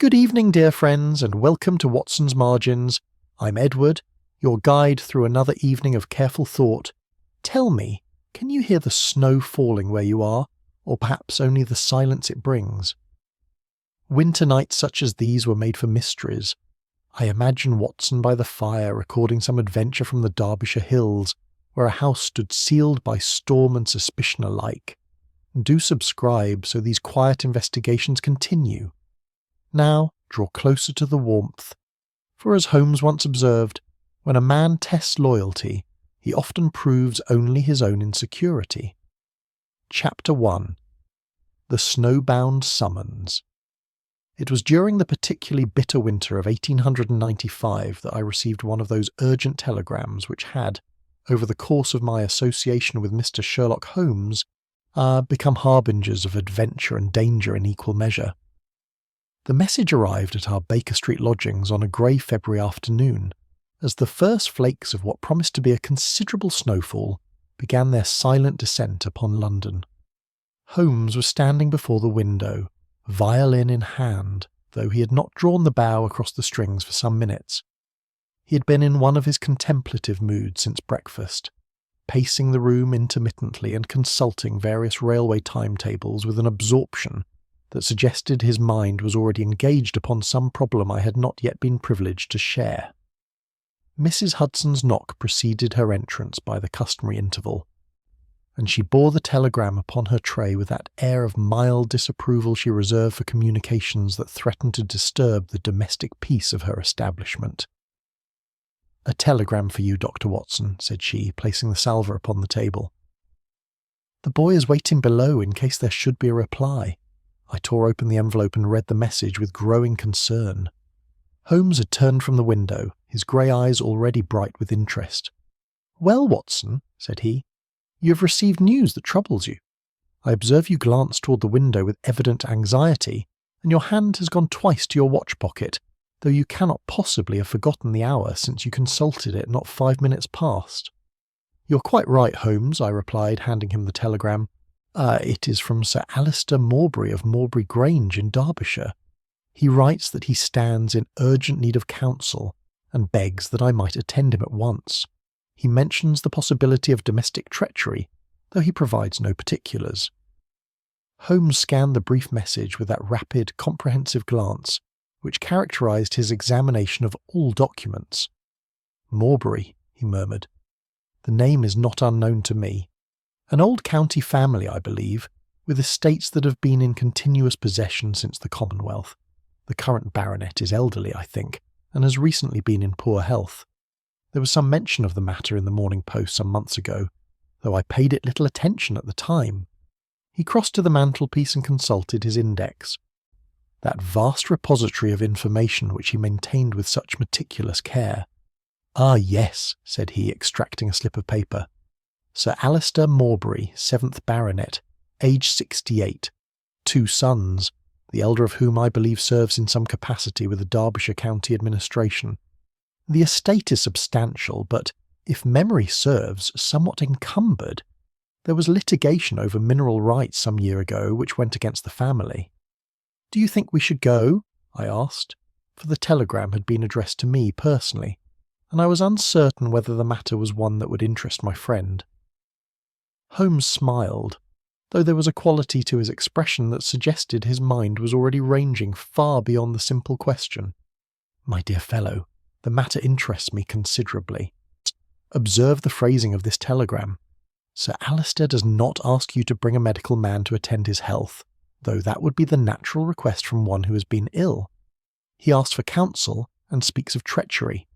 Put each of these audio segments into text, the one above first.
Good evening, dear friends, and welcome to Watson's Margins. I'm Edward, your guide through another evening of careful thought. Tell me, can you hear the snow falling where you are, or perhaps only the silence it brings? Winter nights such as these were made for mysteries. I imagine Watson by the fire recording some adventure from the Derbyshire hills, where a house stood sealed by storm and suspicion alike. Do subscribe so these quiet investigations continue. Now draw closer to the warmth, for as Holmes once observed, when a man tests loyalty, he often proves only his own insecurity. Chapter 1. The Snowbound Summons. It was during the particularly bitter winter of 1895 that I received one of those urgent telegrams which had, over the course of my association with Mr. Sherlock Holmes, become harbingers of adventure and danger in equal measure. The message arrived at our Baker Street lodgings on a grey February afternoon, as the first flakes of what promised to be a considerable snowfall began their silent descent upon London. Holmes was standing before the window, violin in hand, though he had not drawn the bow across the strings for some minutes. He had been in one of his contemplative moods since breakfast, pacing the room intermittently and consulting various railway timetables with an absorption that suggested his mind was already engaged upon some problem I had not yet been privileged to share. Mrs. Hudson's knock preceded her entrance by the customary interval, and she bore the telegram upon her tray with that air of mild disapproval she reserved for communications that threatened to disturb the domestic peace of her establishment. "A telegram for you, Dr. Watson," said she, placing the salver upon the table. "The boy is waiting below in case there should be a reply." I tore open the envelope and read the message with growing concern. Holmes had turned from the window, his grey eyes already bright with interest. "Well, Watson," said he, "you have received news that troubles you. I observe you glance toward the window with evident anxiety, and your hand has gone twice to your watch pocket, though you cannot possibly have forgotten the hour since you consulted it not 5 minutes past." "You're quite right, Holmes," I replied, handing him the telegram. It is from Sir Arthur Morbury of Morbury Grange in Derbyshire. He writes that he stands in urgent need of counsel, and begs that I might attend him at once. He mentions the possibility of domestic treachery, though he provides no particulars." Holmes scanned the brief message with that rapid, comprehensive glance which characterized his examination of all documents. "Morbury," he murmured. "The name is not unknown to me. An old county family, I believe, with estates that have been in continuous possession since the Commonwealth. The current baronet is elderly, I think, and has recently been in poor health. There was some mention of the matter in the Morning Post some months ago, though I paid it little attention at the time." He crossed to the mantelpiece and consulted his index. That vast repository of information which he maintained with such meticulous care. "Ah, yes," said he, extracting a slip of paper. "Sir Arthur Morbury, 7th Baronet, aged 68, 2 sons, the elder of whom I believe serves in some capacity with the Derbyshire County Administration. The estate is substantial, but, if memory serves, somewhat encumbered. There was litigation over mineral rights some year ago which went against the family." "Do you think we should go?" I asked, for the telegram had been addressed to me personally, and I was uncertain whether the matter was one that would interest my friend. Holmes smiled, though there was a quality to his expression that suggested his mind was already ranging far beyond the simple question. "My dear fellow, the matter interests me considerably. Observe the phrasing of this telegram. Sir Alistair does not ask you to bring a medical man to attend his health, though that would be the natural request from one who has been ill. He asks for counsel and speaks of treachery.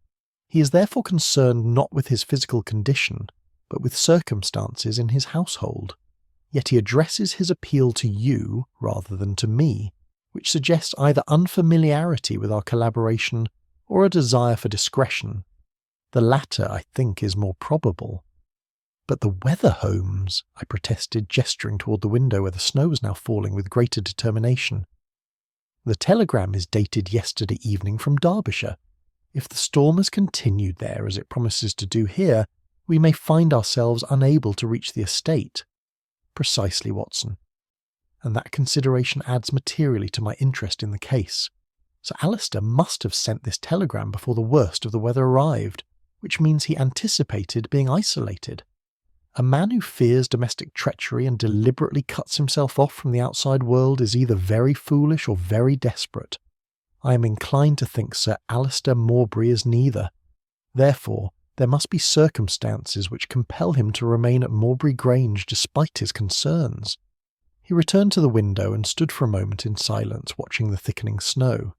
He is therefore concerned not with his physical condition, but with circumstances in his household. Yet he addresses his appeal to you rather than to me, which suggests either unfamiliarity with our collaboration or a desire for discretion. The latter, I think, is more probable." "But the weather, Holmes," I protested, gesturing toward the window where the snow was now falling with greater determination. "The telegram is dated yesterday evening from Derbyshire. If the storm has continued there as it promises to do here, we may find ourselves unable to reach the estate." "Precisely, Watson. And that consideration adds materially to my interest in the case. Sir Alister must have sent this telegram before the worst of the weather arrived, which means he anticipated being isolated. A man who fears domestic treachery and deliberately cuts himself off from the outside world is either very foolish or very desperate. I am inclined to think Sir Alister Morbury is neither. Therefore, there must be circumstances which compel him to remain at Morbury Grange despite his concerns. He returned to the window and stood for a moment in silence, watching the thickening snow.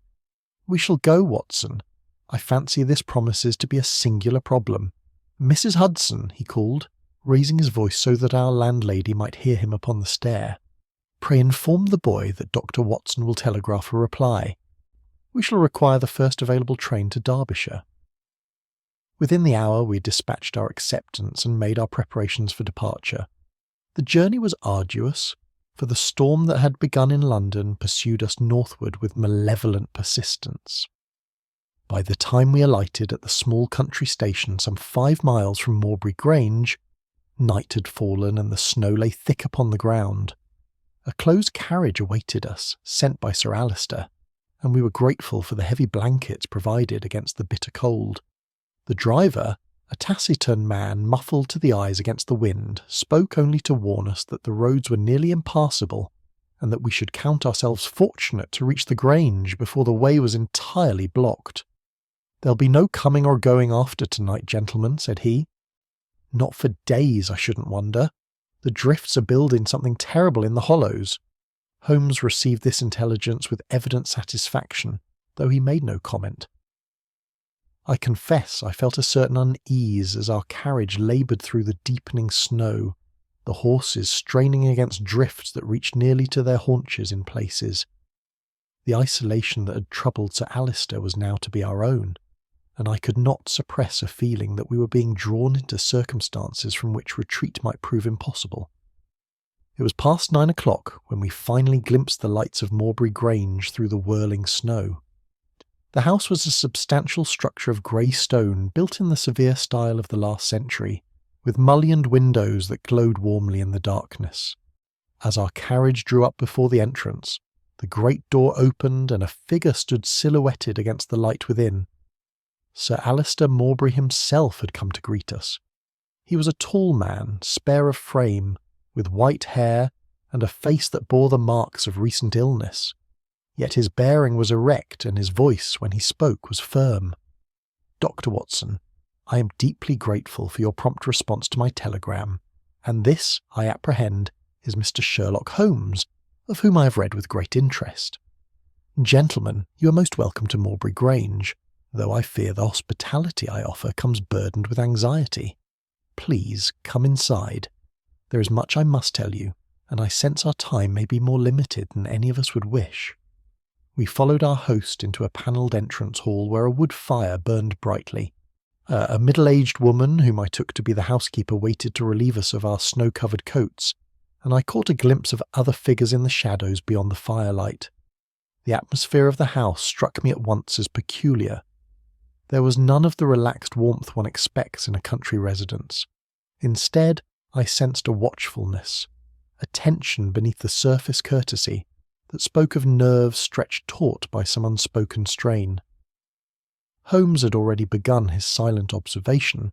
"We shall go, Watson. I fancy this promises to be a singular problem. Mrs. Hudson," he called, raising his voice so that our landlady might hear him upon the stair. "Pray inform the boy that Dr. Watson will telegraph a reply. We shall require the first available train to Derbyshire." Within the hour we dispatched our acceptance and made our preparations for departure. The journey was arduous, for the storm that had begun in London pursued us northward with malevolent persistence. By the time we alighted at the small country station some 5 miles from Morbury Grange, night had fallen and the snow lay thick upon the ground. A closed carriage awaited us, sent by Sir Alister, and we were grateful for the heavy blankets provided against the bitter cold. The driver, a taciturn man muffled to the eyes against the wind, spoke only to warn us that the roads were nearly impassable, and that we should count ourselves fortunate to reach the Grange before the way was entirely blocked. "There'll be no coming or going after tonight, gentlemen," said he. "Not for days, I shouldn't wonder. The drifts are building something terrible in the hollows." Holmes received this intelligence with evident satisfaction, though he made no comment. I confess I felt a certain unease as our carriage laboured through the deepening snow, the horses straining against drifts that reached nearly to their haunches in places. The isolation that had troubled Sir Alister was now to be our own, and I could not suppress a feeling that we were being drawn into circumstances from which retreat might prove impossible. It was past 9 o'clock when we finally glimpsed the lights of Morbury Grange through the whirling snow. The house was a substantial structure of grey stone built in the severe style of the last century, with mullioned windows that glowed warmly in the darkness. As our carriage drew up before the entrance, the great door opened and a figure stood silhouetted against the light within. Sir Alister Morbury himself had come to greet us. He was a tall man, spare of frame, with white hair and a face that bore the marks of recent illness. Yet his bearing was erect and his voice, when he spoke, was firm. "Dr. Watson, I am deeply grateful for your prompt response to my telegram, and this, I apprehend, is Mr. Sherlock Holmes, of whom I have read with great interest. Gentlemen, you are most welcome to Morbury Grange, though I fear the hospitality I offer comes burdened with anxiety. Please come inside. There is much I must tell you, and I sense our time may be more limited than any of us would wish." We followed our host into a panelled entrance hall where a wood fire burned brightly. A middle-aged woman, whom I took to be the housekeeper, waited to relieve us of our snow-covered coats, and I caught a glimpse of other figures in the shadows beyond the firelight. The atmosphere of the house struck me at once as peculiar. There was none of the relaxed warmth one expects in a country residence. Instead, I sensed a watchfulness, a tension beneath the surface courtesy, that spoke of nerves stretched taut by some unspoken strain. Holmes had already begun his silent observation,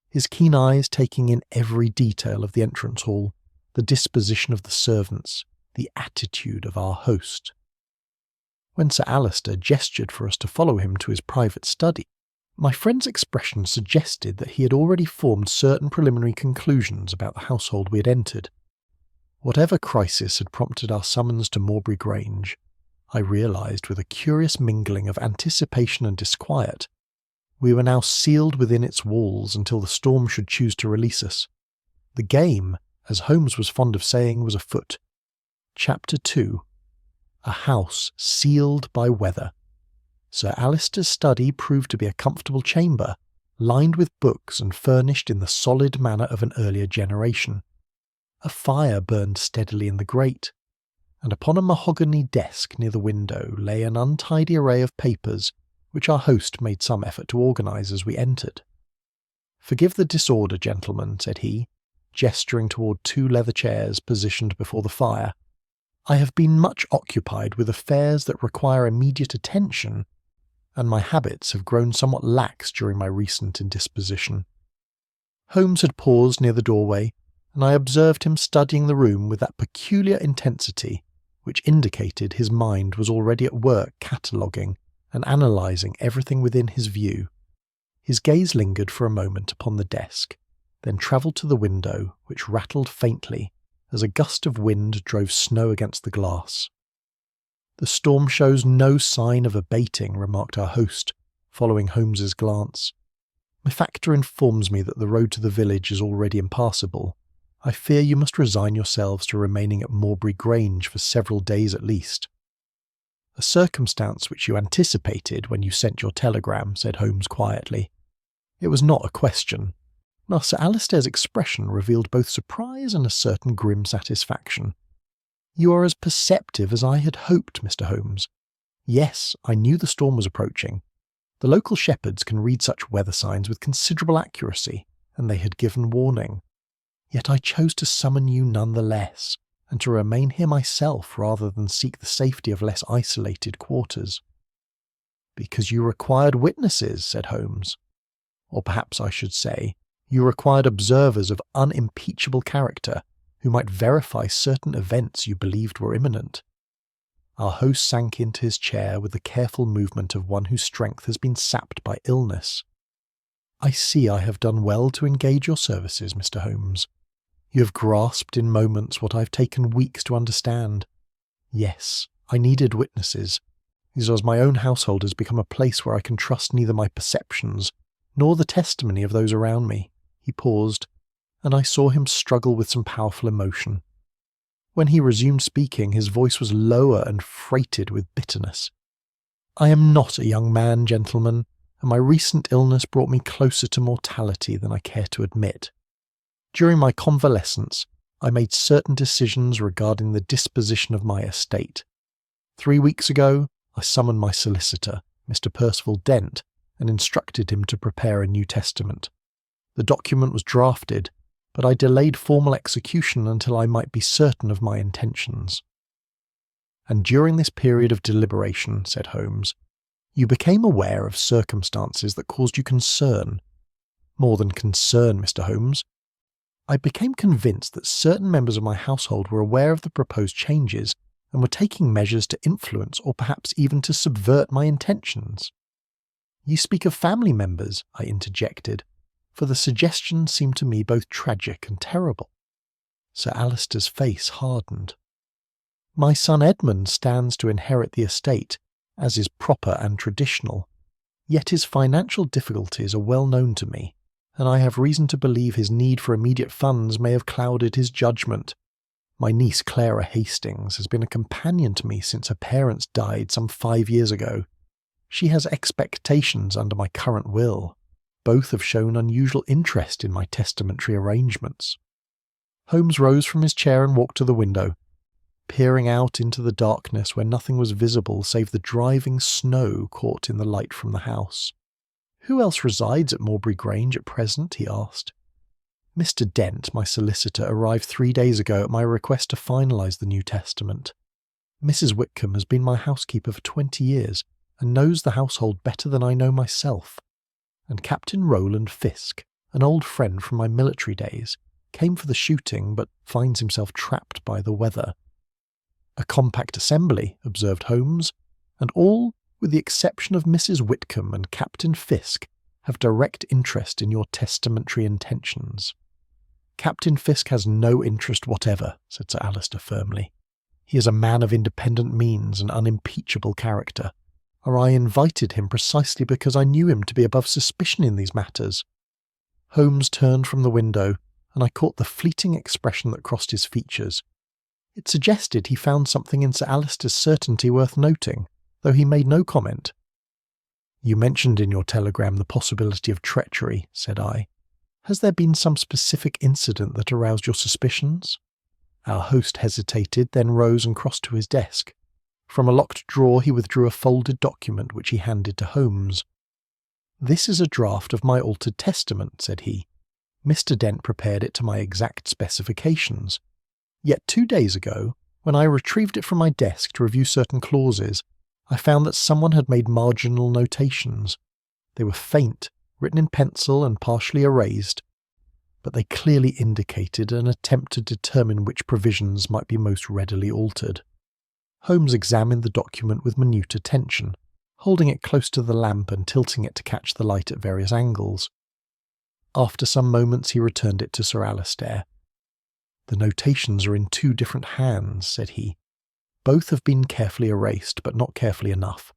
his keen eyes taking in every detail of the entrance hall, the disposition of the servants, the attitude of our host. When Sir Alister gestured for us to follow him to his private study, my friend's expression suggested that he had already formed certain preliminary conclusions about the household we had entered. Whatever crisis had prompted our summons to Morbury Grange, I realised with a curious mingling of anticipation and disquiet, we were now sealed within its walls until the storm should choose to release us. The game, as Holmes was fond of saying, was afoot. Chapter 2. A house sealed by weather. Sir Alister's study proved to be a comfortable chamber, lined with books and furnished in the solid manner of an earlier generation. A fire burned steadily in the grate, and upon a mahogany desk near the window lay an untidy array of papers which our host made some effort to organise as we entered. "Forgive the disorder, gentlemen," said he, gesturing toward 2 leather chairs positioned before the fire. I have been much occupied with affairs that require immediate attention, and my habits have grown somewhat lax during my recent indisposition." Holmes had paused near the doorway, and I observed him studying the room with that peculiar intensity which indicated his mind was already at work cataloguing and analysing everything within his view. His gaze lingered for a moment upon the desk, then travelled to the window, which rattled faintly as a gust of wind drove snow against the glass. "The storm shows no sign of abating," remarked our host, following Holmes's glance. "My factor informs me that the road to the village is already impassable. I fear you must resign yourselves to remaining at Morbury Grange for several days at least." "A circumstance which you anticipated when you sent your telegram," said Holmes quietly. "It was not a question." Now Sir Alister's expression revealed both surprise and a certain grim satisfaction. "You are as perceptive as I had hoped, Mr. Holmes. Yes, I knew the storm was approaching. The local shepherds can read such weather signs with considerable accuracy, and they had given warning. Yet I chose to summon you none the less, and to remain here myself rather than seek the safety of less isolated quarters." "Because you required witnesses," said Holmes. "Or perhaps I should say, you required observers of unimpeachable character who might verify certain events you believed were imminent." Our host sank into his chair with the careful movement of one whose strength has been sapped by illness. "I see I have done well to engage your services, Mr. Holmes. You have grasped in moments what I have taken weeks to understand. Yes, I needed witnesses, because my own household has become a place where I can trust neither my perceptions nor the testimony of those around me." He paused, and I saw him struggle with some powerful emotion. When he resumed speaking, his voice was lower and freighted with bitterness. "I am not a young man, gentlemen, and my recent illness brought me closer to mortality than I care to admit. During my convalescence, I made certain decisions regarding the disposition of my estate. 3 weeks ago, I summoned my solicitor, Mr. Percival Dent, and instructed him to prepare a new testament. The document was drafted, but I delayed formal execution until I might be certain of my intentions." "And during this period of deliberation," said Holmes, "you became aware of circumstances that caused you concern." "More than concern, Mr. Holmes. I became convinced that certain members of my household were aware of the proposed changes and were taking measures to influence or perhaps even to subvert my intentions." "You speak of family members," I interjected, for the suggestion seemed to me both tragic and terrible. Sir Alister's face hardened. "My son Edmund stands to inherit the estate, as is proper and traditional, yet his financial difficulties are well known to me, and I have reason to believe his need for immediate funds may have clouded his judgment. My niece Clara Hastings has been a companion to me since her parents died some 5 years ago. She has expectations under my current will. Both have shown unusual interest in my testamentary arrangements." Holmes rose from his chair and walked to the window, peering out into the darkness where nothing was visible save the driving snow caught in the light from the house. "Who else resides at Morbury Grange at present?" he asked. "Mr. Dent, my solicitor, arrived 3 days ago at my request to finalise the New Testament. Mrs. Whitcomb has been my housekeeper for 20 years and knows the household better than I know myself. And Captain Rowland Fisk, an old friend from my military days, came for the shooting but finds himself trapped by the weather." "A compact assembly," observed Holmes, "and all, with the exception of Mrs. Whitcomb and Captain Fisk, have direct interest in your testamentary intentions." "Captain Fisk has no interest whatever," said Sir Alister firmly. "He is a man of independent means and unimpeachable character, or I invited him precisely because I knew him to be above suspicion in these matters." Holmes turned from the window, and I caught the fleeting expression that crossed his features. It suggested he found something in Sir Alister's certainty worth noting, though he made no comment. "You mentioned in your telegram the possibility of treachery," said I. "Has there been some specific incident that aroused your suspicions?" Our host hesitated, then rose and crossed to his desk. From a locked drawer he withdrew a folded document which he handed to Holmes. "This is a draft of my altered testament," said he. "Mr. Dent prepared it to my exact specifications. Yet 2 days ago, When I retrieved it from my desk to review certain clauses, I found that someone had made marginal notations. They were faint, written in pencil and partially erased, but they clearly indicated an attempt to determine which provisions might be most readily altered. Holmes examined the document with minute attention, holding it close to the lamp and tilting it to catch the light at various angles. After some moments he returned it to Sir Alistair. "The notations are in 2 different hands," said he. "Both have been carefully erased, but not carefully enough.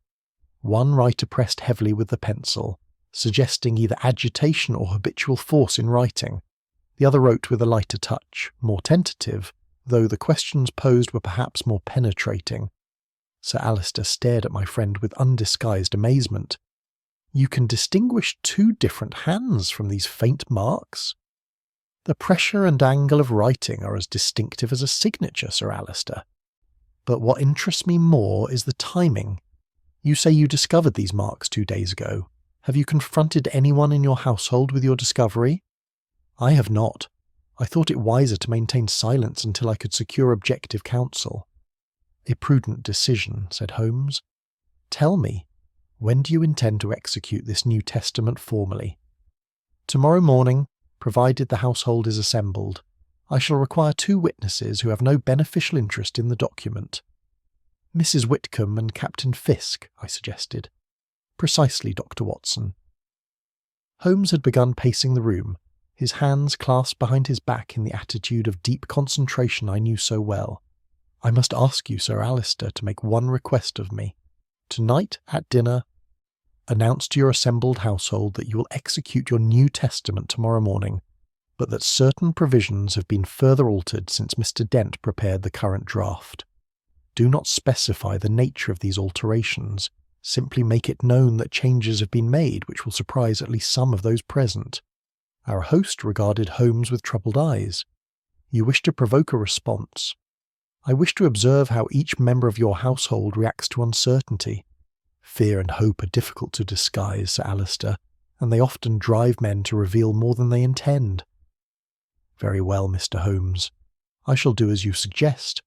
One writer pressed heavily with the pencil, suggesting either agitation or habitual force in writing. The other wrote with a lighter touch, more tentative, though the questions posed were perhaps more penetrating." Sir Alistair stared at my friend with undisguised amazement. "You can distinguish 2 different hands from these faint marks?" "The pressure and angle of writing are as distinctive as a signature, Sir Alistair. But what interests me more is the timing. You say you discovered these marks 2 days ago. Have you confronted anyone in your household with your discovery?" "I have not. I thought it wiser to maintain silence until I could secure objective counsel." "A prudent decision," said Holmes. "Tell me, when do you intend to execute this New Testament formally?" "Tomorrow morning, provided the household is assembled. I shall require 2 witnesses who have no beneficial interest in the document." "Mrs. Whitcomb and Captain Fisk," I suggested. "Precisely, Dr. Watson." Holmes had begun pacing the room, his hands clasped behind his back in the attitude of deep concentration I knew so well. "I must ask you, Sir Alistair, to make one request of me. Tonight, at dinner, announce to your assembled household that you will execute your New Testament tomorrow morning, but that certain provisions have been further altered since Mr. Dent prepared the current draft. Do not specify the nature of these alterations. Simply make it known that changes have been made which will surprise at least some of those present." Our host regarded Holmes with troubled eyes. "You wish to provoke a response. I wish to observe how each member of your household reacts to uncertainty. Fear and hope are difficult to disguise, Sir Alistair, and they often drive men to reveal more than they intend." "Very well, Mr. Holmes. I shall do as you suggest,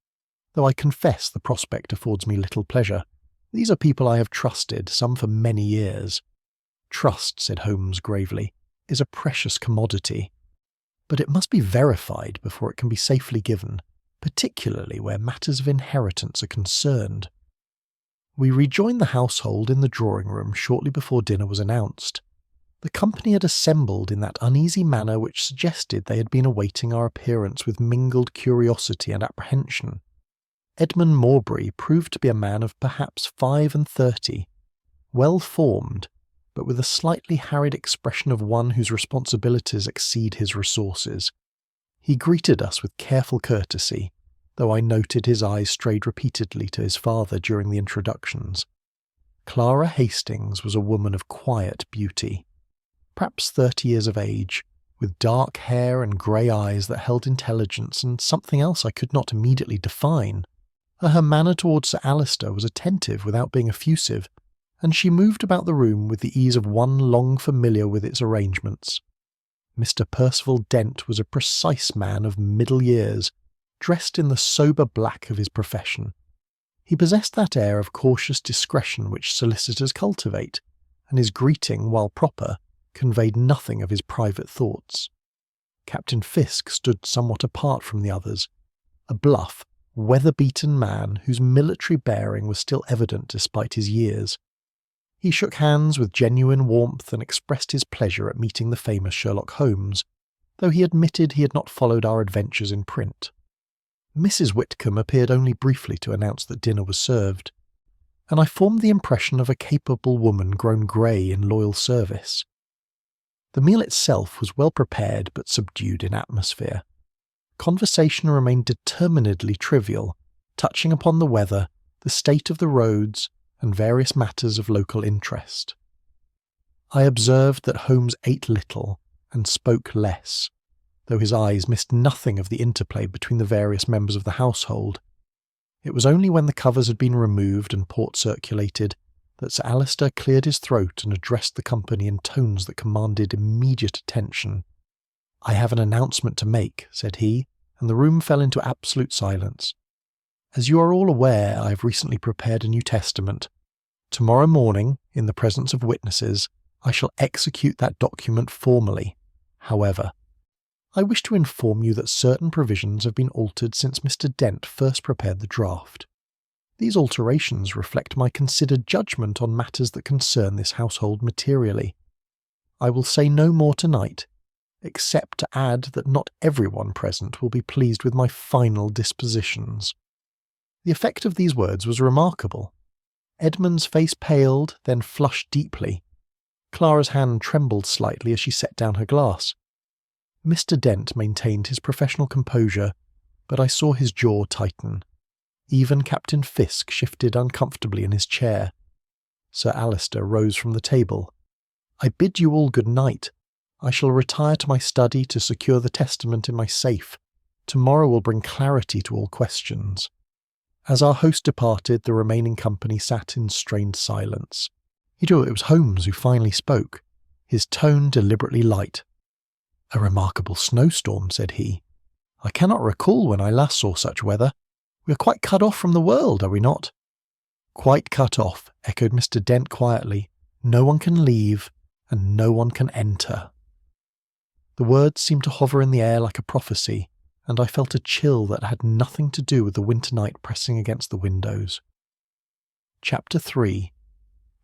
though I confess the prospect affords me little pleasure. These are people I have trusted, some for many years." "Trust," said Holmes gravely, "is a precious commodity, but it must be verified before it can be safely given, particularly where matters of inheritance are concerned." We rejoined the household in the drawing-room shortly before dinner was announced. The company had assembled in that uneasy manner which suggested they had been awaiting our appearance with mingled curiosity and apprehension. Edmund Morbury proved to be a man of perhaps 35, well-formed, but with a slightly harried expression of one whose responsibilities exceed his resources. He greeted us with careful courtesy, though I noted his eyes strayed repeatedly to his father during the introductions. Clara Hastings was a woman of quiet beauty, perhaps 30 years of age, with dark hair and grey eyes that held intelligence and something else I could not immediately define. Her manner towards Sir Alistair was attentive without being effusive, and she moved about the room with the ease of one long familiar with its arrangements. Mr. Percival Dent was a precise man of middle years, dressed in the sober black of his profession. He possessed that air of cautious discretion which solicitors cultivate, and his greeting, while proper, conveyed nothing of his private thoughts. Captain Fisk stood somewhat apart from the others, a bluff, weather-beaten man whose military bearing was still evident despite his years. He shook hands with genuine warmth and expressed his pleasure at meeting the famous Sherlock Holmes, though he admitted he had not followed our adventures in print. Mrs. Whitcomb appeared only briefly to announce that dinner was served, and I formed the impression of a capable woman grown grey in loyal service. The meal itself was well prepared but subdued in atmosphere. Conversation remained determinedly trivial, touching upon the weather, the state of the roads, and various matters of local interest. I observed that Holmes ate little and spoke less, though his eyes missed nothing of the interplay between the various members of the household. It was only when the covers had been removed and port circulated that Sir Alistair cleared his throat and addressed the company in tones that commanded immediate attention. "I have an announcement to make," said he, and the room fell into absolute silence. As you are all aware, I have recently prepared a New Testament. Tomorrow morning, in the presence of witnesses, I shall execute that document formally. However, I wish to inform you that certain provisions have been altered since Mr. Dent first prepared the draft. These alterations reflect my considered judgment on matters that concern this household materially. I will say no more tonight, except to add that not everyone present will be pleased with my final dispositions." The effect of these words was remarkable. Edmund's face paled, then flushed deeply. Clara's hand trembled slightly as she set down her glass. Mr. Dent maintained his professional composure, but I saw his jaw tighten. Even Captain Fisk shifted uncomfortably in his chair. Sir Alister rose from the table. "I bid you all good night. I shall retire to my study to secure the testament in my safe. Tomorrow will bring clarity to all questions." As our host departed, the remaining company sat in strained silence. It was Holmes who finally spoke, his tone deliberately light. "A remarkable snowstorm," said he. "I cannot recall when I last saw such weather. We are quite cut off from the world, are we not?" "Quite cut off," echoed Mr. Dent quietly. "No one can leave, and no one can enter." The words seemed to hover in the air like a prophecy, and I felt a chill that had nothing to do with the winter night pressing against the windows. Chapter 3.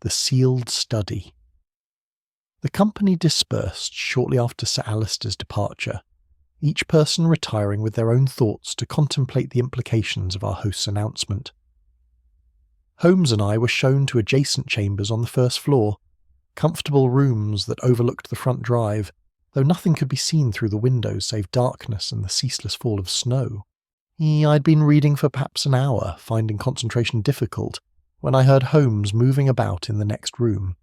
The Sealed Study. The company dispersed shortly after Sir Alister's departure, each person retiring with their own thoughts to contemplate the implications of our host's announcement. Holmes and I were shown to adjacent chambers on the first floor, comfortable rooms that overlooked the front drive, though nothing could be seen through the windows save darkness and the ceaseless fall of snow. I'd been reading for perhaps an hour, finding concentration difficult, when I heard Holmes moving about in the next room.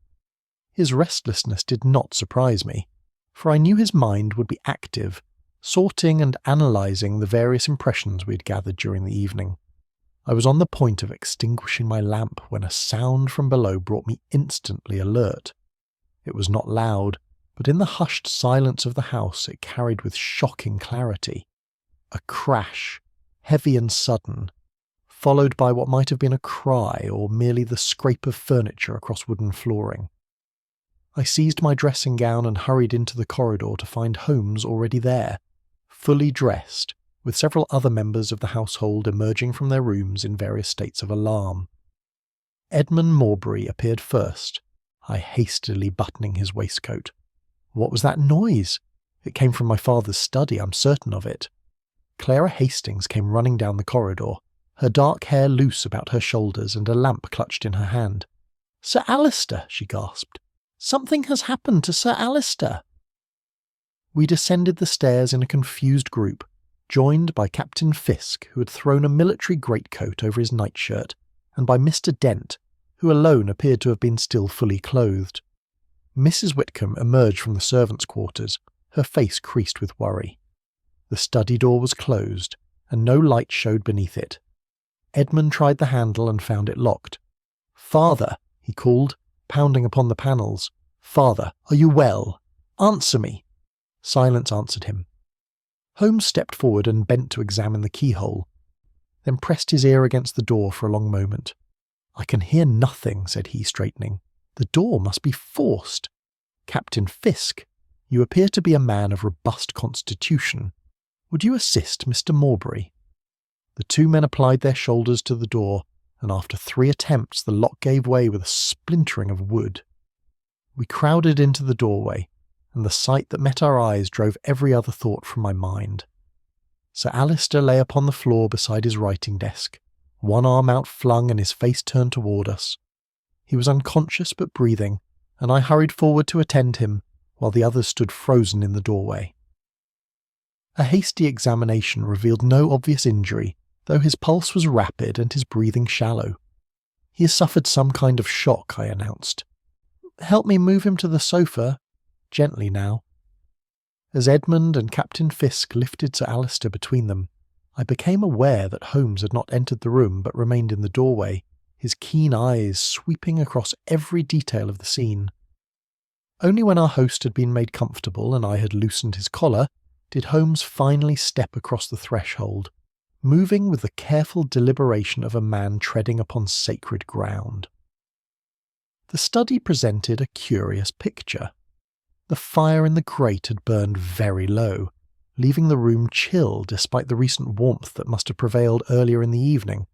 His restlessness did not surprise me, for I knew his mind would be active, sorting and analysing the various impressions we had gathered during the evening. I was on the point of extinguishing my lamp when a sound from below brought me instantly alert. It was not loud, but in the hushed silence of the house it carried with shocking clarity. A crash, heavy and sudden, followed by what might have been a cry or merely the scrape of furniture across wooden flooring. I seized my dressing gown and hurried into the corridor to find Holmes already there, fully dressed, with several other members of the household emerging from their rooms in various states of alarm. Edmund Morbury appeared first, I hastily buttoning his waistcoat. What was that noise? It came from my father's study, I'm certain of it. Clara Hastings came running down the corridor, her dark hair loose about her shoulders and a lamp clutched in her hand. "Sir Alister," she gasped. "Something has happened to Sir Alister." We descended the stairs in a confused group, joined by Captain Fisk, who had thrown a military greatcoat over his nightshirt, and by Mr. Dent, who alone appeared to have been still fully clothed. Mrs. Whitcomb emerged from the servants' quarters, her face creased with worry. The study door was closed, and no light showed beneath it. Edmund tried the handle and found it locked. "Father," he called, pounding upon the panels. "Father, are you well? Answer me." Silence answered him. Holmes stepped forward and bent to examine the keyhole, then pressed his ear against the door for a long moment. "I can hear nothing," said he, straightening. "The door must be forced. Captain Fisk, you appear to be a man of robust constitution. Would you assist Mr. Morbury?" The two men applied their shoulders to the door, and after 3 attempts the lock gave way with a splintering of wood. We crowded into the doorway, and the sight that met our eyes drove every other thought from my mind. Sir Alister lay upon the floor beside his writing desk, one arm outflung and his face turned toward us. He was unconscious but breathing, and I hurried forward to attend him, while the others stood frozen in the doorway. A hasty examination revealed no obvious injury, though his pulse was rapid and his breathing shallow. "He has suffered some kind of shock," I announced. "Help me move him to the sofa. Gently now." As Edmund and Captain Fisk lifted Sir Alister between them, I became aware that Holmes had not entered the room but remained in the doorway, his keen eyes sweeping across every detail of the scene. Only when our host had been made comfortable and I had loosened his collar did Holmes finally step across the threshold, moving with the careful deliberation of a man treading upon sacred ground. The study presented a curious picture. The fire in the grate had burned very low, leaving the room chill despite the recent warmth that must have prevailed earlier in the evening.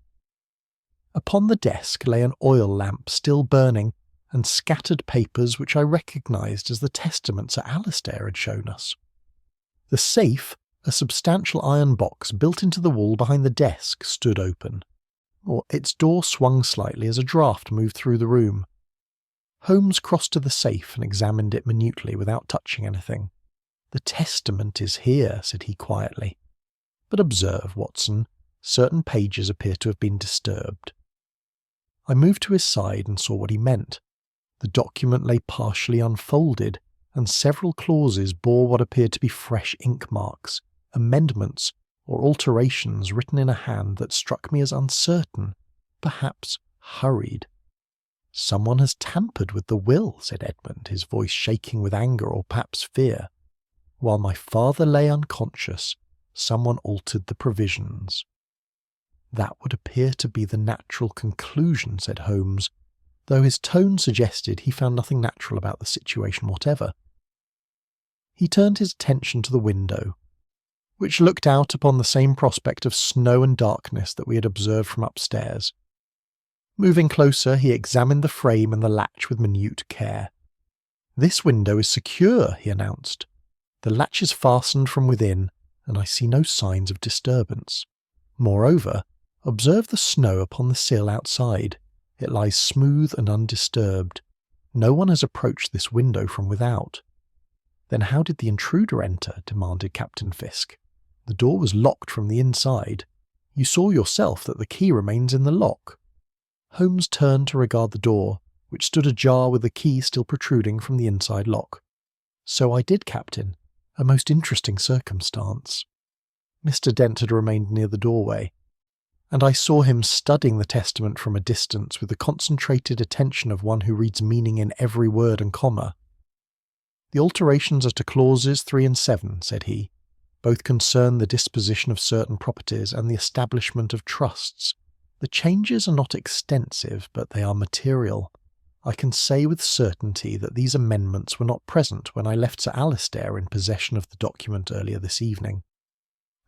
Upon the desk lay an oil lamp still burning, and scattered papers which I recognised as the testament Sir Alistair had shown us. The safe, a substantial iron box built into the wall behind the desk, stood open, or its door swung slightly as a draught moved through the room. Holmes crossed to the safe and examined it minutely without touching anything. "The testament is here," said he quietly. "But observe, Watson, certain pages appear to have been disturbed." I moved to his side and saw what he meant. The document lay partially unfolded, and several clauses bore what appeared to be fresh ink marks, amendments, or alterations written in a hand that struck me as uncertain, perhaps hurried. "Someone has tampered with the will," said Edmund, his voice shaking with anger or perhaps fear. "While my father lay unconscious, someone altered the provisions." "That would appear to be the natural conclusion," said Holmes, though his tone suggested he found nothing natural about the situation whatever. He turned his attention to the window, which looked out upon the same prospect of snow and darkness that we had observed from upstairs. Moving closer, he examined the frame and the latch with minute care. "This window is secure," he announced. "The latch is fastened from within, and I see no signs of disturbance. Moreover, observe the snow upon the sill outside. It lies smooth and undisturbed. No one has approached this window from without." "Then how did the intruder enter?" demanded Captain Fisk. "The door was locked from the inside. You saw yourself that the key remains in the lock." Holmes turned to regard the door, which stood ajar with the key still protruding from the inside lock. "So I did, Captain. A most interesting circumstance." Mr. Dent had remained near the doorway, and I saw him studying the testament from a distance with the concentrated attention of one who reads meaning in every word and comma. "The alterations as to clauses 3 and 7, said he. "Both concern the disposition of certain properties and the establishment of trusts. The changes are not extensive, but they are material. I can say with certainty that these amendments were not present when I left Sir Alistair in possession of the document earlier this evening."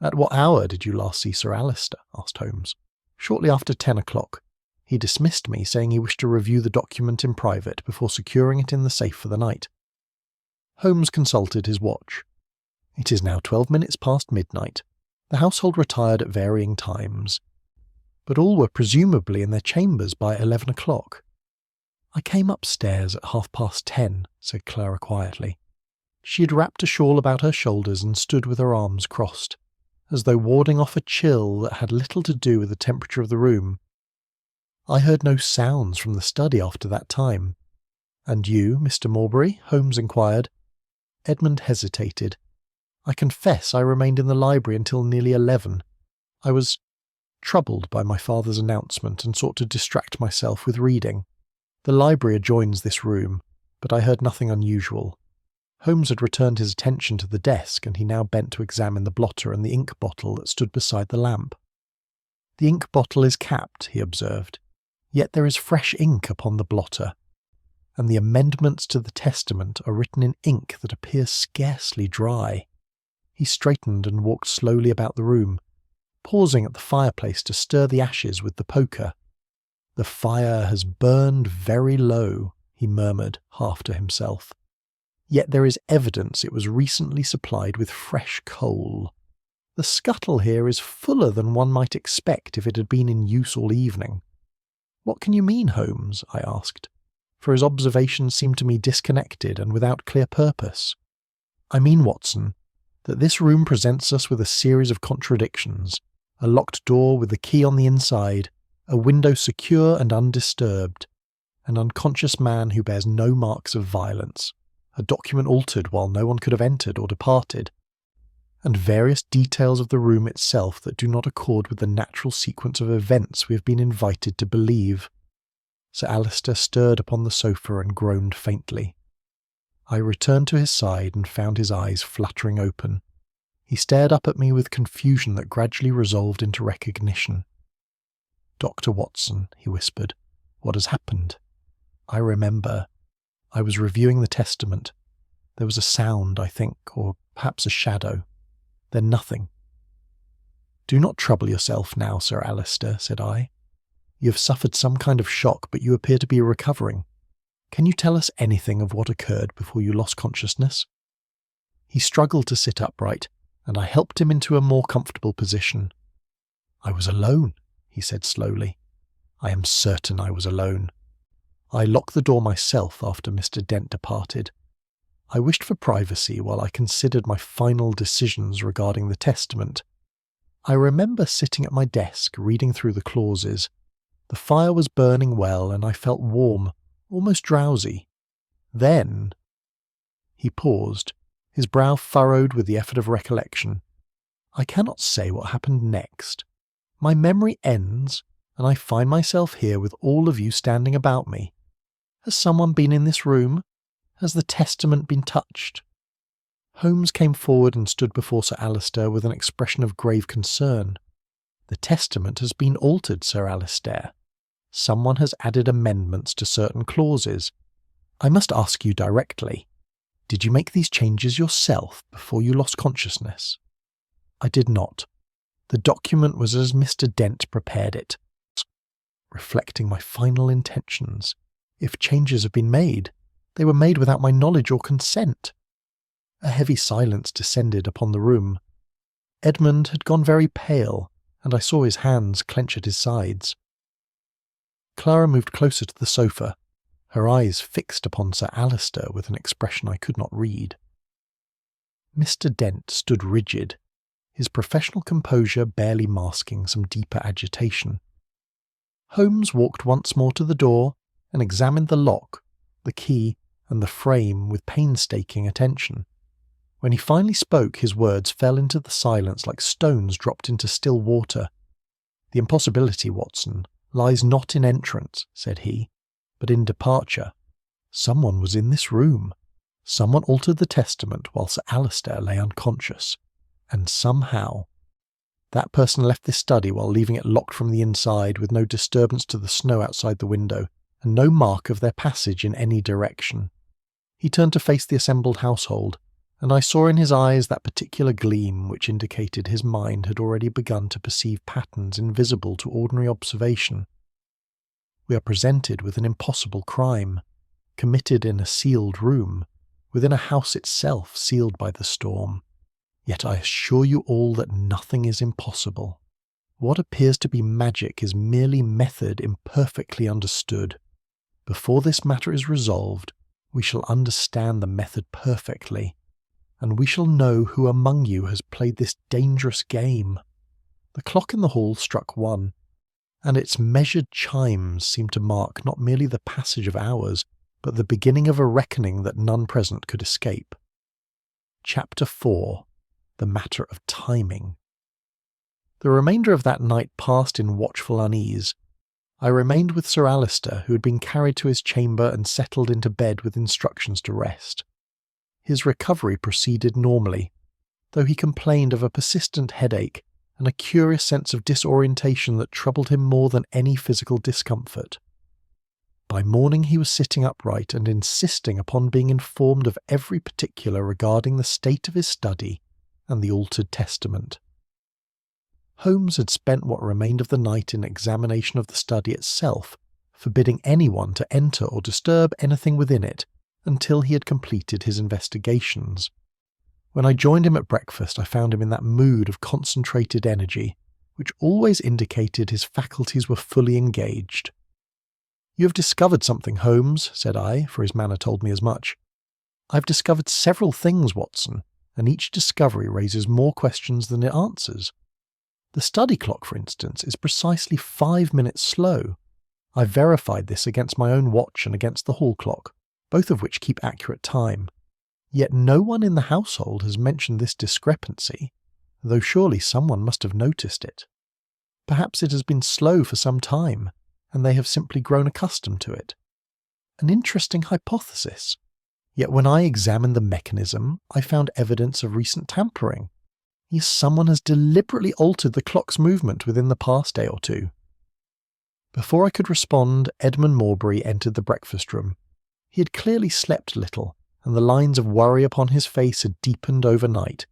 "At what hour did you last see Sir Alistair?" asked Holmes. "Shortly after 10 o'clock. He dismissed me, saying he wished to review the document in private before securing it in the safe for the night." Holmes consulted his watch. "It is now 12 minutes past midnight. The household retired at varying times, but all were presumably in their chambers by 11 o'clock. "I came upstairs at 10:30, said Clara quietly. She had wrapped a shawl about her shoulders and stood with her arms crossed, as though warding off a chill that had little to do with the temperature of the room. "I heard no sounds from the study after that time." "And you, Mr. Morbury?" Holmes inquired. Edmund hesitated. "I confess I remained in the library until nearly 11. I was troubled by my father's announcement and sought to distract myself with reading. The library adjoins this room, but I heard nothing unusual." Holmes had returned his attention to the desk, and he now bent to examine the blotter and the ink bottle that stood beside the lamp. "The ink bottle is capped," he observed, "yet there is fresh ink upon the blotter, and the amendments to the testament are written in ink that appears scarcely dry." He straightened and walked slowly about the room, pausing at the fireplace to stir the ashes with the poker. "The fire has burned very low," he murmured, half to himself. "Yet there is evidence it was recently supplied with fresh coal. The scuttle here is fuller than one might expect if it had been in use all evening." "What can you mean, Holmes?" I asked, for his observations seemed to me disconnected and without clear purpose. "I mean, Watson, that this room presents us with a series of contradictions: a locked door with the key on the inside, a window secure and undisturbed, an unconscious man who bears no marks of violence, a document altered while no one could have entered or departed, and various details of the room itself that do not accord with the natural sequence of events we have been invited to believe." Sir Alistair stirred upon the sofa and groaned faintly. I returned to his side and found his eyes fluttering open. He stared up at me with confusion that gradually resolved into recognition. "Dr. Watson," he whispered, "what has happened?" "I remember. I was reviewing the testament. There was a sound, I think, or perhaps a shadow. Then nothing." "Do not trouble yourself now, Sir Alistair," said I. "You have suffered some kind of shock, but you appear to be recovering. Can you tell us anything of what occurred before you lost consciousness?" He struggled to sit upright, and I helped him into a more comfortable position. "I was alone," he said slowly. "I am certain I was alone. I locked the door myself after Mr. Dent departed. I wished for privacy while I considered my final decisions regarding the testament. I remember sitting at my desk reading through the clauses. The fire was burning well and I felt warm, almost drowsy. Then—" He paused, his brow furrowed with the effort of recollection. "I cannot say what happened next. My memory ends, and I find myself here with all of you standing about me. Has someone been in this room? Has the testament been touched?" Holmes came forward and stood before Sir Alistair with an expression of grave concern. "The testament has been altered, Sir Alistair. Someone has added amendments to certain clauses. I must ask you directly, did you make these changes yourself before you lost consciousness?" "I did not. The document was as Mr. Dent prepared it. Reflecting my final intentions. If changes have been made, they were made without my knowledge or consent." A heavy silence descended upon the room. Edmund had gone very pale, and I saw his hands clench at his sides. Clara moved closer to the sofa, her eyes fixed upon Sir Alistair with an expression I could not read. Mr. Dent stood rigid, his professional composure barely masking some deeper agitation. Holmes walked once more to the door and examined the lock, the key, and the frame with painstaking attention. When he finally spoke, his words fell into the silence like stones dropped into still water. "The impossibility, Watson, lies not in entrance," said he, "but in departure. Someone was in this room. Someone altered the testament while Sir Alistair lay unconscious. And somehow that person left this study while leaving it locked from the inside with no disturbance to the snow outside the window and no mark of their passage in any direction." He turned to face the assembled household, and I saw in his eyes that particular gleam which indicated his mind had already begun to perceive patterns invisible to ordinary observation. "We are presented with an impossible crime, committed in a sealed room, within a house itself sealed by the storm. Yet I assure you all that nothing is impossible. What appears to be magic is merely method imperfectly understood. Before this matter is resolved, we shall understand the method perfectly, and we shall know who among you has played this dangerous game." The clock in the hall struck 1, and its measured chimes seemed to mark not merely the passage of hours, but the beginning of a reckoning that none present could escape. Chapter 4. The matter of timing. The remainder of that night passed in watchful unease. I remained with Sir Alistair, who had been carried to his chamber and settled into bed with instructions to rest. His recovery proceeded normally, though he complained of a persistent headache and a curious sense of disorientation that troubled him more than any physical discomfort. By morning he was sitting upright and insisting upon being informed of every particular regarding the state of his study and the altered testament. Holmes had spent what remained of the night in examination of the study itself, forbidding anyone to enter or disturb anything within it until he had completed his investigations. When I joined him at breakfast, I found him in that mood of concentrated energy, which always indicated his faculties were fully engaged. "You have discovered something, Holmes," said I, for his manner told me as much. "I've discovered several things, Watson, and each discovery raises more questions than it answers. The study clock, for instance, is precisely 5 minutes slow. I've verified this against my own watch and against the hall clock, both of which keep accurate time. Yet no one in the household has mentioned this discrepancy, though surely someone must have noticed it. Perhaps it has been slow for some time, and they have simply grown accustomed to it. An interesting hypothesis. Yet when I examined the mechanism, I found evidence of recent tampering. Someone has deliberately altered the clock's movement within the past day or two. Before I could respond, Edmund Morbury entered the breakfast room. He had clearly slept little, and the lines of worry upon his face had deepened overnight.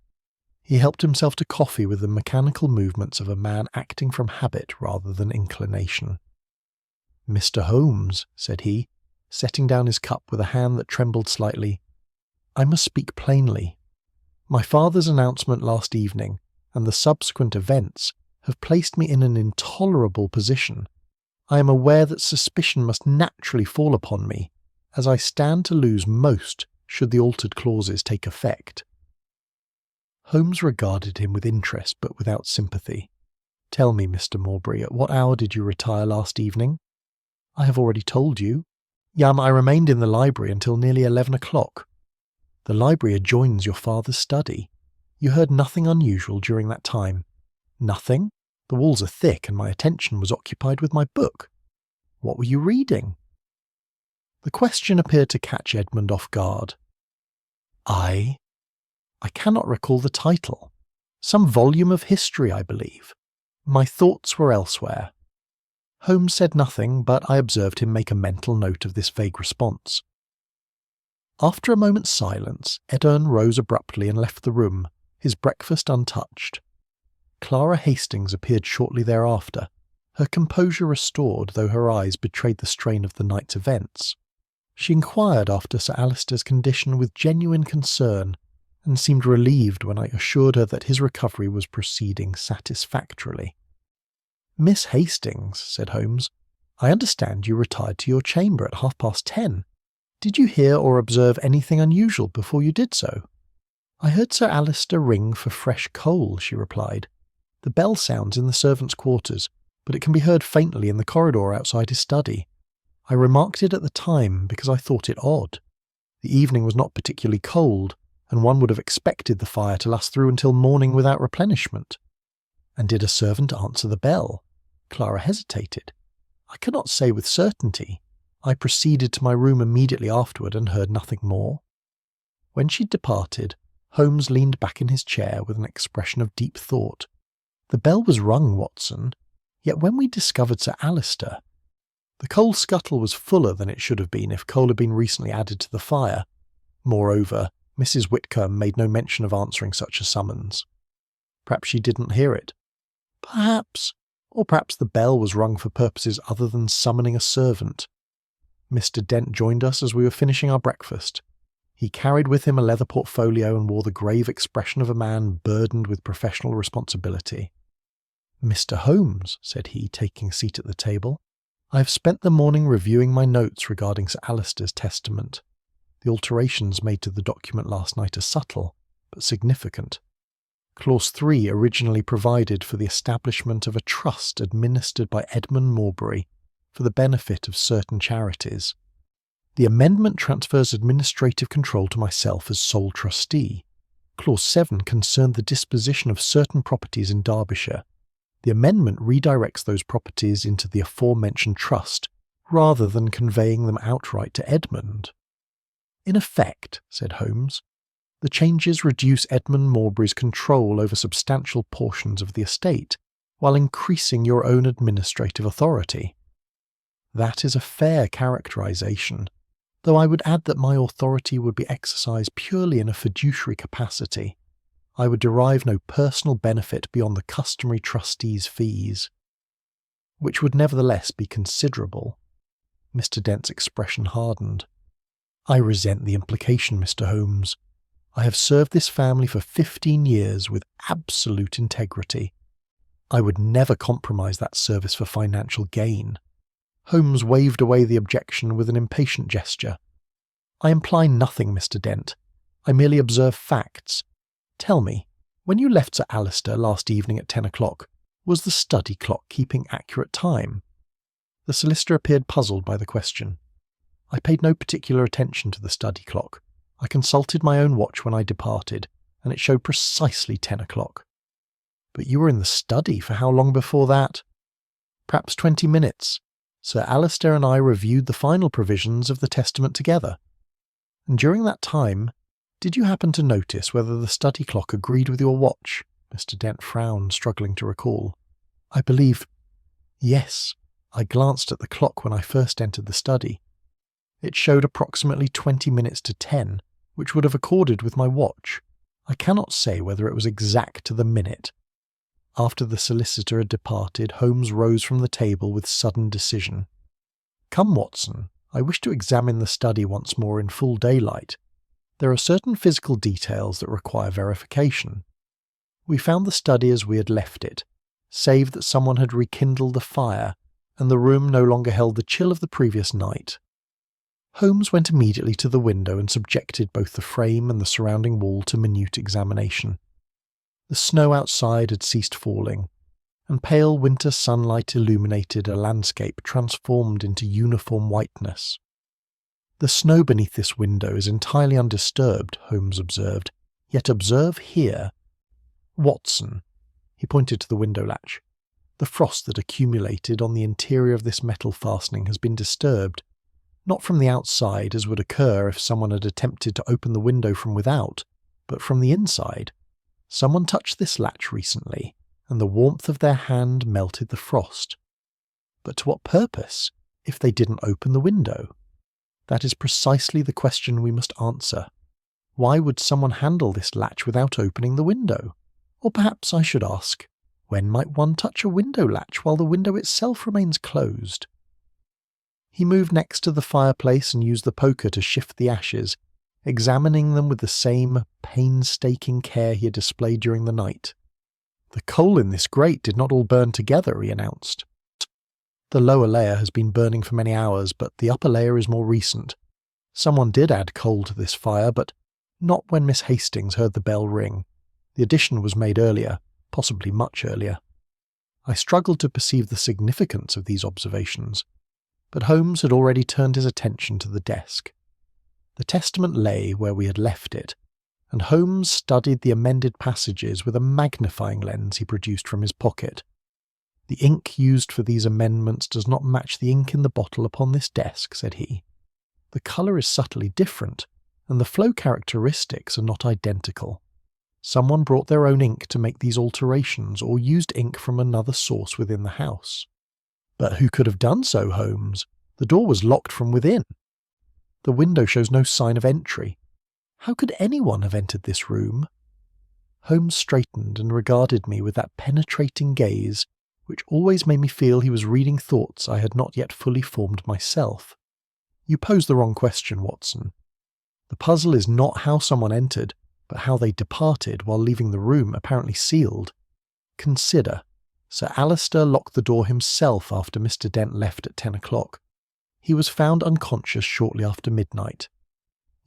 He helped himself to coffee with the mechanical movements of a man acting from habit rather than inclination. "Mr. Holmes," said he, setting down his cup with a hand that trembled slightly, "I must speak plainly. My father's announcement last evening and the subsequent events have placed me in an intolerable position. I am aware that suspicion must naturally fall upon me, as I stand to lose most should the altered clauses take effect." Holmes regarded him with interest but without sympathy. "Tell me, Mr. Morbury, at what hour did you retire last evening?" "I have already told you. I remained in the library until nearly 11 o'clock. The library adjoins your father's study. You heard nothing unusual during that time?" "Nothing. The walls are thick and my attention was occupied with my book." "What were you reading?" The question appeared to catch Edmund off guard. I cannot recall the title. Some volume of history, I believe. My thoughts were elsewhere." Holmes said nothing, but I observed him make a mental note of this vague response. After a moment's silence, Edern rose abruptly and left the room, his breakfast untouched. Clara Hastings appeared shortly thereafter, her composure restored though her eyes betrayed the strain of the night's events. She inquired after Sir Alister's condition with genuine concern, and seemed relieved when I assured her that his recovery was proceeding satisfactorily. "Miss Hastings," said Holmes, "I understand you retired to your chamber at 10:30. Did you hear or observe anything unusual before you did so?" "I heard Sir Alister ring for fresh coal," she replied. "The bell sounds in the servants' quarters, but it can be heard faintly in the corridor outside his study. I remarked it at the time because I thought it odd. The evening was not particularly cold, and one would have expected the fire to last through until morning without replenishment." "And did a servant answer the bell?" Clara hesitated. "I cannot say with certainty. I proceeded to my room immediately afterward and heard nothing more." When she'd departed, Holmes leaned back in his chair with an expression of deep thought. "The bell was rung, Watson, yet when we discovered Sir Alister, the coal scuttle was fuller than it should have been if coal had been recently added to the fire. Moreover, Mrs. Whitcomb made no mention of answering such a summons. Perhaps she didn't hear it. Perhaps. Or perhaps the bell was rung for purposes other than summoning a servant. Mr. Dent joined us as we were finishing our breakfast. He carried with him a leather portfolio and wore the grave expression of a man burdened with professional responsibility. "Mr. Holmes," said he, taking a seat at the table, "I have spent the morning reviewing my notes regarding Sir Alister's testament. The alterations made to the document last night are subtle, but significant. Clause 3 originally provided for the establishment of a trust administered by Edmund Morbury for the benefit of certain charities. The amendment transfers administrative control to myself as sole trustee. Clause 7 concerned the disposition of certain properties in Derbyshire. The amendment redirects those properties into the aforementioned trust, rather than conveying them outright to Edmund." "In effect," said Holmes, "the changes reduce Edmund Morbury's control over substantial portions of the estate, while increasing your own administrative authority." "That is a fair characterization, though I would add that my authority would be exercised purely in a fiduciary capacity. I would derive no personal benefit beyond the customary trustee's fees, which would nevertheless be considerable." Mr. Dent's expression hardened. "I resent the implication, Mr. Holmes. I have served this family for 15 years with absolute integrity. I would never compromise that service for financial gain." Holmes waved away the objection with an impatient gesture. "I imply nothing, Mr. Dent. I merely observe facts. Tell me, when you left Sir Alister last evening at 10 o'clock, was the study clock keeping accurate time?" The solicitor appeared puzzled by the question. "I paid no particular attention to the study clock. I consulted my own watch when I departed, and it showed precisely 10 o'clock. "But you were in the study for how long before that?" "Perhaps 20 minutes. Sir Alister and I reviewed the final provisions of the testament together." "And during that time, did you happen to notice whether the study clock agreed with your watch?" Mr. Dent frowned, struggling to recall. I believe... Yes, I glanced at the clock when I first entered the study. It showed approximately 20 minutes to 10, which would have accorded with my watch. I cannot say whether it was exact to the minute. After the solicitor had departed, Holmes rose from the table with sudden decision. Come, Watson, I wish to examine the study once more in full daylight. There are certain physical details that require verification. We found the study as we had left it, save that someone had rekindled the fire, and the room no longer held the chill of the previous night. Holmes went immediately to the window and subjected both the frame and the surrounding wall to minute examination. The snow outside had ceased falling, and pale winter sunlight illuminated a landscape transformed into uniform whiteness. The snow beneath this window is entirely undisturbed, Holmes observed, yet observe here. Watson, he pointed to the window latch. The frost that accumulated on the interior of this metal fastening has been disturbed, not from the outside as would occur if someone had attempted to open the window from without, but from the inside. Someone touched this latch recently, and the warmth of their hand melted the frost. But to what purpose, if they didn't open the window? That is precisely the question we must answer. Why would someone handle this latch without opening the window? Or perhaps I should ask, when might one touch a window latch while the window itself remains closed? He moved next to the fireplace and used the poker to shift the ashes, examining them with the same painstaking care he had displayed during the night. The coal in this grate did not all burn together, he announced. The lower layer has been burning for many hours, but the upper layer is more recent. Someone did add coal to this fire, but not when Miss Hastings heard the bell ring. The addition was made earlier, possibly much earlier. I struggled to perceive the significance of these observations, but Holmes had already turned his attention to the desk. The testament lay where we had left it, and Holmes studied the amended passages with a magnifying lens he produced from his pocket. The ink used for these amendments does not match the ink in the bottle upon this desk, said he. The colour is subtly different, and the flow characteristics are not identical. Someone brought their own ink to make these alterations, or used ink from another source within the house. But who could have done so, Holmes? The door was locked from within. The window shows no sign of entry. How could anyone have entered this room? Holmes straightened and regarded me with that penetrating gaze which always made me feel he was reading thoughts I had not yet fully formed myself. You pose the wrong question, Watson. The puzzle is not how someone entered, but how they departed while leaving the room apparently sealed. Consider, Sir Alister locked the door himself after Mr. Dent left at 10 o'clock. He was found unconscious shortly after midnight.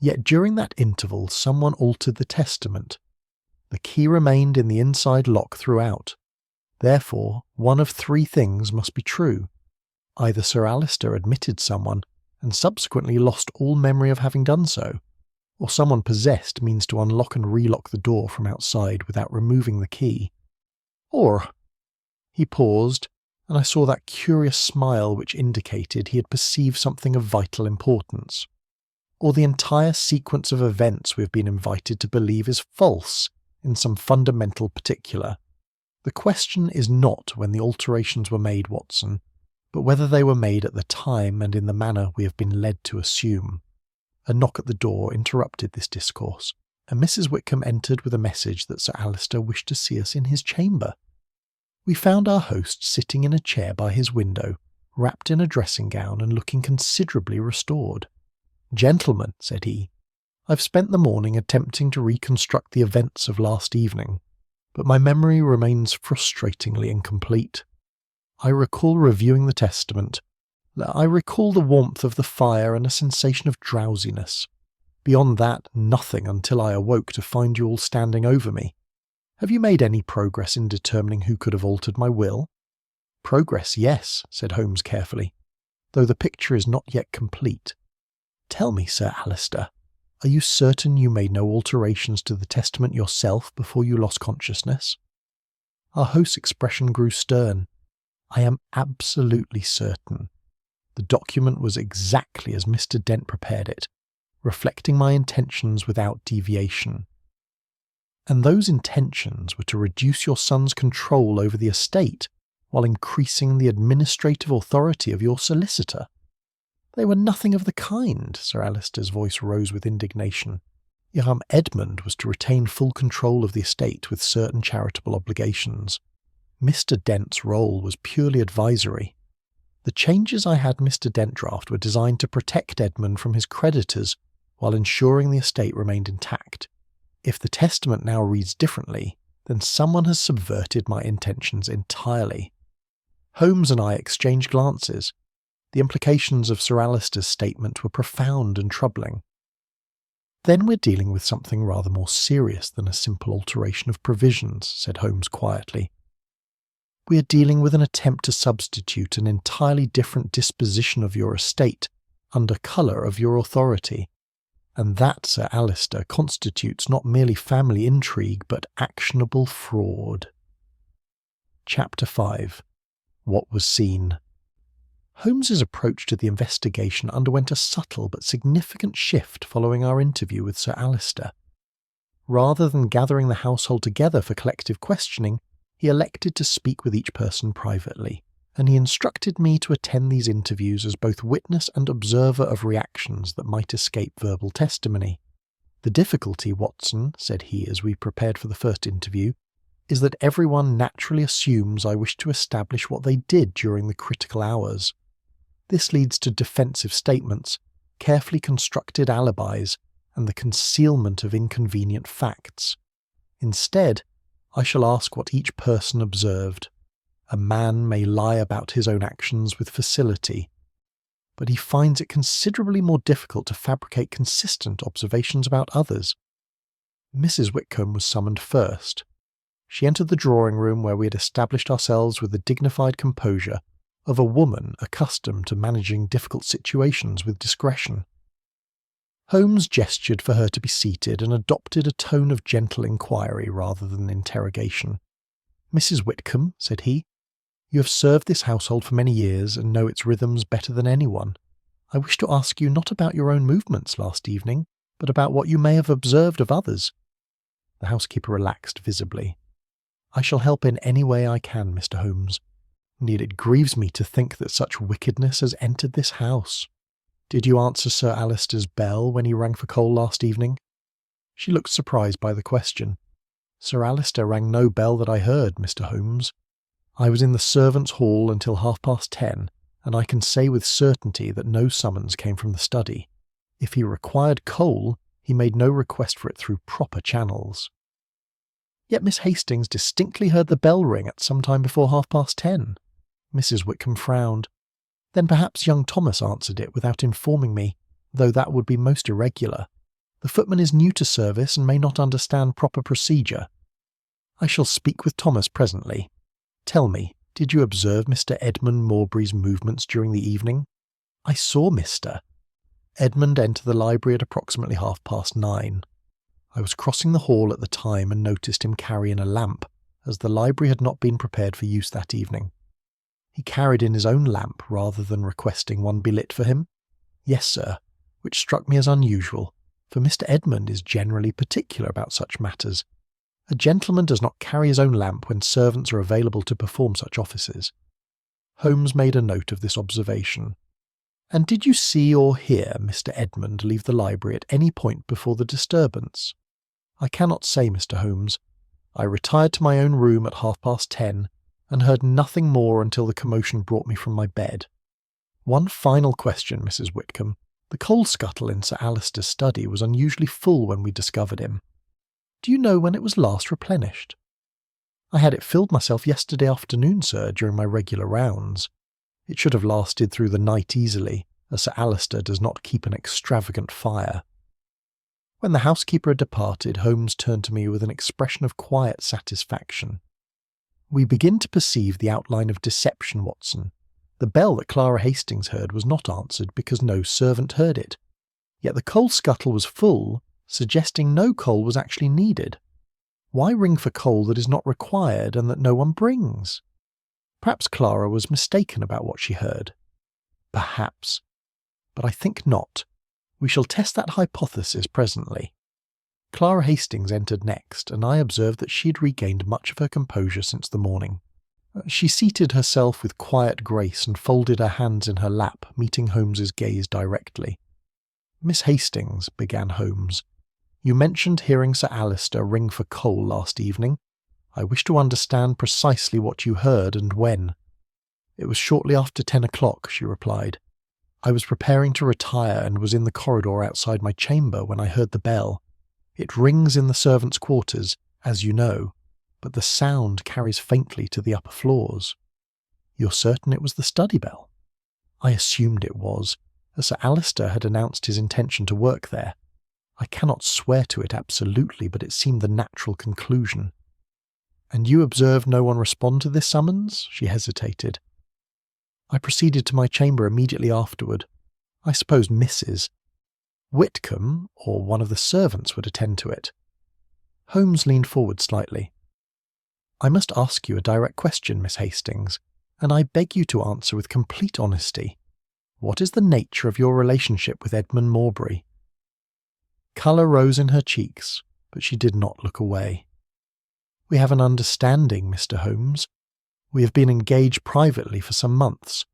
Yet during that interval someone altered the testament. The key remained in the inside lock throughout. Therefore, one of three things must be true. Either Sir Alister admitted someone, and subsequently lost all memory of having done so, or someone possessed means to unlock and relock the door from outside without removing the key. Or... He paused, and I saw that curious smile which indicated he had perceived something of vital importance. Or the entire sequence of events we have been invited to believe is false in some fundamental particular. The question is not when the alterations were made, Watson, but whether they were made at the time and in the manner we have been led to assume. A knock at the door interrupted this discourse, and Mrs. Wickham entered with a message that Sir Alister wished to see us in his chamber. We found our host sitting in a chair by his window, wrapped in a dressing gown and looking considerably restored. "Gentlemen," said he, "I've spent the morning attempting to reconstruct the events of last evening, but my memory remains frustratingly incomplete. I recall reviewing the testament. I recall the warmth of the fire and a sensation of drowsiness. Beyond that, nothing until I awoke to find you all standing over me. Have you made any progress in determining who could have altered my will?" "Progress, yes," said Holmes carefully, "though the picture is not yet complete. Tell me, Sir Alister, are you certain you made no alterations to the testament yourself before you lost consciousness?" Our host's expression grew stern. "I am absolutely certain. The document was exactly as Mr. Dent prepared it, reflecting my intentions without deviation." And those intentions were to reduce your son's control over the estate while increasing the administrative authority of your solicitor. They were nothing of the kind, Sir Alister's voice rose with indignation. Young Edmund was to retain full control of the estate with certain charitable obligations. Mr. Dent's role was purely advisory. The changes I had Mr. Dent draft were designed to protect Edmund from his creditors while ensuring the estate remained intact. If the testament now reads differently, then someone has subverted my intentions entirely. Holmes and I exchanged glances. The implications of Sir Alister's statement were profound and troubling. Then we're dealing with something rather more serious than a simple alteration of provisions, said Holmes quietly. We are dealing with an attempt to substitute an entirely different disposition of your estate under colour of your authority. And that, Sir Alister, constitutes not merely family intrigue, but actionable fraud. Chapter 5. What was seen? Holmes's approach to the investigation underwent a subtle but significant shift following our interview with Sir Alister. Rather than gathering the household together for collective questioning, he elected to speak with each person privately, and he instructed me to attend these interviews as both witness and observer of reactions that might escape verbal testimony. The difficulty, Watson, said he as we prepared for the first interview, is that everyone naturally assumes I wish to establish what they did during the critical hours. This leads to defensive statements, carefully constructed alibis, and the concealment of inconvenient facts. Instead, I shall ask what each person observed. A man may lie about his own actions with facility, but he finds it considerably more difficult to fabricate consistent observations about others. Mrs. Whitcomb was summoned first. She entered the drawing-room where we had established ourselves with the dignified composure of a woman accustomed to managing difficult situations with discretion. Holmes gestured for her to be seated and adopted a tone of gentle inquiry rather than interrogation. "Mrs. Whitcomb," said he, "you have served this household for many years and know its rhythms better than anyone. I wish to ask you not about your own movements last evening, but about what you may have observed of others." The housekeeper relaxed visibly. "I shall help in any way I can, Mr. Holmes. Indeed, it grieves me to think that such wickedness has entered this house. Did you answer Sir Alister's bell when he rang for coal last evening?" She looked surprised by the question. "Sir Alister rang no bell that I heard, Mr. Holmes. I was in the servants' hall until 10:30, and I can say with certainty that no summons came from the study. If he required coal, he made no request for it through proper channels." "Yet Miss Hastings distinctly heard the bell ring at some time before 10:30. Mrs. Whitcomb frowned. "Then perhaps young Thomas answered it without informing me, though that would be most irregular. The footman is new to service and may not understand proper procedure. I shall speak with Thomas presently. Tell me, did you observe Mr. Edmund Morbury's movements during the evening?" "I saw Mr. Edmund enter the library at approximately 9:30. I was crossing the hall at the time and noticed him carry in a lamp, as the library had not been prepared for use that evening." "He carried in his own lamp rather than requesting one be lit for him?" "Yes, sir, which struck me as unusual, for Mr. Edmund is generally particular about such matters. A gentleman does not carry his own lamp when servants are available to perform such offices." Holmes made a note of this observation. "And did you see or hear Mr. Edmund leave the library at any point before the disturbance?" "I cannot say, Mr. Holmes. I retired to my own room at 10:30, and heard nothing more until the commotion brought me from my bed. One final question, Mrs. Whitcomb. The coal scuttle in Sir Alister's study was unusually full when we discovered him. Do you know when it was last replenished?" "I had it filled myself yesterday afternoon, sir, during my regular rounds. It should have lasted through the night easily, as Sir Alister does not keep an extravagant fire." When the housekeeper had departed, Holmes turned to me with an expression of quiet satisfaction. "We begin to perceive the outline of deception, Watson. The bell that Clara Hastings heard was not answered because no servant heard it. Yet the coal scuttle was full, suggesting no coal was actually needed. Why ring for coal that is not required and that no one brings? Perhaps Clara was mistaken about what she heard. Perhaps. But I think not. We shall test that hypothesis presently." Clara Hastings entered next, and I observed that she had regained much of her composure since the morning. She seated herself with quiet grace and folded her hands in her lap, meeting Holmes's gaze directly. "Miss Hastings," began Holmes, "you mentioned hearing Sir Alister ring for coal last evening. I wish to understand precisely what you heard and when." "It was shortly after 10 o'clock, she replied. "I was preparing to retire and was in the corridor outside my chamber when I heard the bell. It rings in the servants' quarters, as you know, but the sound carries faintly to the upper floors." "You're certain it was the study bell?" "I assumed it was, as Sir Alister had announced his intention to work there. I cannot swear to it absolutely, but it seemed the natural conclusion." "And you observed no one respond to this summons?" She hesitated. "I proceeded to my chamber immediately afterward. I suppose Mrs. Whitcomb or one of the servants would attend to it." Holmes leaned forward slightly. "I must ask you a direct question, Miss Hastings, and I beg you to answer with complete honesty. What is the nature of your relationship with Edmund Morbury?" Colour rose in her cheeks, but she did not look away. "We have an understanding, Mr. Holmes. We have been engaged privately for some months,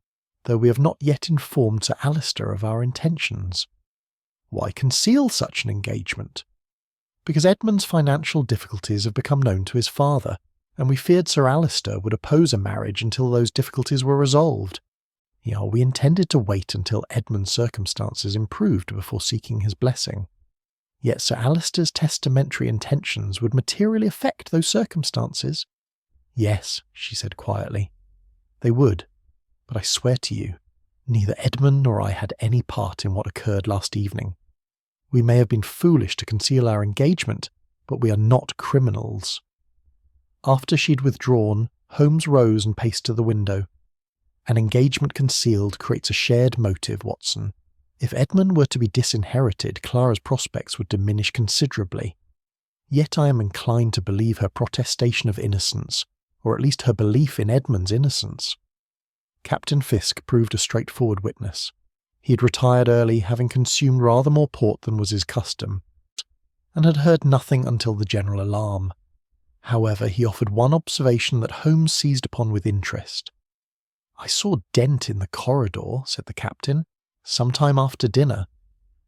though we have not yet informed Sir Alister of our intentions." "Why conceal such an engagement?" "Because Edmund's financial difficulties have become known to his father, and we feared Sir Alister would oppose a marriage until those difficulties were resolved. We intended to wait until Edmund's circumstances improved before seeking his blessing. Yet Sir Alister's testamentary intentions would materially affect those circumstances." "Yes," she said quietly, "they would, but I swear to you, neither Edmund nor I had any part in what occurred last evening. We may have been foolish to conceal our engagement, but we are not criminals." After she'd withdrawn, Holmes rose and paced to the window. "An engagement concealed creates a shared motive, Watson. If Edmund were to be disinherited, Clara's prospects would diminish considerably. Yet I am inclined to believe her protestation of innocence, or at least her belief in Edmund's innocence." Captain Fisk proved a straightforward witness. He had retired early, having consumed rather more port than was his custom, and had heard nothing until the general alarm. However, he offered one observation that Holmes seized upon with interest. "I saw Dent in the corridor," said the captain, "some time after dinner.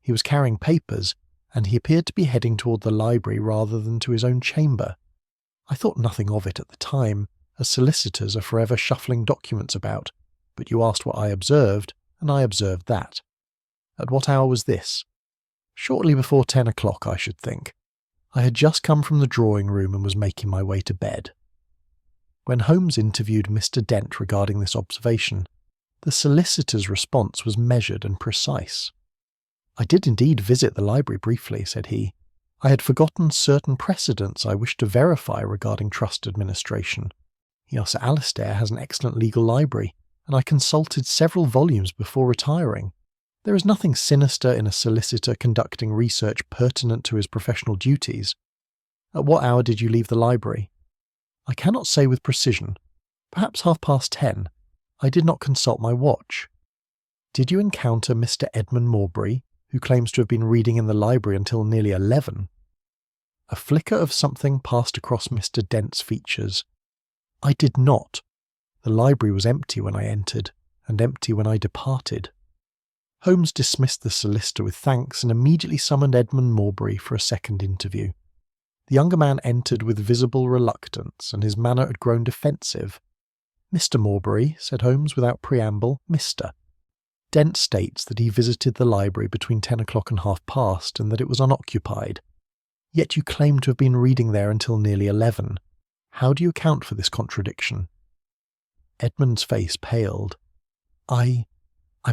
He was carrying papers, and he appeared to be heading toward the library rather than to his own chamber. I thought nothing of it at the time, as solicitors are forever shuffling documents about, but you asked what I observed, and I observed that." "At what hour was this?" "Shortly before 10 o'clock, I should think. I had just come from the drawing-room and was making my way to bed." When Holmes interviewed Mr. Dent regarding this observation, the solicitor's response was measured and precise. "I did indeed visit the library briefly," said he. "I had forgotten certain precedents I wished to verify regarding trust administration. Sir Alister has an excellent legal library, and I consulted several volumes before retiring. There is nothing sinister in a solicitor conducting research pertinent to his professional duties. At what hour did you leave the library?" "I cannot say with precision. Perhaps 10:30. I did not consult my watch." "Did you encounter Mr. Edmund Morbury, who claims to have been reading in the library until nearly 11? A flicker of something passed across Mr. Dent's features. "I did not. The library was empty when I entered, and empty when I departed." Holmes dismissed the solicitor with thanks and immediately summoned Edmund Morbury for a second interview. The younger man entered with visible reluctance, and his manner had grown defensive. "Mr. Morbury," said Holmes without preamble, "Mr. Dent states that he visited the library between 10 o'clock and past, and that it was unoccupied. Yet you claim to have been reading there until nearly 11. How do you account for this contradiction?" Edmund's face paled. I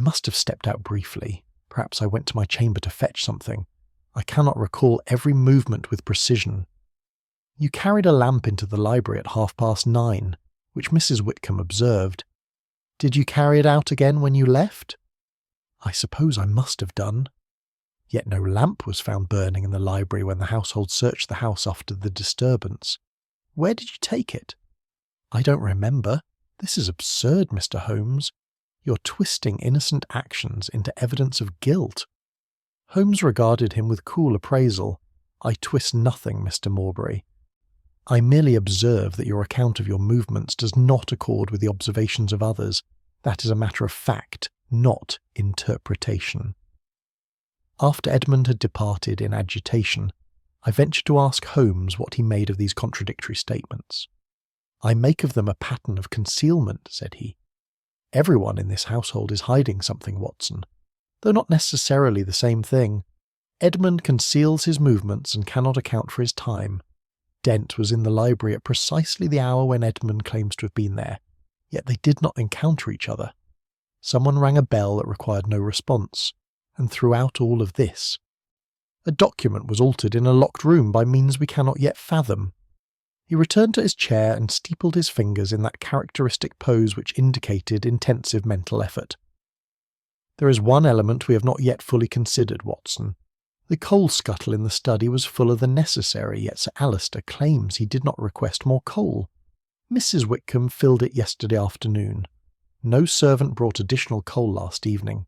must have stepped out briefly. Perhaps I went to my chamber to fetch something. I cannot recall every movement with precision." "You carried a lamp into the library at 9:30, which Mrs. Whitcomb observed. Did you carry it out again when you left?" "I suppose I must have done." "Yet no lamp was found burning in the library when the household searched the house after the disturbance. Where did you take it?" "I don't remember. This is absurd, Mr. Holmes. You're twisting innocent actions into evidence of guilt." Holmes regarded him with cool appraisal. "I twist nothing, Mr. Morbury. I merely observe that your account of your movements does not accord with the observations of others. That is a matter of fact, not interpretation." After Edmund had departed in agitation, I ventured to ask Holmes what he made of these contradictory statements. "I make of them a pattern of concealment," said he. "Everyone in this household is hiding something, Watson, though not necessarily the same thing. Edmund conceals his movements and cannot account for his time. Dent was in the library at precisely the hour when Edmund claims to have been there, yet they did not encounter each other. Someone rang a bell that required no response, and throughout all of this, a document was altered in a locked room by means we cannot yet fathom." He returned to his chair and steepled his fingers in that characteristic pose which indicated intensive mental effort. "There is one element we have not yet fully considered, Watson. The coal scuttle in the study was fuller than necessary, yet Sir Alister claims he did not request more coal. Mrs. Whitcomb filled it yesterday afternoon. No servant brought additional coal last evening.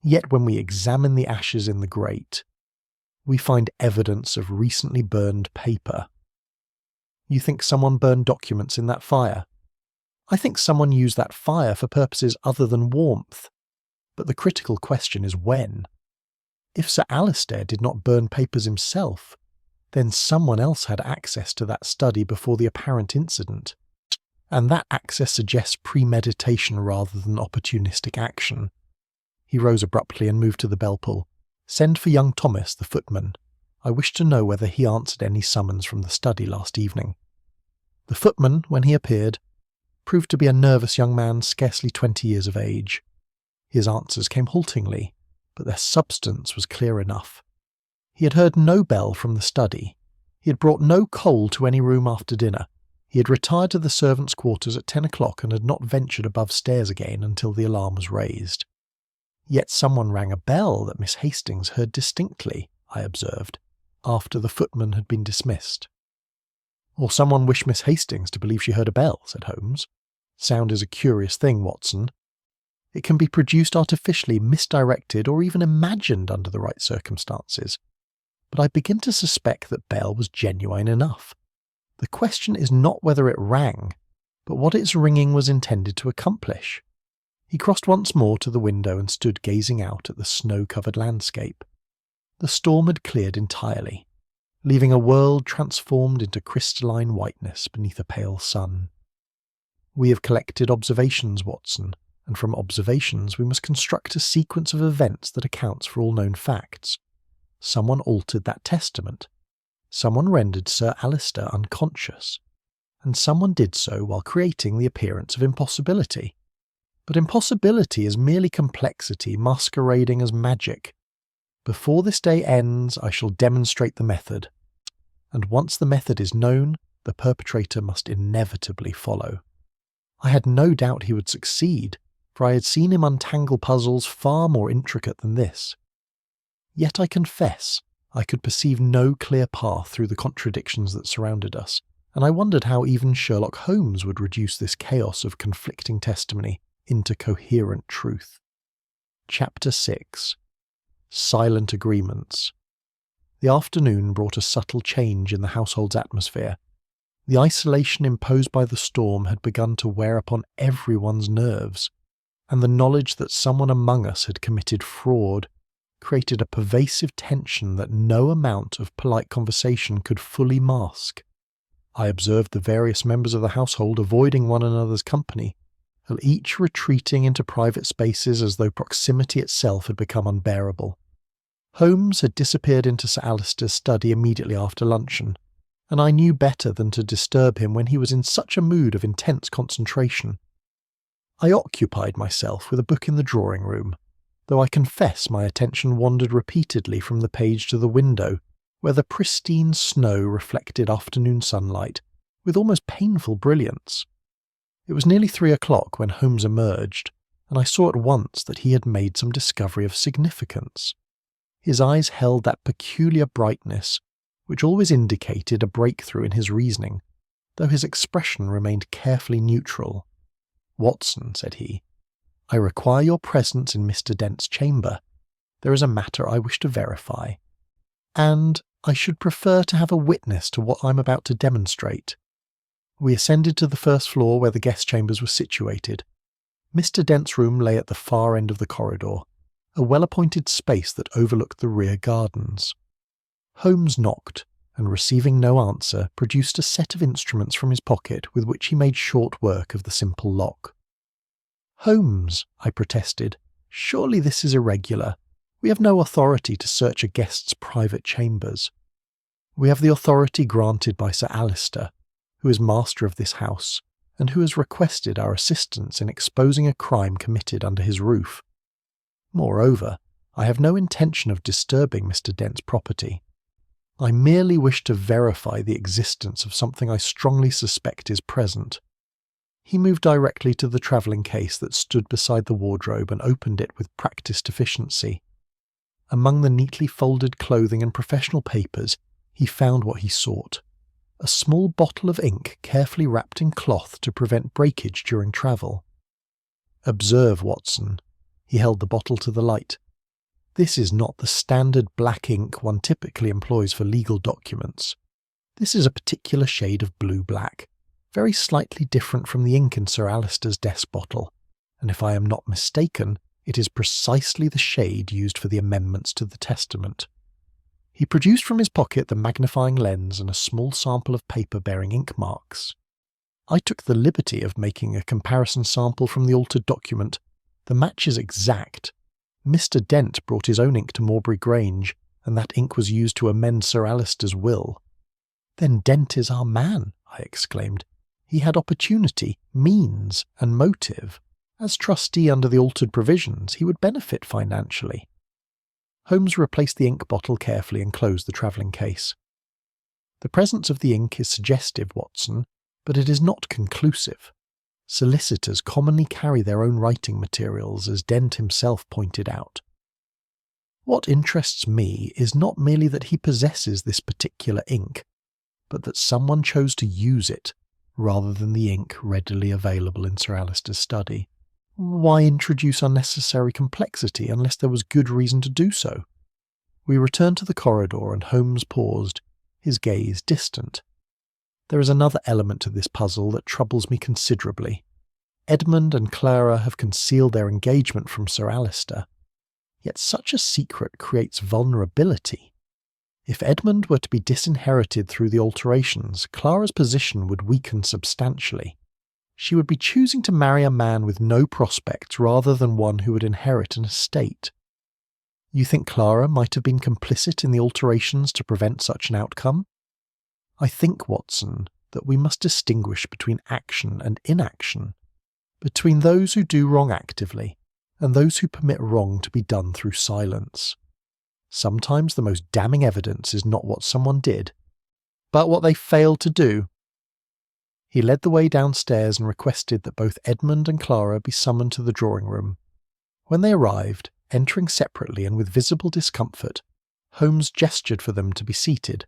Yet when we examine the ashes in the grate, we find evidence of recently burned paper. You think someone burned documents in that fire? I think someone used that fire for purposes other than warmth. But the critical question is when. If Sir Alister did not burn papers himself, then someone else had access to that study before the apparent incident, and that access suggests premeditation rather than opportunistic action." He rose abruptly and moved to the bell pull. "Send for young Thomas, the footman. I wish to know whether he answered any summons from the study last evening." The footman, when he appeared, proved to be a nervous young man scarcely 20 years of age. His answers came haltingly, but their substance was clear enough. He had heard no bell from the study. He had brought no coal to any room after dinner. He had retired to the servants' quarters at 10 o'clock and had not ventured above stairs again until the alarm was raised. "Yet someone rang a bell that Miss Hastings heard distinctly," I observed, after the footman had been dismissed. "Or someone wished Miss Hastings to believe she heard a bell," said Holmes. "Sound is a curious thing, Watson. It can be produced artificially, misdirected, or even imagined under the right circumstances. But I begin to suspect that bell was genuine enough. The question is not whether it rang, but what its ringing was intended to accomplish." He crossed once more to the window and stood gazing out at the snow-covered landscape. The storm had cleared entirely, leaving a world transformed into crystalline whiteness beneath a pale sun. "We have collected observations, Watson, and from observations we must construct a sequence of events that accounts for all known facts. Someone altered that testament. Someone rendered Sir Alister unconscious. And someone did so while creating the appearance of impossibility. But impossibility is merely complexity masquerading as magic. Before this day ends, I shall demonstrate the method. And once the method is known, the perpetrator must inevitably follow." I had no doubt he would succeed, for I had seen him untangle puzzles far more intricate than this. Yet I confess I could perceive no clear path through the contradictions that surrounded us, and I wondered how even Sherlock Holmes would reduce this chaos of conflicting testimony into coherent truth. Chapter 6. Silent Agreements. The afternoon brought a subtle change in the household's atmosphere. The isolation imposed by the storm had begun to wear upon everyone's nerves, and the knowledge that someone among us had committed fraud created a pervasive tension that no amount of polite conversation could fully mask. I observed the various members of the household avoiding one another's company, and each retreating into private spaces as though proximity itself had become unbearable. Holmes had disappeared into Sir Alister's study immediately after luncheon, and I knew better than to disturb him when he was in such a mood of intense concentration. I occupied myself with a book in the drawing-room, though I confess my attention wandered repeatedly from the page to the window, where the pristine snow reflected afternoon sunlight with almost painful brilliance. It was nearly 3 o'clock when Holmes emerged, and I saw at once that he had made some discovery of significance. His eyes held that peculiar brightness which always indicated a breakthrough in his reasoning, though his expression remained carefully neutral. "Watson," said he, "I require your presence in Mr. Dent's chamber. There is a matter I wish to verify. And I should prefer to have a witness to what I'm about to demonstrate. We ascended to the first floor where the guest chambers were situated. Mr. Dent's room lay at the far end of the corridor, a well-appointed space that overlooked the rear gardens. Holmes knocked, and receiving no answer, produced a set of instruments from his pocket with which he made short work of the simple lock. "Holmes," I protested, "surely this is irregular. We have no authority to search a guest's private chambers." "We have the authority granted by Sir Alister, who is master of this house, and who has requested our assistance in exposing a crime committed under his roof. Moreover, I have no intention of disturbing Mr. Dent's property. I merely wish to verify the existence of something I strongly suspect is present." He moved directly to the travelling case that stood beside the wardrobe and opened it with practised efficiency. Among the neatly folded clothing and professional papers, he found what he sought: a small bottle of ink carefully wrapped in cloth to prevent breakage during travel. "Observe, Watson." He held the bottle to the light. "This is not the standard black ink one typically employs for legal documents. This is a particular shade of blue-black, very slightly different from the ink in Sir Alister's desk bottle, and if I am not mistaken, it is precisely the shade used for the amendments to the testament." He produced from his pocket the magnifying lens and a small sample of paper bearing ink marks. I took the liberty of making a comparison sample from the altered document. The match is exact. Mr. Dent brought his own ink to Morbury Grange, and that ink was used to amend Sir Alister's will. "Then Dent is our man," I exclaimed. "He had opportunity, means, and motive. As trustee under the altered provisions, he would benefit financially." Holmes replaced the ink bottle carefully and closed the travelling case. "The presence of the ink is suggestive, Watson, but it is not conclusive. Solicitors commonly carry their own writing materials, as Dent himself pointed out. What interests me is not merely that he possesses this particular ink, but that someone chose to use it, rather than the ink readily available in Sir Alister's study. Why introduce unnecessary complexity unless there was good reason to do so?" We returned to the corridor and Holmes paused, his gaze distant. "There is another element to this puzzle that troubles me considerably. Edmund and Clara have concealed their engagement from Sir Alister, yet such a secret creates vulnerability. If Edmund were to be disinherited through the alterations, Clara's position would weaken substantially. She would be choosing to marry a man with no prospects rather than one who would inherit an estate. You think Clara might have been complicit in the alterations to prevent such an outcome? I think, Watson, that we must distinguish between action and inaction, between those who do wrong actively and those who permit wrong to be done through silence. Sometimes the most damning evidence is not what someone did, but what they failed to do." He led the way downstairs and requested that both Edmund and Clara be summoned to the drawing-room. When they arrived, entering separately and with visible discomfort, Holmes gestured for them to be seated.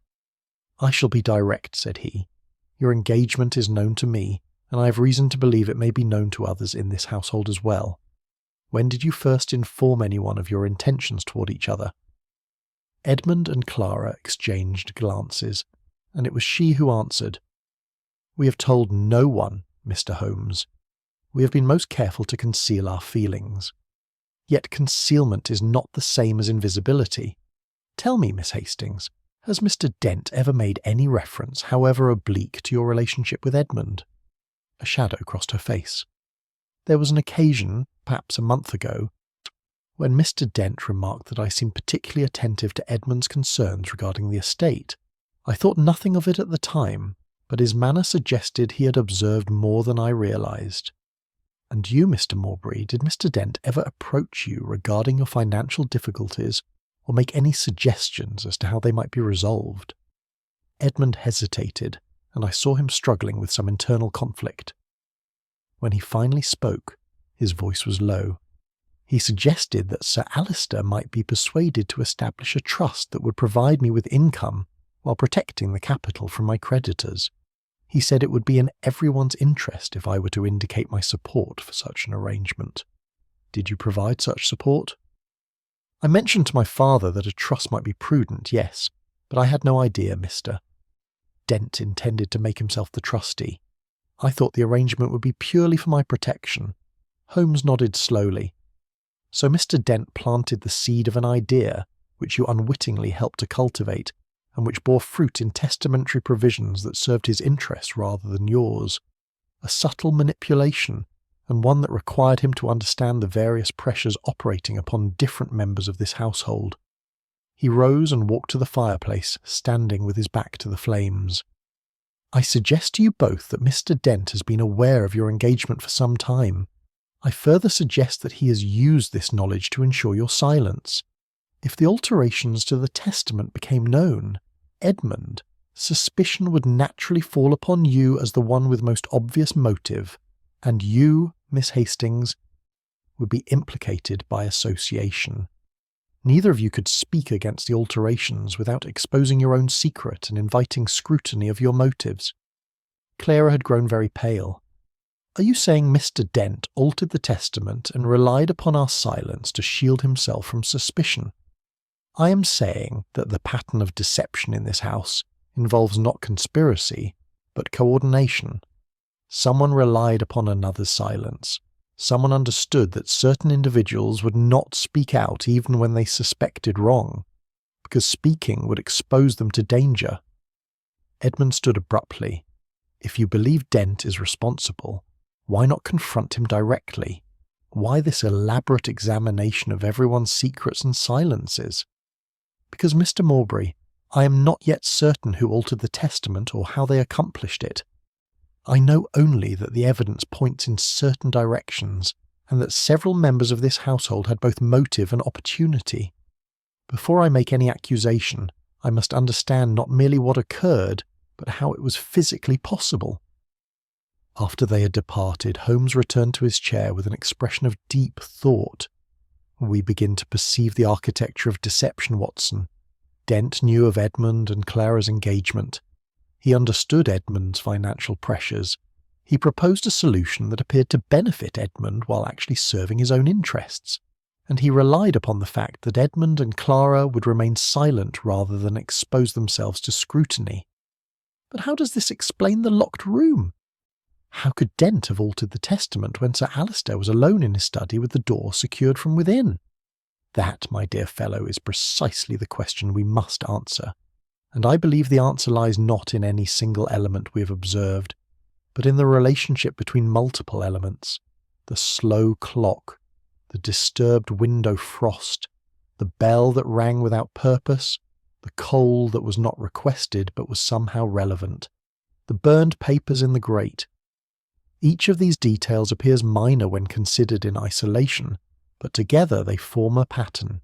"I shall be direct," said he. "Your engagement is known to me, and I have reason to believe it may be known to others in this household as well. When did you first inform anyone of your intentions toward each other?" Edmund and Clara exchanged glances, and it was she who answered. "We have told no one, Mr. Holmes. We have been most careful to conceal our feelings. Yet concealment is not the same as invisibility. Tell me, Miss Hastings, has Mr. Dent ever made any reference, however oblique, to your relationship with Edmund?" A shadow crossed her face. "There was an occasion, perhaps a month ago, when Mr. Dent remarked that I seemed particularly attentive to Edmund's concerns regarding the estate. I thought nothing of it at the time, but his manner suggested he had observed more than I realised. And you, Mr. Morbury, did Mr. Dent ever approach you regarding your financial difficulties or make any suggestions as to how they might be resolved?" Edmund hesitated, and I saw him struggling with some internal conflict. When he finally spoke, his voice was low. He suggested that Sir Alister might be persuaded to establish a trust that would provide me with income while protecting the capital from my creditors. He said it would be in everyone's interest if I were to indicate my support for such an arrangement. Did you provide such support? I mentioned to my father that a trust might be prudent, yes, But I had no idea, mister. Dent intended to make himself the trustee. I thought the arrangement would be purely for my protection. Holmes nodded slowly. So Mr. Dent planted the seed of an idea which you unwittingly helped to cultivate, and which bore fruit in testamentary provisions that served his interests rather than yours. A subtle manipulation, and one that required him to understand the various pressures operating upon different members of this household. He rose and walked to the fireplace, standing with his back to the flames. I suggest to you both that Mr. Dent has been aware of your engagement for some time. I further suggest that he has used this knowledge to ensure your silence. If the alterations to the testament became known, Edmund, suspicion would naturally fall upon you as the one with most obvious motive, and you, Miss Hastings, would be implicated by association. Neither of you could speak against the alterations without exposing your own secret and inviting scrutiny of your motives. Clara had grown very pale. Are you saying Mr. Dent altered the testament and relied upon our silence to shield himself from suspicion? I am saying that the pattern of deception in this house involves not conspiracy, but coordination. Someone relied upon another's silence. Someone understood that certain individuals would not speak out even when they suspected wrong, because speaking would expose them to danger. Edmund stood abruptly. If you believe Dent is responsible, why not confront him directly? Why this elaborate examination of everyone's secrets and silences? Because, Mr. Morbury, I am not yet certain who altered the testament or how they accomplished it. I know only that the evidence points in certain directions, and that several members of this household had both motive and opportunity. Before I make any accusation, I must understand not merely what occurred, but how it was physically possible. After they had departed, Holmes returned to his chair with an expression of deep thought. We begin to perceive the architecture of deception, Watson. Dent knew of Edmund and Clara's engagement. He understood Edmund's financial pressures. He proposed a solution that appeared to benefit Edmund while actually serving his own interests. And he relied upon the fact that Edmund and Clara would remain silent rather than expose themselves to scrutiny. But how does this explain the locked room? How could Dent have altered the testament when Sir Alistair was alone in his study with the door secured from within? That, my dear fellow, is precisely the question we must answer, and I believe the answer lies not in any single element we have observed, but in the relationship between multiple elements: the slow clock, the disturbed window frost, the bell that rang without purpose, the coal that was not requested but was somehow relevant, the burned papers in the grate. Each of these details appears minor when considered in isolation, but together they form a pattern.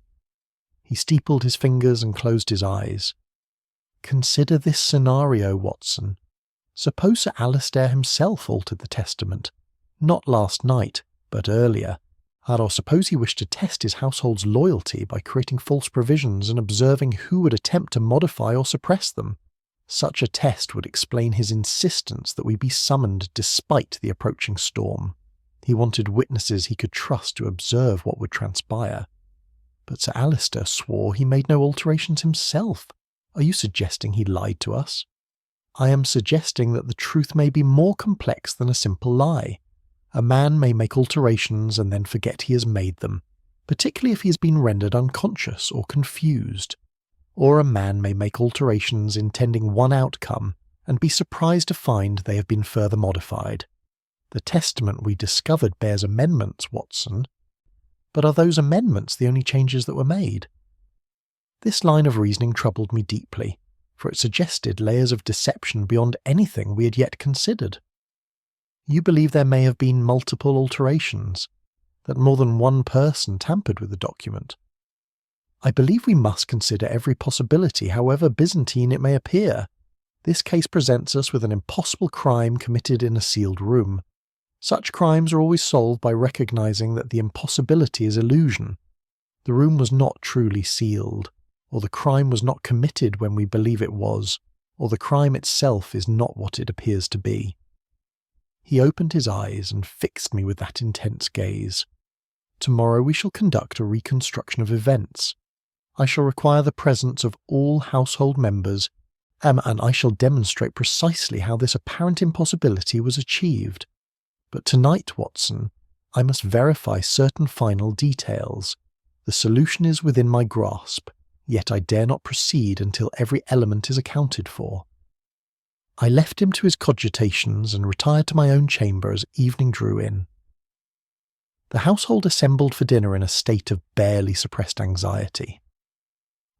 He steepled his fingers and closed his eyes. Consider this scenario, Watson. Suppose Sir Alistair himself altered the testament, not last night, but earlier. Or suppose he wished to test his household's loyalty by creating false provisions and observing who would attempt to modify or suppress them. Such a test would explain his insistence that we be summoned despite the approaching storm. He wanted witnesses he could trust to observe what would transpire. But Sir Alistair swore he made no alterations himself. Are you suggesting he lied to us? I am suggesting that the truth may be more complex than a simple lie. A man may make alterations and then forget he has made them, particularly if he has been rendered unconscious or confused. Or a man may make alterations intending one outcome and be surprised to find they have been further modified. The testament we discovered bears amendments, Watson. But are those amendments the only changes that were made? This line of reasoning troubled me deeply, for it suggested layers of deception beyond anything we had yet considered. You believe there may have been multiple alterations, that more than one person tampered with the document. I believe we must consider every possibility, however Byzantine it may appear. This case presents us with an impossible crime committed in a sealed room. Such crimes are always solved by recognizing that the impossibility is illusion. The room was not truly sealed, or the crime was not committed when we believe it was, or the crime itself is not what it appears to be. He opened his eyes and fixed me with that intense gaze. Tomorrow we shall conduct a reconstruction of events. I shall require the presence of all household members, and I shall demonstrate precisely how this apparent impossibility was achieved. But tonight, Watson, I must verify certain final details. The solution is within my grasp, yet I dare not proceed until every element is accounted for." I left him to his cogitations and retired to my own chamber as evening drew in. The household assembled for dinner in a state of barely suppressed anxiety.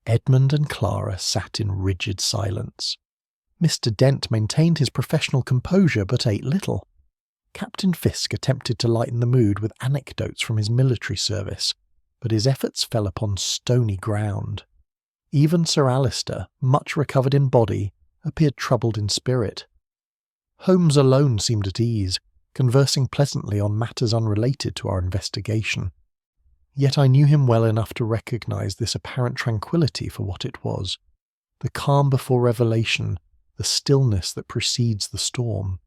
Edmund and Clara sat in rigid silence. Mr. Dent maintained his professional composure but ate little. Captain Fisk attempted to lighten the mood with anecdotes from his military service, but his efforts fell upon stony ground. Even Sir Alister, much recovered in body, appeared troubled in spirit. Holmes alone seemed at ease, conversing pleasantly on matters unrelated to our investigation. Yet I knew him well enough to recognise this apparent tranquillity for what it was: the calm before revelation, the stillness that precedes the storm.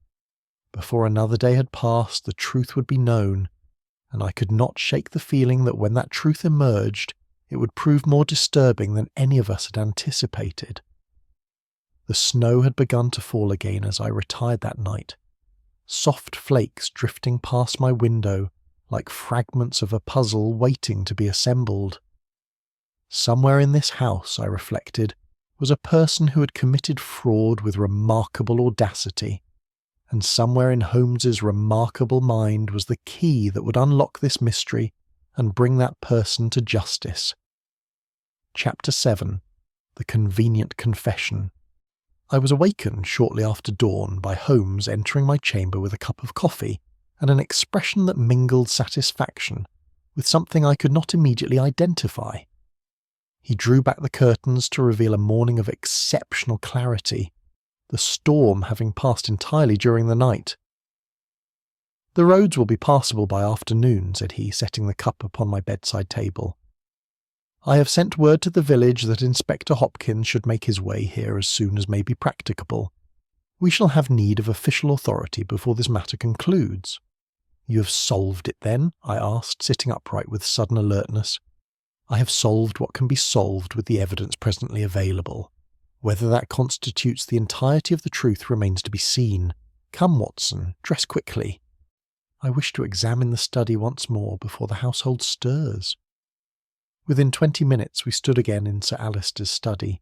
Before another day had passed, the truth would be known, and I could not shake the feeling that when that truth emerged, it would prove more disturbing than any of us had anticipated. The snow had begun to fall again as I retired that night, soft flakes drifting past my window like fragments of a puzzle waiting to be assembled. Somewhere in this house, I reflected, was a person who had committed fraud with remarkable audacity, and somewhere in Holmes's remarkable mind was the key that would unlock this mystery and bring that person to justice. Chapter 7. The Convenient Confession. I was awakened shortly after dawn by Holmes entering my chamber with a cup of coffee and an expression that mingled satisfaction with something I could not immediately identify. He drew back the curtains to reveal a morning of exceptional clarity, the storm having passed entirely during the night. "The roads will be passable by afternoon," said he, setting the cup upon my bedside table. "I have sent word to the village that Inspector Hopkins should make his way here as soon as may be practicable. We shall have need of official authority before this matter concludes." "You have solved it, then?" I asked, sitting upright with sudden alertness. "I have solved what can be solved with the evidence presently available. Whether that constitutes the entirety of the truth remains to be seen. Come, Watson, dress quickly. I wish to examine the study once more before the household stirs." Within 20 minutes we stood again in Sir Alister's study,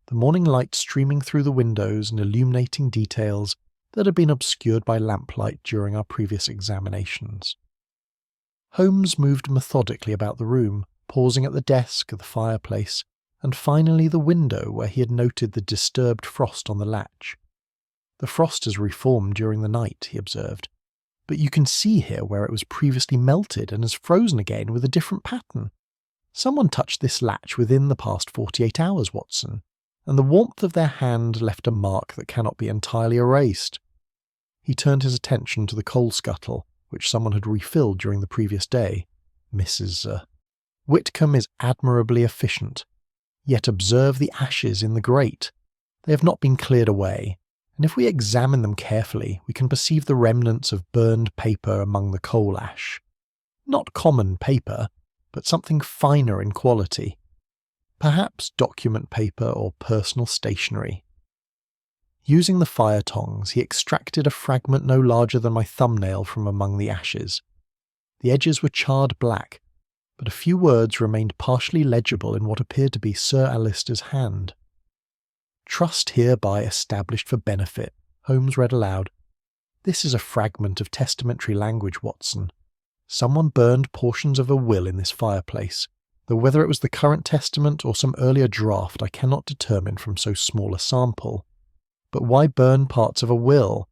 the morning light streaming through the windows and illuminating details that had been obscured by lamplight during our previous examinations. Holmes moved methodically about the room, pausing at the desk, the fireplace, and finally the window where he had noted the disturbed frost on the latch. "The frost has reformed during the night," he observed, "but you can see here where it was previously melted and has frozen again with a different pattern. Someone touched this latch within the past 48 hours, Watson, and the warmth of their hand left a mark that cannot be entirely erased." He turned his attention to the coal scuttle, which someone had refilled during the previous day. "Mrs. Whitcomb is admirably efficient. Yet observe the ashes in the grate. They have not been cleared away, and if we examine them carefully, we can perceive the remnants of burned paper among the coal ash. Not common paper, but something finer in quality. Perhaps document paper or personal stationery." Using the fire tongs, he extracted a fragment no larger than my thumbnail from among the ashes. The edges were charred black, but a few words remained partially legible in what appeared to be Sir Alister's hand. "Trust hereby established for benefit," Holmes read aloud. "This is a fragment of testamentary language, Watson. Someone burned portions of a will in this fireplace, though whether it was the current testament or some earlier draft I cannot determine from so small a sample. But why burn parts of a will?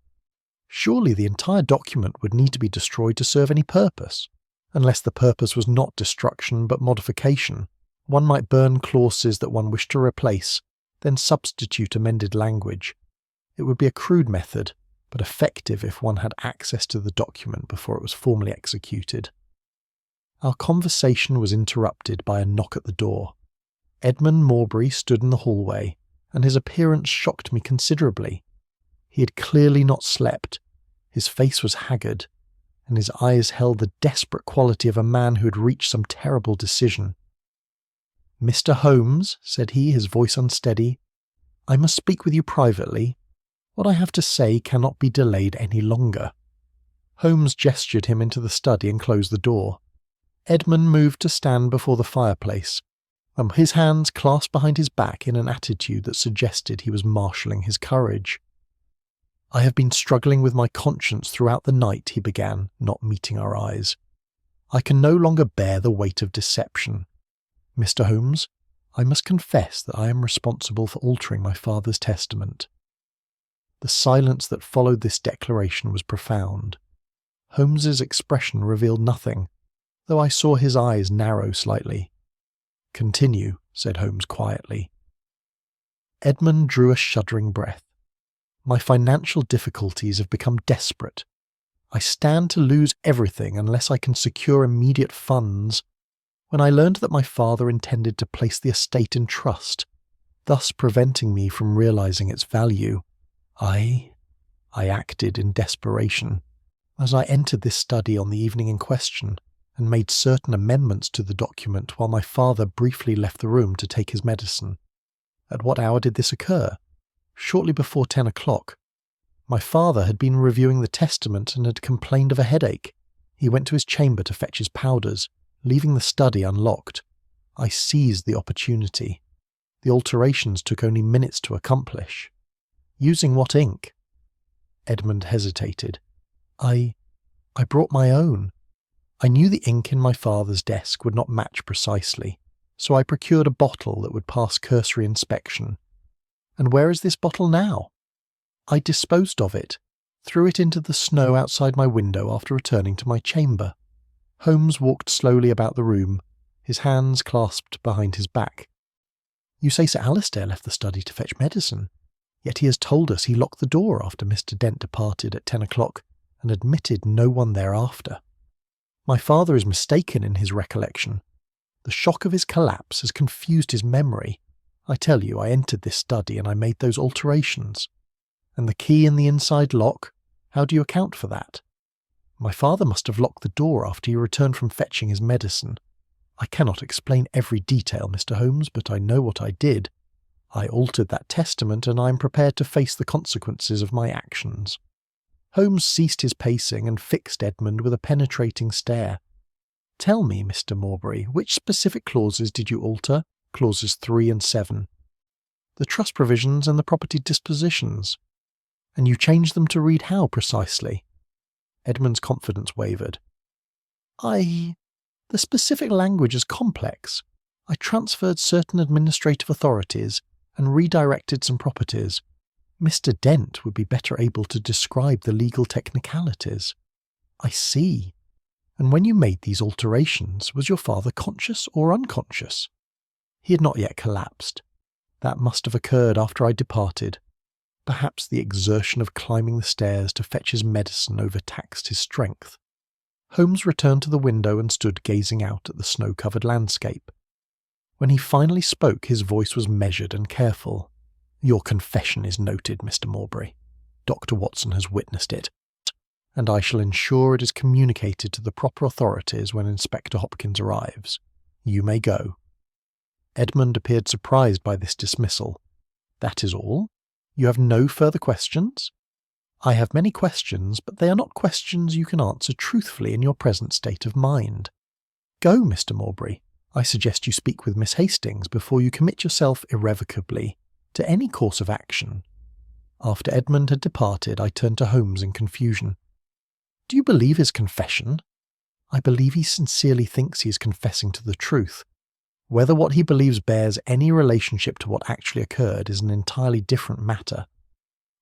Surely the entire document would need to be destroyed to serve any purpose. Unless the purpose was not destruction but modification, one might burn clauses that one wished to replace, then substitute amended language. It would be a crude method, but effective if one had access to the document before it was formally executed. Our conversation was interrupted by a knock at the door. Edmund Morbury stood in the hallway, and his appearance shocked me considerably. He had clearly not slept, his face was haggard, and his eyes held the desperate quality of a man who had reached some terrible decision. "Mr. Holmes," said he, his voice unsteady, "I must speak with you privately. What I have to say cannot be delayed any longer." Holmes gestured him into the study and closed the door. Edmund moved to stand before the fireplace, his hands clasped behind his back in an attitude that suggested he was marshalling his courage. "I have been struggling with my conscience throughout the night," he began, not meeting our eyes. "I can no longer bear the weight of deception. Mr. Holmes, I must confess that I am responsible for altering my father's testament." The silence that followed this declaration was profound. Holmes's expression revealed nothing, though I saw his eyes narrow slightly. "Continue," said Holmes quietly. Edmund drew a shuddering breath. "My financial difficulties have become desperate. I stand to lose everything unless I can secure immediate funds. When I learned that my father intended to place the estate in trust, thus preventing me from realizing its value, I acted in desperation. As I entered this study on the evening in question and made certain amendments to the document while my father briefly left the room to take his medicine. At what hour did this occur? Shortly before 10 o'clock. My father had been reviewing the testament and had complained of a headache. He went to his chamber to fetch his powders, leaving the study unlocked. I seized the opportunity. The alterations took only minutes to accomplish. Using what ink? Edmund hesitated. I brought my own. I knew the ink in my father's desk would not match precisely, so I procured a bottle that would pass cursory inspection. And where is this bottle now? I disposed of it, threw it into the snow outside my window after returning to my chamber. Holmes walked slowly about the room, his hands clasped behind his back. You say Sir Alistair left the study to fetch medicine, yet he has told us he locked the door after Mr. Dent departed at 10 o'clock and admitted no one thereafter. My father is mistaken in his recollection. The shock of his collapse has confused his memory. I tell you, I entered this study and I made those alterations. And the key in the inside lock, how do you account for that? My father must have locked the door after he returned from fetching his medicine. I cannot explain every detail, Mr. Holmes, but I know what I did. I altered that testament and I am prepared to face the consequences of my actions. Holmes ceased his pacing and fixed Edmund with a penetrating stare. Tell me, Mr. Morbury, which specific clauses did you alter? Clauses 3 and 7. The trust provisions and the property dispositions. And you changed them to read how precisely? Edmund's confidence wavered. The specific language is complex. I transferred certain administrative authorities and redirected some properties. Mr. Dent would be better able to describe the legal technicalities. I see. And when you made these alterations, was your father conscious or unconscious? He had not yet collapsed. That must have occurred after I departed. Perhaps the exertion of climbing the stairs to fetch his medicine overtaxed his strength. Holmes returned to the window and stood gazing out at the snow-covered landscape. When he finally spoke, his voice was measured and careful. Your confession is noted, Mr. Morbury. Dr. Watson has witnessed it, and I shall ensure it is communicated to the proper authorities when Inspector Hopkins arrives. You may go. Edmund appeared surprised by this dismissal. That is all? You have no further questions? I have many questions, but they are not questions you can answer truthfully in your present state of mind. Go, Mr. Morbury. I suggest you speak with Miss Hastings before you commit yourself irrevocably to any course of action. After Edmund had departed, I turned to Holmes in confusion. Do you believe his confession? I believe he sincerely thinks he is confessing to the truth. Whether what he believes bears any relationship to what actually occurred is an entirely different matter.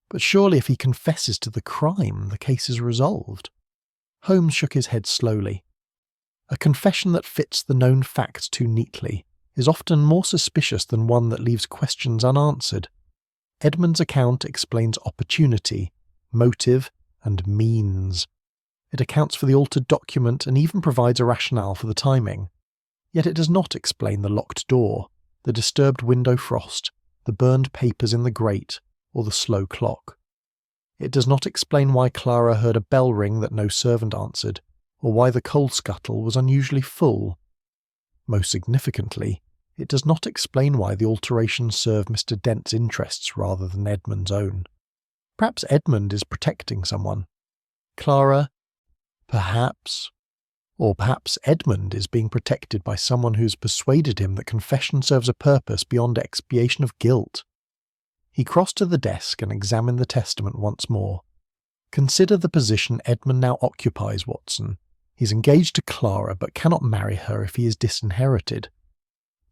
But surely if he confesses to the crime, the case is resolved. Holmes shook his head slowly. A confession that fits the known facts too neatly is often more suspicious than one that leaves questions unanswered. Edmund's account explains opportunity, motive, and means. It accounts for the altered document and even provides a rationale for the timing. Yet it does not explain the locked door, the disturbed window frost, the burned papers in the grate, or the slow clock. It does not explain why Clara heard a bell ring that no servant answered, or why the coal scuttle was unusually full. Most significantly, it does not explain why the alterations serve Mr. Dent's interests rather than Edmund's own. Perhaps Edmund is protecting someone. Clara? Perhaps. Or perhaps Edmund is being protected by someone who's persuaded him that confession serves a purpose beyond expiation of guilt. He crossed to the desk and examined the testament once more. Consider the position Edmund now occupies, Watson. He's engaged to Clara but cannot marry her if he is disinherited.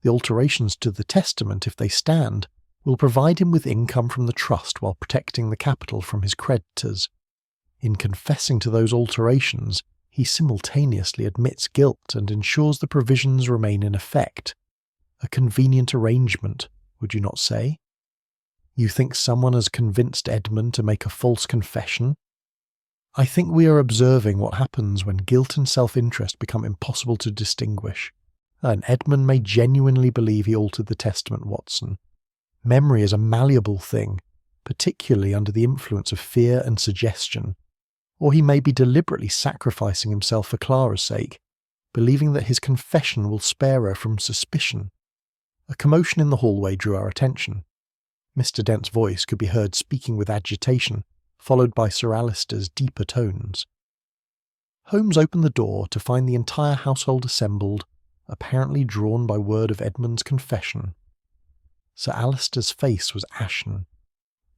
The alterations to the testament, if they stand, will provide him with income from the trust while protecting the capital from his creditors. In confessing to those alterations, he simultaneously admits guilt and ensures the provisions remain in effect. A convenient arrangement, would you not say? You think someone has convinced Edmund to make a false confession? I think we are observing what happens when guilt and self-interest become impossible to distinguish. And Edmund may genuinely believe he altered the testament, Watson. Memory is a malleable thing, particularly under the influence of fear and suggestion. Or he may be deliberately sacrificing himself for Clara's sake, believing that his confession will spare her from suspicion. A commotion in the hallway drew our attention. Mr. Dent's voice could be heard speaking with agitation, followed by Sir Alister's deeper tones. Holmes opened the door to find the entire household assembled, apparently drawn by word of Edmund's confession. Sir Alister's face was ashen.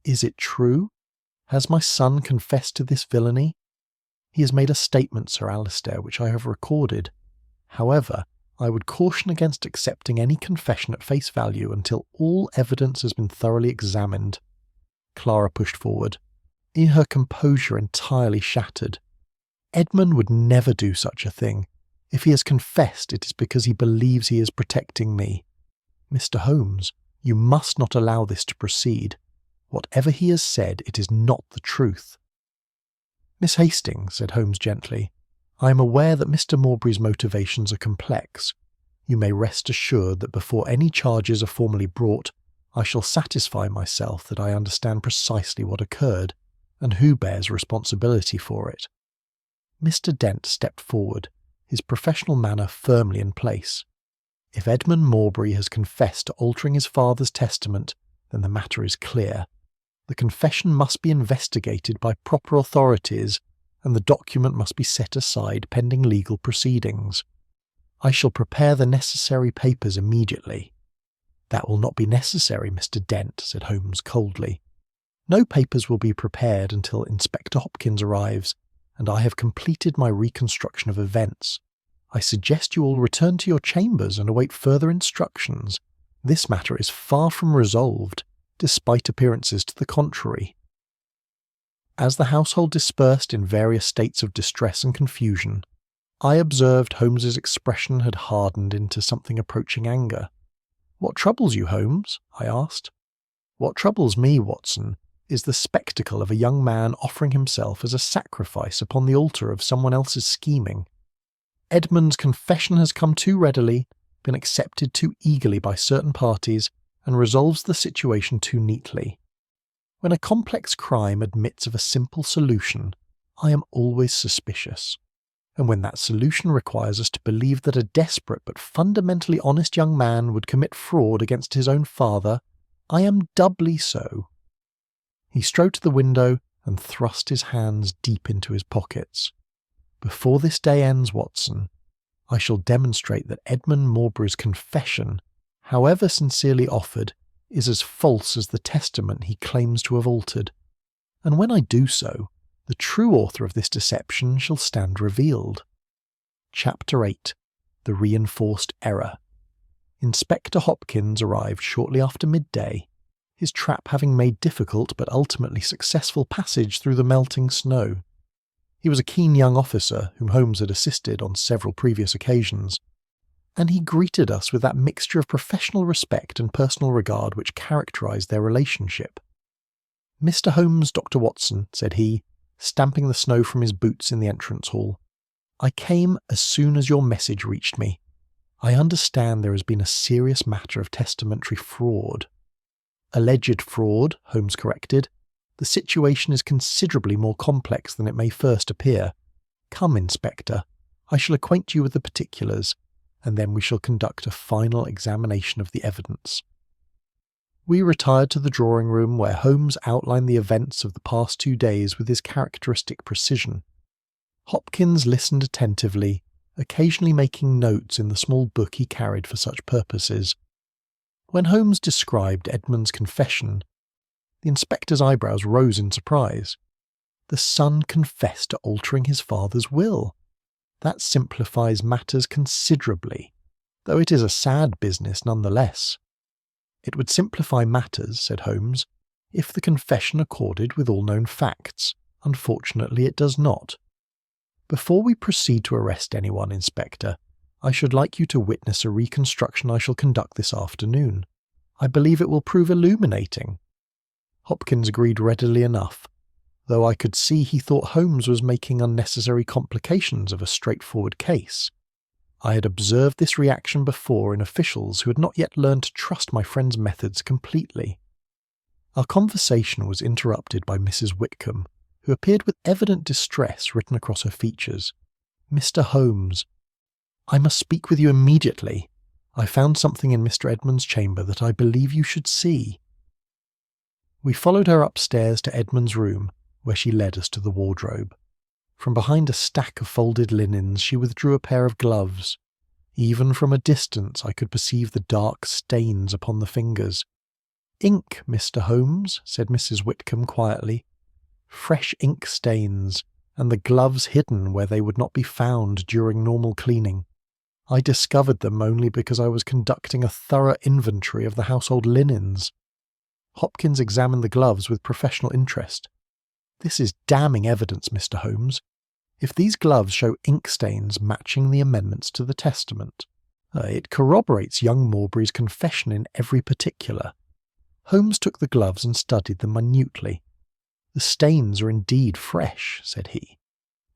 Is it true? Has my son confessed to this villainy? He has made a statement, Sir Alister, which I have recorded. However, I would caution against accepting any confession at face value until all evidence has been thoroughly examined. Clara pushed forward, her composure entirely shattered. Edmund would never do such a thing. If he has confessed, it is because he believes he is protecting me. Mr. Holmes, you must not allow this to proceed. Whatever he has said, it is not the truth. Miss Hastings, said Holmes gently, I am aware that Mr. Morbury's motivations are complex. You may rest assured that before any charges are formally brought, I shall satisfy myself that I understand precisely what occurred, and who bears responsibility for it. Mr. Dent stepped forward, his professional manner firmly in place. If Edmund Morbury has confessed to altering his father's testament, then the matter is clear. The confession must be investigated by proper authorities, and the document must be set aside pending legal proceedings. I shall prepare the necessary papers immediately. That will not be necessary, Mr. Dent, said Holmes coldly. No papers will be prepared until Inspector Hopkins arrives, and I have completed my reconstruction of events. I suggest you all return to your chambers and await further instructions. This matter is far from resolved, despite appearances to the contrary. As the household dispersed in various states of distress and confusion, I observed Holmes's expression had hardened into something approaching anger. What troubles you, Holmes? I asked. What troubles me, Watson, is the spectacle of a young man offering himself as a sacrifice upon the altar of someone else's scheming. Edmund's confession has come too readily, been accepted too eagerly by certain parties, and resolves the situation too neatly. When a complex crime admits of a simple solution, I am always suspicious. And when that solution requires us to believe that a desperate but fundamentally honest young man would commit fraud against his own father, I am doubly so. He strode to the window and thrust his hands deep into his pockets. Before this day ends, Watson, I shall demonstrate that Edmund Morbury's confession, however sincerely offered, is as false as the testament he claims to have altered. And when I do so, the true author of this deception shall stand revealed. Chapter 8. The Reinforced Error. Inspector Hopkins arrived shortly after midday, his trap having made difficult but ultimately successful passage through the melting snow. He was a keen young officer whom Holmes had assisted on several previous occasions, and he greeted us with that mixture of professional respect and personal regard which characterized their relationship. Mr. Holmes, Dr. Watson, said he, stamping the snow from his boots in the entrance hall. I came as soon as your message reached me. I understand there has been a serious matter of testamentary fraud. Alleged fraud, Holmes corrected. The situation is considerably more complex than it may first appear. Come, Inspector, I shall acquaint you with the particulars, and then we shall conduct a final examination of the evidence." We retired to the drawing room where Holmes outlined the events of the past 2 days with his characteristic precision. Hopkins listened attentively, occasionally making notes in the small book he carried for such purposes. When Holmes described Edmund's confession, the inspector's eyebrows rose in surprise. The son confessed to altering his father's will. That simplifies matters considerably, though it is a sad business nonetheless. "It would simplify matters," said Holmes, "if the confession accorded with all known facts. Unfortunately, it does not. Before we proceed to arrest anyone, Inspector, I should like you to witness a reconstruction I shall conduct this afternoon. I believe it will prove illuminating." Hopkins agreed readily enough, though I could see he thought Holmes was making unnecessary complications of a straightforward case. I had observed this reaction before in officials who had not yet learned to trust my friend's methods completely. Our conversation was interrupted by Mrs. Whitcomb, who appeared with evident distress written across her features. "Mr. Holmes, I must speak with you immediately. I found something in Mr. Edmund's chamber that I believe you should see." We followed her upstairs to Edmund's room, where she led us to the wardrobe. From behind a stack of folded linens she withdrew a pair of gloves. Even from a distance I could perceive the dark stains upon the fingers. "Ink, Mr. Holmes," said Mrs. Whitcomb quietly. "Fresh ink stains, and the gloves hidden where they would not be found during normal cleaning. I discovered them only because I was conducting a thorough inventory of the household linens." Hopkins examined the gloves with professional interest. "This is damning evidence, Mr. Holmes. If these gloves show ink stains matching the amendments to the testament, it corroborates young Morbury's confession in every particular." Holmes took the gloves and studied them minutely. "The stains are indeed fresh," said he.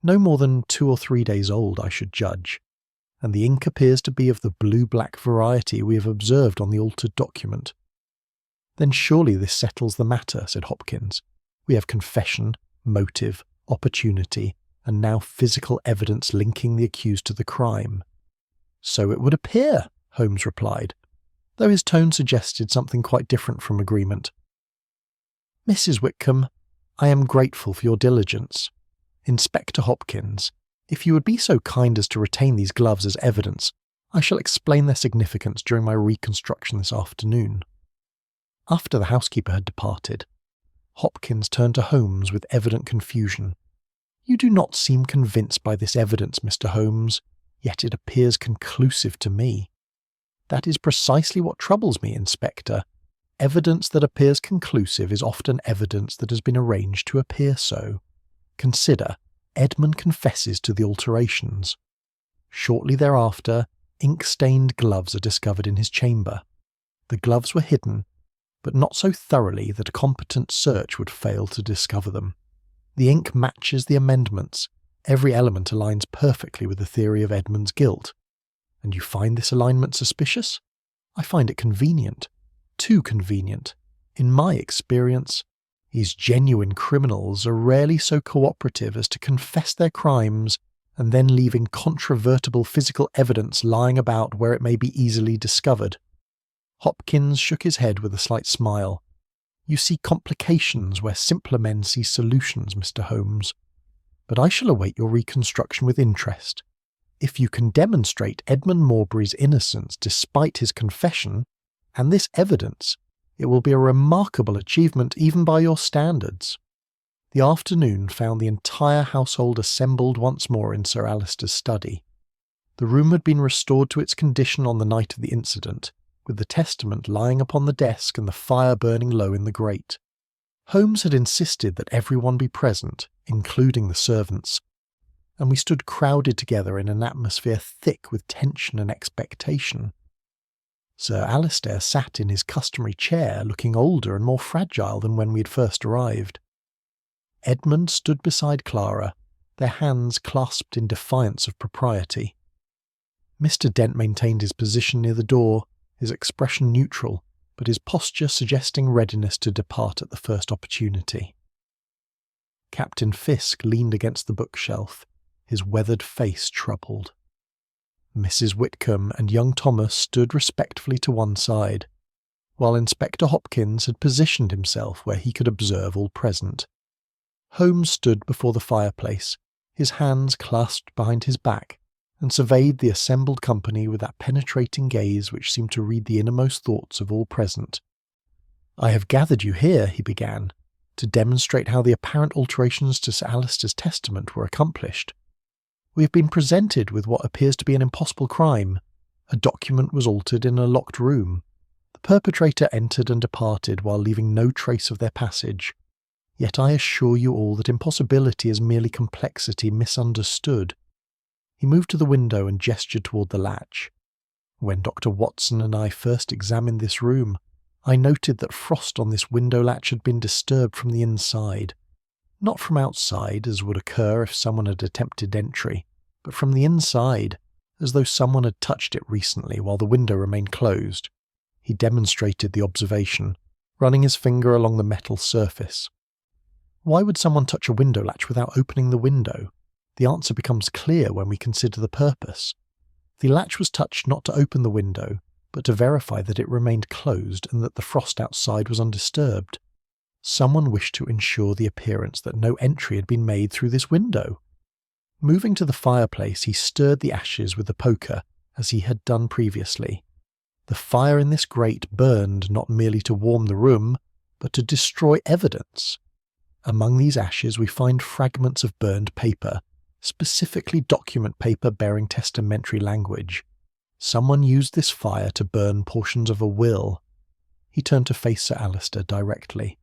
"No more than 2 or 3 days old, I should judge, and the ink appears to be of the blue-black variety we have observed on the altered document." "Then surely this settles the matter," said Hopkins. "We have confession, motive, opportunity, and now physical evidence linking the accused to the crime." "So it would appear," Holmes replied, though his tone suggested something quite different from agreement. "Mrs. Whitcomb, I am grateful for your diligence. Inspector Hopkins, if you would be so kind as to retain these gloves as evidence, I shall explain their significance during my reconstruction this afternoon." After the housekeeper had departed, Hopkins turned to Holmes with evident confusion. "You do not seem convinced by this evidence, Mr. Holmes, yet it appears conclusive to me." "That is precisely what troubles me, Inspector. Evidence that appears conclusive is often evidence that has been arranged to appear so. Consider, Edmund confesses to the alterations. Shortly thereafter, ink-stained gloves are discovered in his chamber. The gloves were hidden, but not so thoroughly that a competent search would fail to discover them. The ink matches the amendments. Every element aligns perfectly with the theory of Edmund's guilt. And you find this alignment suspicious? I find it convenient. Too convenient. In my experience, these genuine criminals are rarely so cooperative as to confess their crimes and then leave incontrovertible physical evidence lying about where it may be easily discovered." Hopkins shook his head with a slight smile. "You see complications where simpler men see solutions, Mr. Holmes. But I shall await your reconstruction with interest. If you can demonstrate Edmund Morbury's innocence despite his confession, and this evidence, it will be a remarkable achievement even by your standards." The afternoon found the entire household assembled once more in Sir Alister's study. The room had been restored to its condition on the night of the incident, with the testament lying upon the desk and the fire burning low in the grate. Holmes had insisted that everyone be present, including the servants, and we stood crowded together in an atmosphere thick with tension and expectation. Sir Alister sat in his customary chair, looking older and more fragile than when we had first arrived. Edmund stood beside Clara, their hands clasped in defiance of propriety. Mr. Dent maintained his position near the door, his expression neutral, but his posture suggesting readiness to depart at the first opportunity. Captain Fisk leaned against the bookshelf, his weathered face troubled. Mrs. Whitcomb and young Thomas stood respectfully to one side, while Inspector Hopkins had positioned himself where he could observe all present. Holmes stood before the fireplace, his hands clasped behind his back, and surveyed the assembled company with that penetrating gaze which seemed to read the innermost thoughts of all present. "I have gathered you here," he began, "to demonstrate how the apparent alterations to Sir Alister's testament were accomplished. We have been presented with what appears to be an impossible crime. A document was altered in a locked room. The perpetrator entered and departed while leaving no trace of their passage. Yet I assure you all that impossibility is merely complexity misunderstood." He moved to the window and gestured toward the latch. "When Dr. Watson and I first examined this room, I noted that frost on this window latch had been disturbed from the inside. Not from outside, as would occur if someone had attempted entry, but from the inside, as though someone had touched it recently while the window remained closed." He demonstrated the observation, running his finger along the metal surface. Why would someone touch a window latch without opening the window? The answer becomes clear when we consider the purpose. The latch was touched not to open the window, but to verify that it remained closed and that the frost outside was undisturbed. Someone wished to ensure the appearance that no entry had been made through this window. Moving to the fireplace, he stirred the ashes with the poker, as he had done previously. The fire in this grate burned not merely to warm the room, but to destroy evidence. Among these ashes we find fragments of burned paper, specifically document paper bearing testamentary language. Someone used this fire to burn portions of a will. He turned to face Sir Alister directly.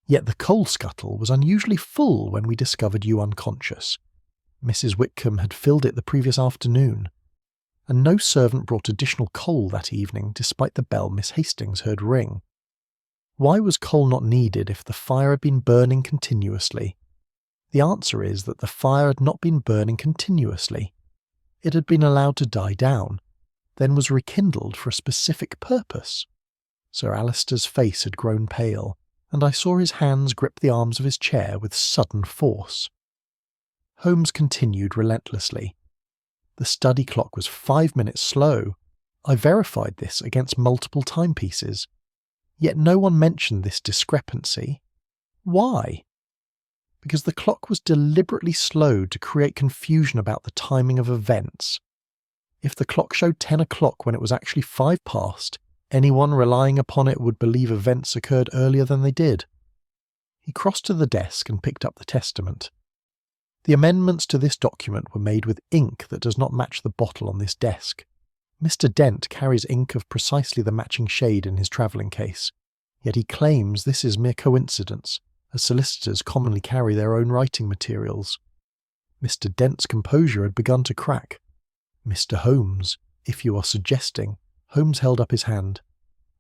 "Yet the coal scuttle was unusually full when we discovered you unconscious. Mrs. Whitcomb had filled it the previous afternoon, and no servant brought additional coal that evening despite the bell Miss Hastings heard ring. Why was coal not needed if the fire had been burning continuously? The answer is that the fire had not been burning continuously. It had been allowed to die down, then was rekindled for a specific purpose." Sir Alister's face had grown pale, and I saw his hands grip the arms of his chair with sudden force. Holmes continued relentlessly. "The study clock was 5 minutes slow. I verified this against multiple timepieces. Yet no one mentioned this discrepancy. Why? Because the clock was deliberately slowed to create confusion about the timing of events. If the clock showed 10 o'clock when it was actually 5 past, anyone relying upon it would believe events occurred earlier than they did." He crossed to the desk and picked up the testament. "The amendments to this document were made with ink that does not match the bottle on this desk. Mr. Dent carries ink of precisely the matching shade in his travelling case, yet he claims this is mere coincidence, as solicitors commonly carry their own writing materials." Mr. Dent's composure had begun to crack. "Mr. Holmes, if you are suggesting—" Holmes held up his hand.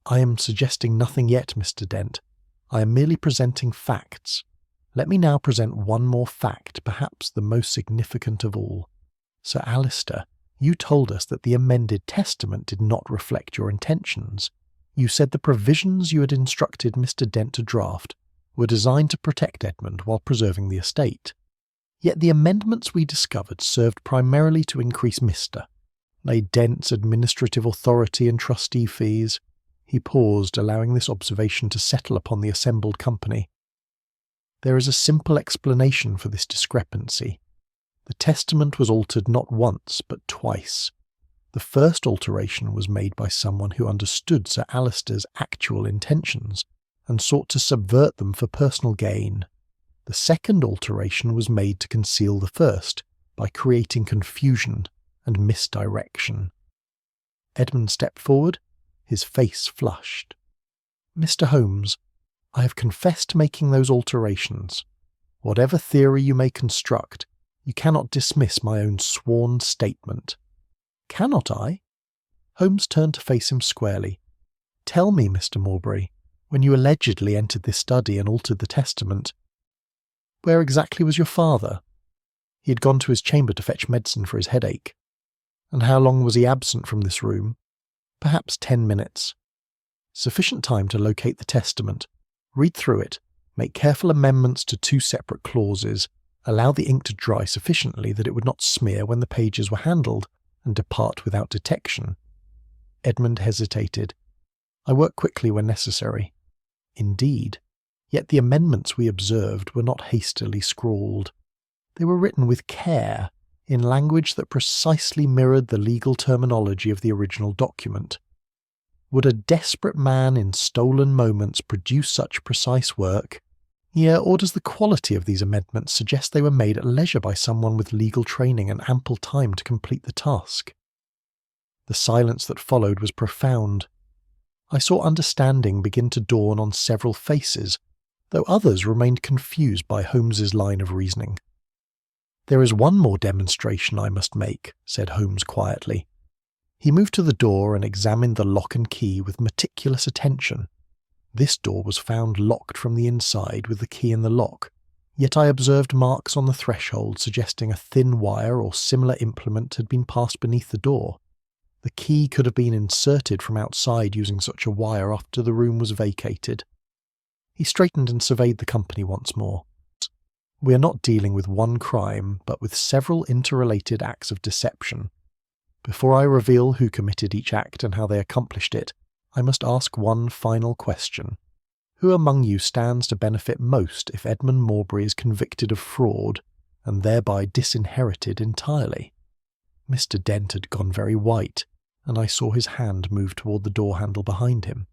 "I am suggesting nothing yet, Mr. Dent. I am merely presenting facts. Let me now present one more fact, perhaps the most significant of all. Sir Alister, you told us that the amended testament did not reflect your intentions. You said the provisions you had instructed Mr. Dent to draft were designed to protect Edmund while preserving the estate. Yet the amendments we discovered served primarily to increase Mr. Dent's administrative authority and trustee fees." He paused, allowing this observation to settle upon the assembled company. "There is a simple explanation for this discrepancy. The testament was altered not once, but twice. The first alteration was made by someone who understood Sir Alister's actual intentions and sought to subvert them for personal gain. The second alteration was made to conceal the first, by creating confusion and misdirection." Edmund stepped forward, his face flushed. "Mr. Holmes, I have confessed to making those alterations. Whatever theory you may construct, you cannot dismiss my own sworn statement." "Cannot I?" Holmes turned to face him squarely. "Tell me, Mr. Morbury, when you allegedly entered this study and altered the testament, where exactly was your father? He had gone to his chamber to fetch medicine for his headache. And how long was he absent from this room? Perhaps 10 minutes. Sufficient time to locate the testament, read through it, make careful amendments to 2 separate clauses, allow the ink to dry sufficiently that it would not smear when the pages were handled, and depart without detection. Edmund hesitated. I work quickly when necessary. Indeed, yet the amendments we observed were not hastily scrawled. They were written with care, in language that precisely mirrored the legal terminology of the original document. Would a desperate man in stolen moments produce such precise work? Yeah, or does the quality of these amendments suggest they were made at leisure by someone with legal training and ample time to complete the task? The silence that followed was profound. I saw understanding begin to dawn on several faces, though others remained confused by Holmes's line of reasoning. "There is one more demonstration I must make," said Holmes quietly. He moved to the door and examined the lock and key with meticulous attention. This door was found locked from the inside with the key in the lock, yet I observed marks on the threshold suggesting a thin wire or similar implement had been passed beneath the door. The key could have been inserted from outside using such a wire after the room was vacated. He straightened and surveyed the company once more. "We are not dealing with one crime, but with several interrelated acts of deception. Before I reveal who committed each act and how they accomplished it, I must ask one final question. Who among you stands to benefit most if Edmund Morbury is convicted of fraud, and thereby disinherited entirely?" Mr. Dent had gone very white, and I saw his hand move toward the door handle behind him.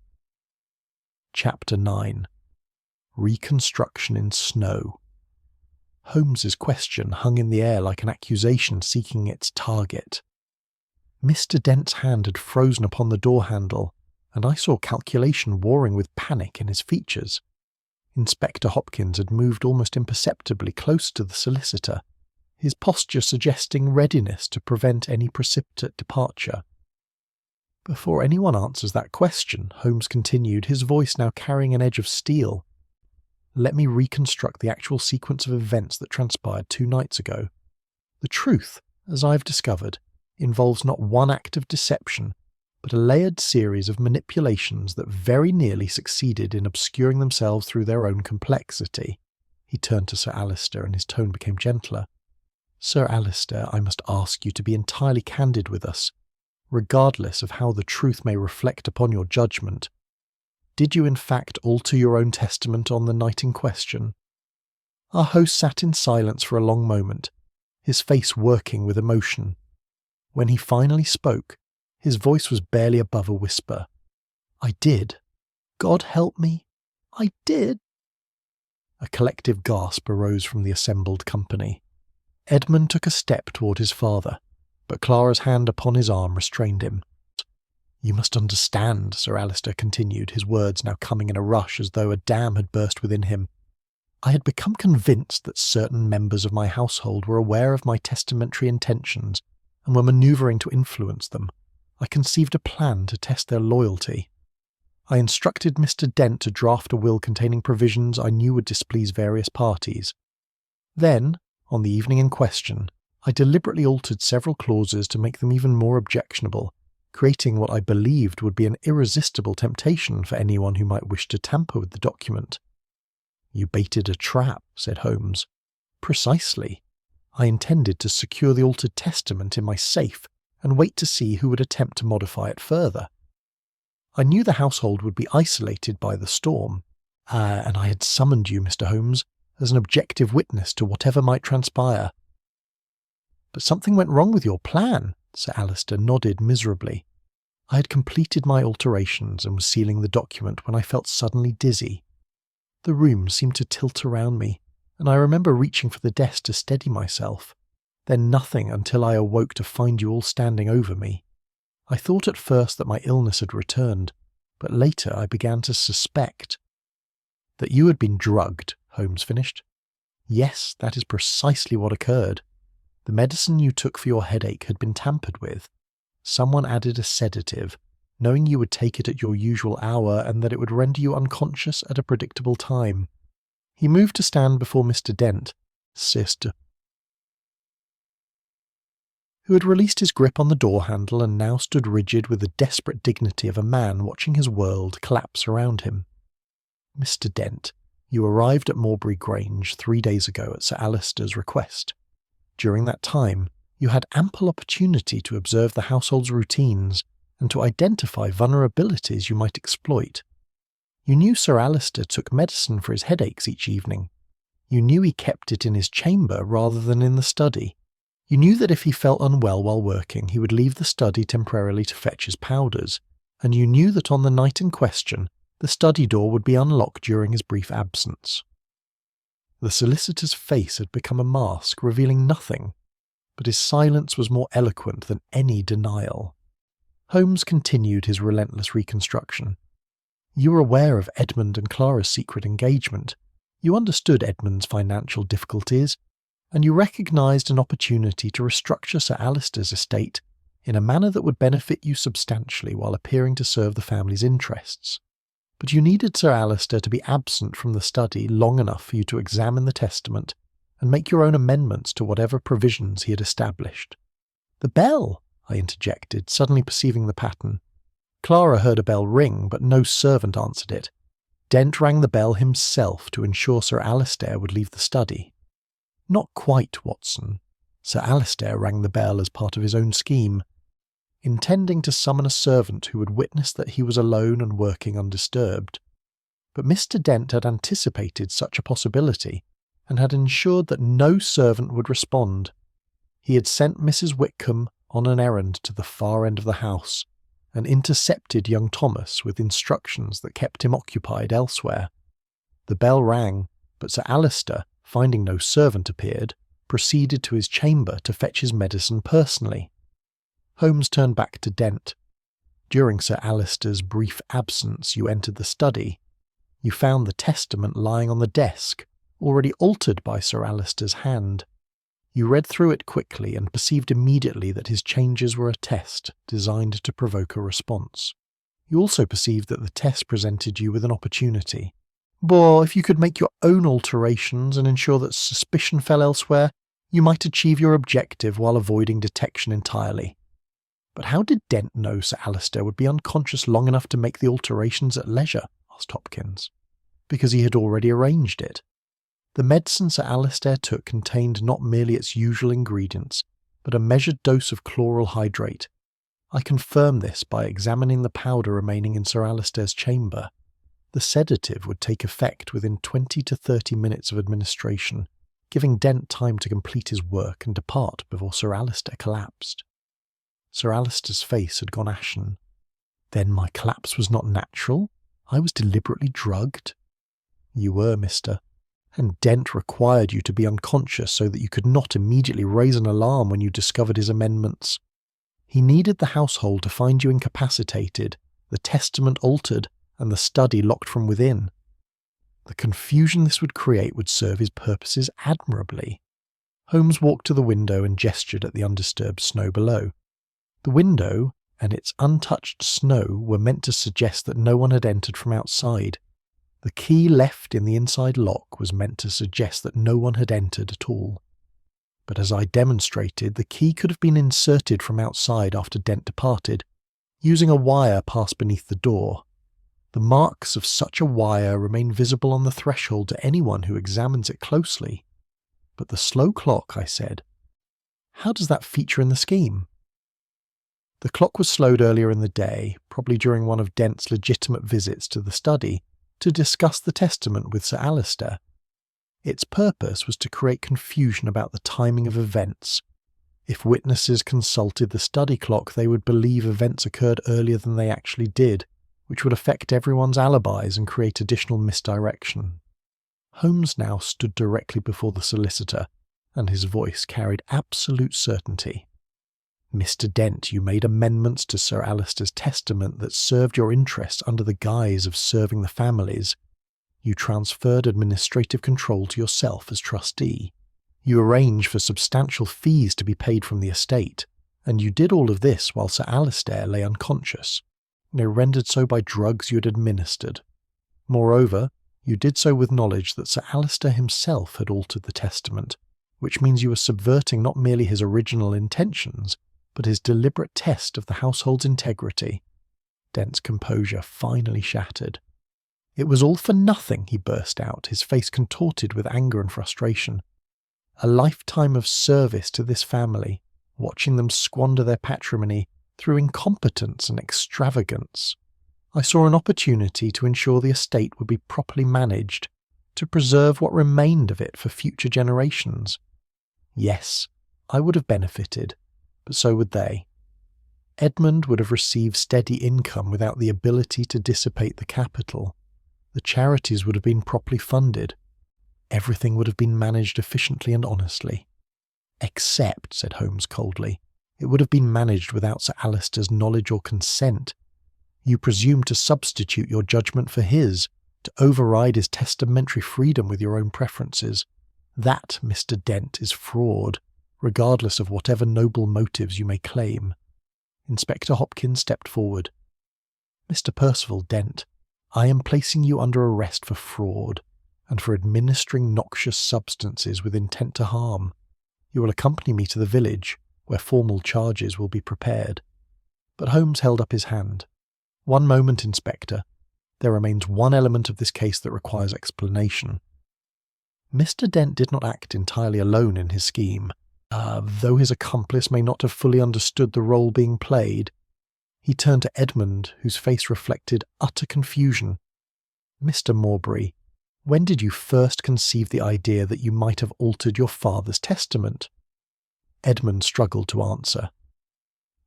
Chapter 9. Reconstruction in Snow. Holmes's question hung in the air like an accusation seeking its target. Mr. Dent's hand had frozen upon the door handle, and I saw calculation warring with panic in his features. Inspector Hopkins had moved almost imperceptibly close to the solicitor, his posture suggesting readiness to prevent any precipitate departure. "Before anyone answers that question," Holmes continued, his voice now carrying an edge of steel, "let me reconstruct the actual sequence of events that transpired 2 nights ago. The truth, as I've discovered, involves not one act of deception, but a layered series of manipulations that very nearly succeeded in obscuring themselves through their own complexity." He turned to Sir Alister, and his tone became gentler. "Sir Alister, I must ask you to be entirely candid with us, regardless of how the truth may reflect upon your judgment. Did you in fact alter your own testament on the night in question?" Our host sat in silence for a long moment, his face working with emotion. When he finally spoke, his voice was barely above a whisper. "I did. God help me, I did." A collective gasp arose from the assembled company. Edmund took a step toward his father, but Clara's hand upon his arm restrained him. "You must understand," Sir Alister continued, his words now coming in a rush as though a dam had burst within him. "I had become convinced that certain members of my household were aware of my testamentary intentions and were manoeuvring to influence them. I conceived a plan to test their loyalty. I instructed Mr. Dent to draft a will containing provisions I knew would displease various parties. Then, on the evening in question, I deliberately altered several clauses to make them even more objectionable, creating what I believed would be an irresistible temptation for anyone who might wish to tamper with the document." "You baited a trap," said Holmes. "Precisely. I intended to secure the altered testament in my safe and wait to see who would attempt to modify it further. I knew the household would be isolated by the storm, and I had summoned you, Mr. Holmes, as an objective witness to whatever might transpire." "But something went wrong with your plan," Sir Alister nodded miserably. "I had completed my alterations and was sealing the document when I felt suddenly dizzy. The room seemed to tilt around me, and I remember reaching for the desk to steady myself. Then nothing until I awoke to find you all standing over me. I thought at first that my illness had returned, but later I began to suspect." "That you had been drugged," Holmes finished. "Yes, that is precisely what occurred. The medicine you took for your headache had been tampered with. Someone added a sedative, knowing you would take it at your usual hour and that it would render you unconscious at a predictable time." He moved to stand before Mr. Dent, Sister, who had released his grip on the door handle and now stood rigid with the desperate dignity of a man watching his world collapse around him. "Mr. Dent, you arrived at Morbury Grange 3 days ago at Sir Alister's request. During that time, You had ample opportunity to observe the household's routines and to identify vulnerabilities you might exploit. You knew Sir Alistair took medicine for his headaches each evening. You knew he kept it in his chamber rather than in the study. You knew that if he felt unwell while working, he would leave the study temporarily to fetch his powders, and you knew that on the night in question, the study door would be unlocked during his brief absence. The solicitor's face had become a mask, revealing nothing, but his silence was more eloquent than any denial. Holmes continued his relentless reconstruction. You were aware of Edmund and Clara's secret engagement. You understood Edmund's financial difficulties, and you recognised an opportunity to restructure Sir Alistair's estate in a manner that would benefit you substantially while appearing to serve the family's interests. But you needed Sir Alistair to be absent from the study long enough for you to examine the testament and make your own amendments to whatever provisions he had established. "The bell!" I interjected, suddenly perceiving the pattern. Clara heard a bell ring, but no servant answered it. Dent rang the bell himself to ensure Sir Alistair would leave the study. Not quite, Watson. Sir Alistair rang the bell as part of his own scheme, intending to summon a servant who would witness that he was alone and working undisturbed. But Mr. Dent had anticipated such a possibility and had ensured that no servant would respond. He had sent Mrs. Whitcomb on an errand to the far end of the house and intercepted young Thomas with instructions that kept him occupied elsewhere. The bell rang, but Sir Alistair, finding no servant appeared, proceeded to his chamber to fetch his medicine personally. Holmes turned back to Dent. During Sir Alistair's brief absence, you entered the study. You found the testament lying on the desk, already altered by Sir Alistair's hand. You read through it quickly and perceived immediately that his changes were a test designed to provoke a response. You also perceived that the test presented you with an opportunity. But if you could make your own alterations and ensure that suspicion fell elsewhere, you might achieve your objective while avoiding detection entirely. But how did Dent know Sir Alistair would be unconscious long enough to make the alterations at leisure? Asked Hopkins. Because he had already arranged it. The medicine Sir Alistair took contained not merely its usual ingredients, but a measured dose of chloral hydrate. I confirmed this by examining the powder remaining in Sir Alistair's chamber. The sedative would take effect within 20 to 30 minutes of administration, giving Dent time to complete his work and depart before Sir Alistair collapsed. Sir Alistair's face had gone ashen. Then my collapse was not natural? I was deliberately drugged? You were, mister. And Dent required you to be unconscious so that you could not immediately raise an alarm when you discovered his amendments. He needed the household to find you incapacitated, the testament altered, and the study locked from within. The confusion this would create would serve his purposes admirably. Holmes walked to the window and gestured at the undisturbed snow below. The window and its untouched snow were meant to suggest that no one had entered from outside. The key left in the inside lock was meant to suggest that no one had entered at all. But as I demonstrated, the key could have been inserted from outside after Dent departed, using a wire passed beneath the door. The marks of such a wire remain visible on the threshold to anyone who examines it closely. But the slow clock, I said. How does that feature in the scheme? The clock was slowed earlier in the day, probably during one of Dent's legitimate visits to the study, to discuss the testament with Sir Alistair. Its purpose was to create confusion about the timing of events. If witnesses consulted the study clock, they would believe events occurred earlier than they actually did, which would affect everyone's alibis and create additional misdirection. Holmes now stood directly before the solicitor, and his voice carried absolute certainty. Mr. Dent, you made amendments to Sir Alistair's testament that served your interests under the guise of serving the families. You transferred administrative control to yourself as trustee. You arranged for substantial fees to be paid from the estate, and you did all of this while Sir Alistair lay unconscious, rendered so by drugs you had administered. Moreover, you did so with knowledge that Sir Alistair himself had altered the testament, which means you were subverting not merely his original intentions, but his deliberate test of the household's integrity. Dent's composure finally shattered. It was all for nothing, he burst out, his face contorted with anger and frustration. A lifetime of service to this family, watching them squander their patrimony through incompetence and extravagance. I saw an opportunity to ensure the estate would be properly managed, to preserve what remained of it for future generations. Yes, I would have benefited, but so would they. Edmund would have received steady income without the ability to dissipate the capital. The charities would have been properly funded. Everything would have been managed efficiently and honestly. Except, said Holmes coldly, it would have been managed without Sir Alister's knowledge or consent. You presume to substitute your judgment for his, to override his testamentary freedom with your own preferences. That, Mr. Dent, is fraud, regardless of whatever noble motives you may claim. Inspector Hopkins stepped forward. Mr. Percival Dent, I am placing you under arrest for fraud, and for administering noxious substances with intent to harm. You will accompany me to the village, where formal charges will be prepared. But Holmes held up his hand. One moment, Inspector. There remains one element of this case that requires explanation. Mr. Dent did not act entirely alone in his scheme. Though his accomplice may not have fully understood the role being played, he turned to Edmund, whose face reflected utter confusion. Mr. Morbury, when did you first conceive the idea that you might have altered your father's testament? Edmund struggled to answer.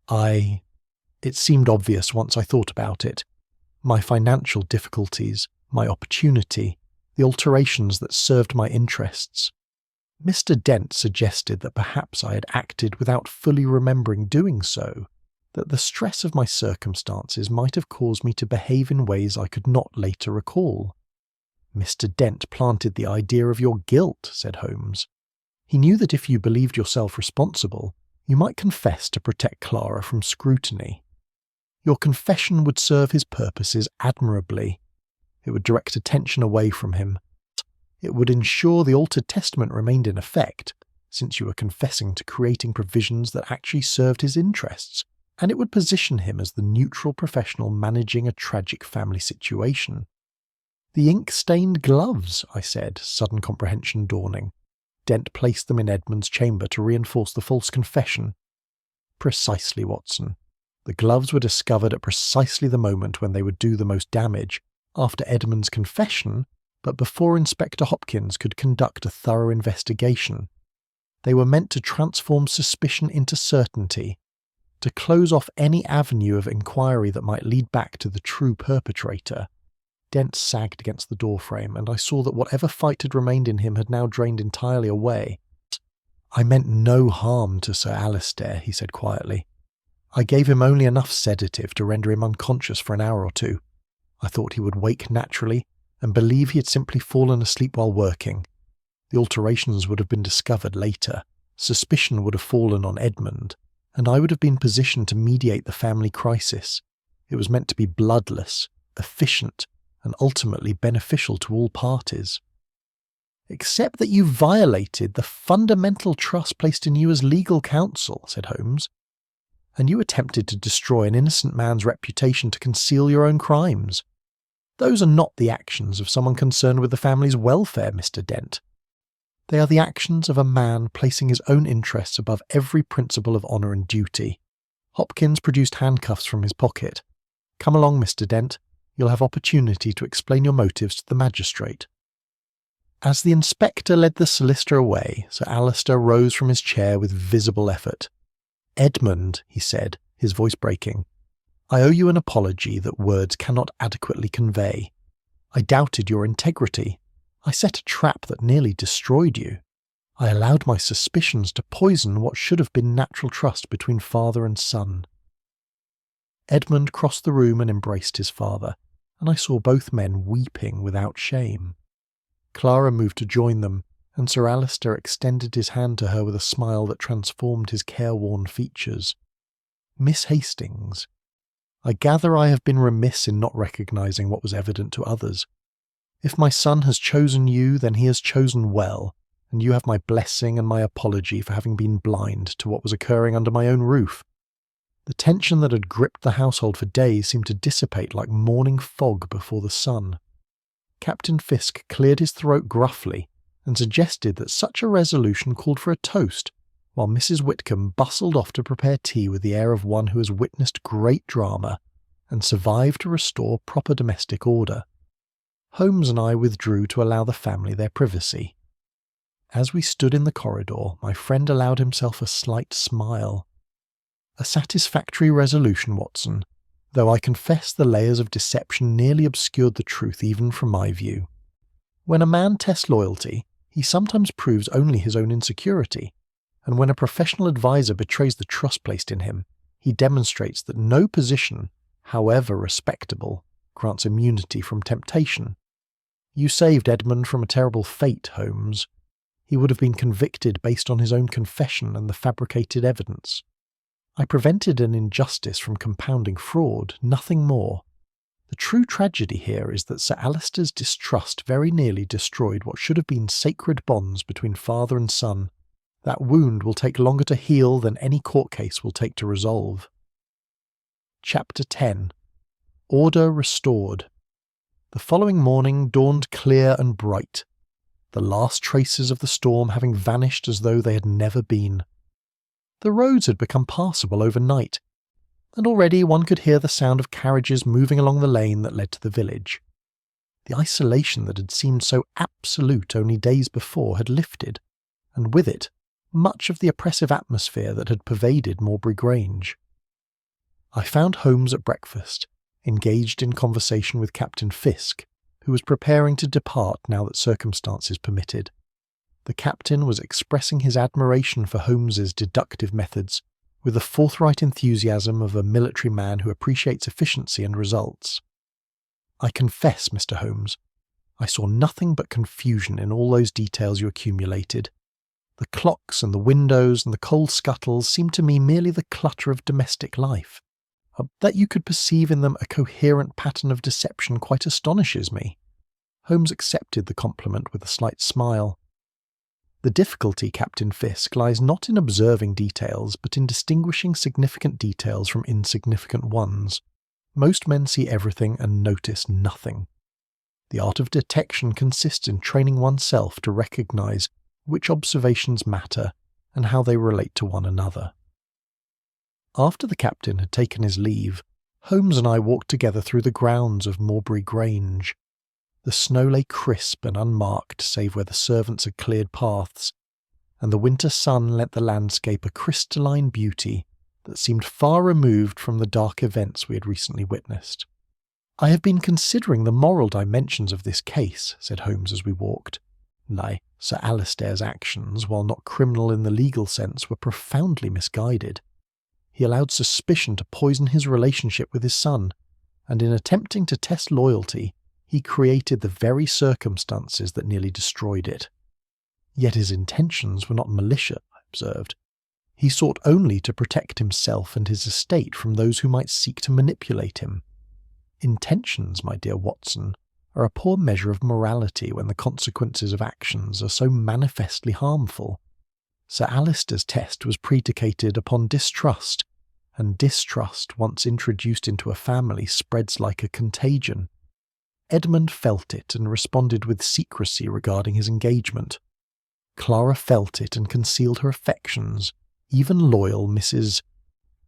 It seemed obvious once I thought about it. My financial difficulties, my opportunity, the alterations that served my interests. Mr. Dent suggested that perhaps I had acted without fully remembering doing so, that the stress of my circumstances might have caused me to behave in ways I could not later recall. Mr. Dent planted the idea of your guilt, said Holmes. He knew that if you believed yourself responsible, you might confess to protect Clara from scrutiny. Your confession would serve his purposes admirably. It would direct attention away from him. It would ensure the altered testament remained in effect, since you were confessing to creating provisions that actually served his interests, and it would position him as the neutral professional managing a tragic family situation. The ink-stained gloves, I said, sudden comprehension dawning. Dent placed them in Edmund's chamber to reinforce the false confession. Precisely, Watson. The gloves were discovered at precisely the moment when they would do the most damage, after Edmund's confession, but before Inspector Hopkins could conduct a thorough investigation. They were meant to transform suspicion into certainty, to close off any avenue of inquiry that might lead back to the true perpetrator. Dent sagged against the doorframe, and I saw that whatever fight had remained in him had now drained entirely away. I meant no harm to Sir Alister, he said quietly. I gave him only enough sedative to render him unconscious for an hour or two. I thought he would wake naturally, and believe he had simply fallen asleep while working. The alterations would have been discovered later, suspicion would have fallen on Edmund, and I would have been positioned to mediate the family crisis. It was meant to be bloodless, efficient, and ultimately beneficial to all parties. Except that you violated the fundamental trust placed in you as legal counsel, said Holmes, and you attempted to destroy an innocent man's reputation to conceal your own crimes. Those are not the actions of someone concerned with the family's welfare, Mr. Dent. They are the actions of a man placing his own interests above every principle of honour and duty. Hopkins produced handcuffs from his pocket. Come along, Mr. Dent. You'll have opportunity to explain your motives to the magistrate. As the inspector led the solicitor away, Sir Alister rose from his chair with visible effort. Edmund, he said, his voice breaking, I owe you an apology that words cannot adequately convey. I doubted your integrity. I set a trap that nearly destroyed you. I allowed my suspicions to poison what should have been natural trust between father and son. Edmund crossed the room and embraced his father, and I saw both men weeping without shame. Clara moved to join them, and Sir Alister extended his hand to her with a smile that transformed his careworn features. Miss Hastings, I gather I have been remiss in not recognising what was evident to others. If my son has chosen you, then he has chosen well, and you have my blessing and my apology for having been blind to what was occurring under my own roof. The tension that had gripped the household for days seemed to dissipate like morning fog before the sun. Captain Fisk cleared his throat gruffly and suggested that such a resolution called for a toast, while Mrs. Whitcomb bustled off to prepare tea with the air of one who has witnessed great drama and survived to restore proper domestic order. Holmes and I withdrew to allow the family their privacy. As we stood in the corridor, my friend allowed himself a slight smile. "A satisfactory resolution, Watson, though I confess the layers of deception nearly obscured the truth even from my view. When a man tests loyalty, he sometimes proves only his own insecurity, and when a professional advisor betrays the trust placed in him, he demonstrates that no position, however respectable, grants immunity from temptation. You saved Edmund from a terrible fate, Holmes. He would have been convicted based on his own confession and the fabricated evidence. I prevented an injustice from compounding fraud, nothing more. The true tragedy here is that Sir Alister's distrust very nearly destroyed what should have been sacred bonds between father and son. That wound will take longer to heal than any court case will take to resolve." Chapter 10. Order Restored. The following morning dawned clear and bright, the last traces of the storm having vanished as though they had never been. The roads had become passable overnight, and already one could hear the sound of carriages moving along the lane that led to the village. The isolation that had seemed so absolute only days before had lifted, and with it, much of the oppressive atmosphere that had pervaded Morbury Grange. I found Holmes at breakfast, engaged in conversation with Captain Fisk, who was preparing to depart now that circumstances permitted. The captain was expressing his admiration for Holmes's deductive methods with the forthright enthusiasm of a military man who appreciates efficiency and results. "I confess, Mr. Holmes, I saw nothing but confusion in all those details you accumulated. The clocks and the windows and the coal scuttles seemed to me merely the clutter of domestic life. That you could perceive in them a coherent pattern of deception quite astonishes me." Holmes accepted the compliment with a slight smile. "The difficulty, Captain Fisk, lies not in observing details, but in distinguishing significant details from insignificant ones. Most men see everything and notice nothing. The art of detection consists in training oneself to recognize which observations matter and how they relate to one another." After the captain had taken his leave, Holmes and I walked together through the grounds of Morbury Grange. The snow lay crisp and unmarked save where the servants had cleared paths, and the winter sun lent the landscape a crystalline beauty that seemed far removed from the dark events we had recently witnessed. "I have been considering the moral dimensions of this case," said Holmes as we walked. Sir Alister's actions, while not criminal in the legal sense, were profoundly misguided. He allowed suspicion to poison his relationship with his son, and in attempting to test loyalty, he created the very circumstances that nearly destroyed it. Yet his intentions were not malicious, I observed. He sought only to protect himself and his estate from those who might seek to manipulate him. Intentions, my dear Watson, are a poor measure of morality when the consequences of actions are so manifestly harmful. Sir Alister's test was predicated upon distrust, and distrust, once introduced into a family, spreads like a contagion. Edmund felt it and responded with secrecy regarding his engagement. Clara felt it and concealed her affections. Even loyal Mrs.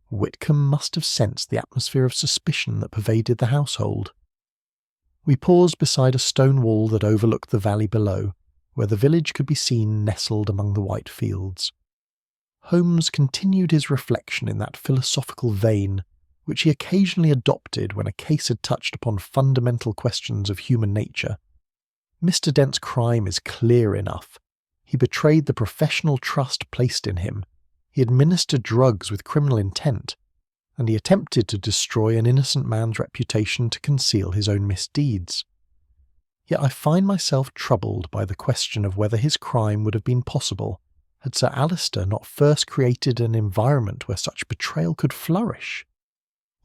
Whitcomb must have sensed the atmosphere of suspicion that pervaded the household. We paused beside a stone wall that overlooked the valley below, where the village could be seen nestled among the white fields. Holmes continued his reflection in that philosophical vein which he occasionally adopted when a case had touched upon fundamental questions of human nature. Mr. Dent's crime is clear enough. He betrayed the professional trust placed in him. He administered drugs with criminal intent, and he attempted to destroy an innocent man's reputation to conceal his own misdeeds. Yet I find myself troubled by the question of whether his crime would have been possible had Sir Alister not first created an environment where such betrayal could flourish.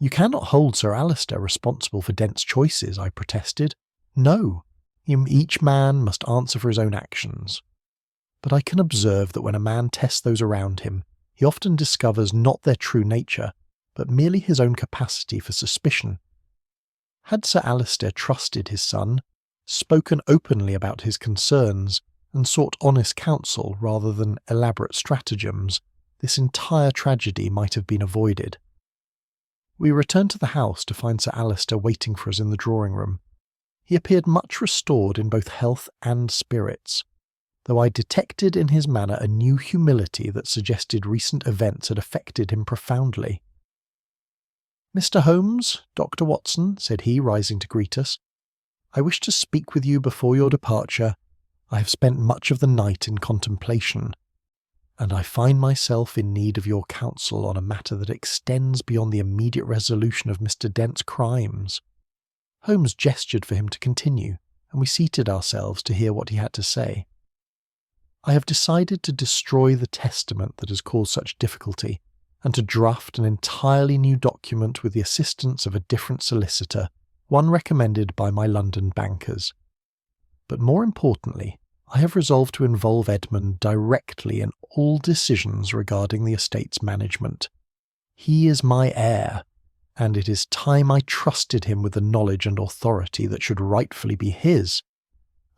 "You cannot hold Sir Alister responsible for Dent's choices," I protested. "No, each man must answer for his own actions. But I can observe that when a man tests those around him, he often discovers not their true nature, but merely his own capacity for suspicion. Had Sir Alister trusted his son, spoken openly about his concerns, and sought honest counsel rather than elaborate stratagems, this entire tragedy might have been avoided. We returned to the house to find Sir Alister waiting for us in the drawing room. He appeared much restored in both health and spirits, though I detected in his manner a new humility that suggested recent events had affected him profoundly. "Mr. Holmes, Dr. Watson," said he, rising to greet us, "I wish to speak with you before your departure. I have spent much of the night in contemplation, and I find myself in need of your counsel on a matter that extends beyond the immediate resolution of Mr. Dent's crimes." Holmes gestured for him to continue, and we seated ourselves to hear what he had to say. "I have decided to destroy the testament that has caused such difficulty, and to draft an entirely new document with the assistance of a different solicitor, one recommended by my London bankers. But more importantly, I have resolved to involve Edmund directly in all decisions regarding the estate's management. He is my heir, and it is time I trusted him with the knowledge and authority that should rightfully be his."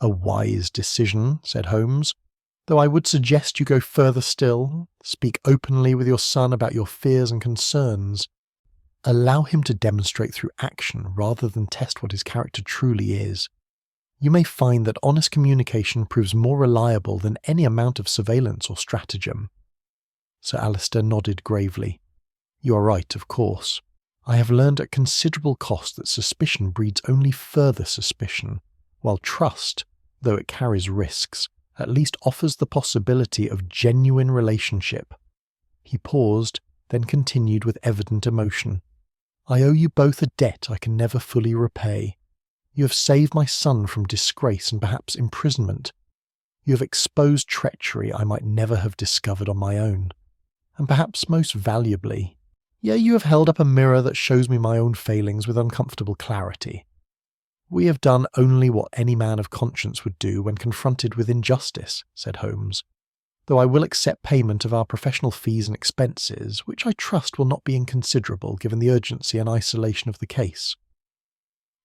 "A wise decision," said Holmes, "though I would suggest you go further still. Speak openly with your son about your fears and concerns. Allow him to demonstrate through action rather than test what his character truly is. You may find that honest communication proves more reliable than any amount of surveillance or stratagem." Sir Alister nodded gravely. "You are right, of course. I have learned at considerable cost that suspicion breeds only further suspicion, while trust, though it carries risks, at least offers the possibility of genuine relationship." He paused, then continued with evident emotion. "I owe you both a debt I can never fully repay. You have saved my son from disgrace and perhaps imprisonment. You have exposed treachery I might never have discovered on my own. And perhaps most valuably, you have held up a mirror that shows me my own failings with uncomfortable clarity. We have done only what any man of conscience would do when confronted with injustice," said Holmes, "though I will accept payment of our professional fees and expenses, which I trust will not be inconsiderable given the urgency and isolation of the case."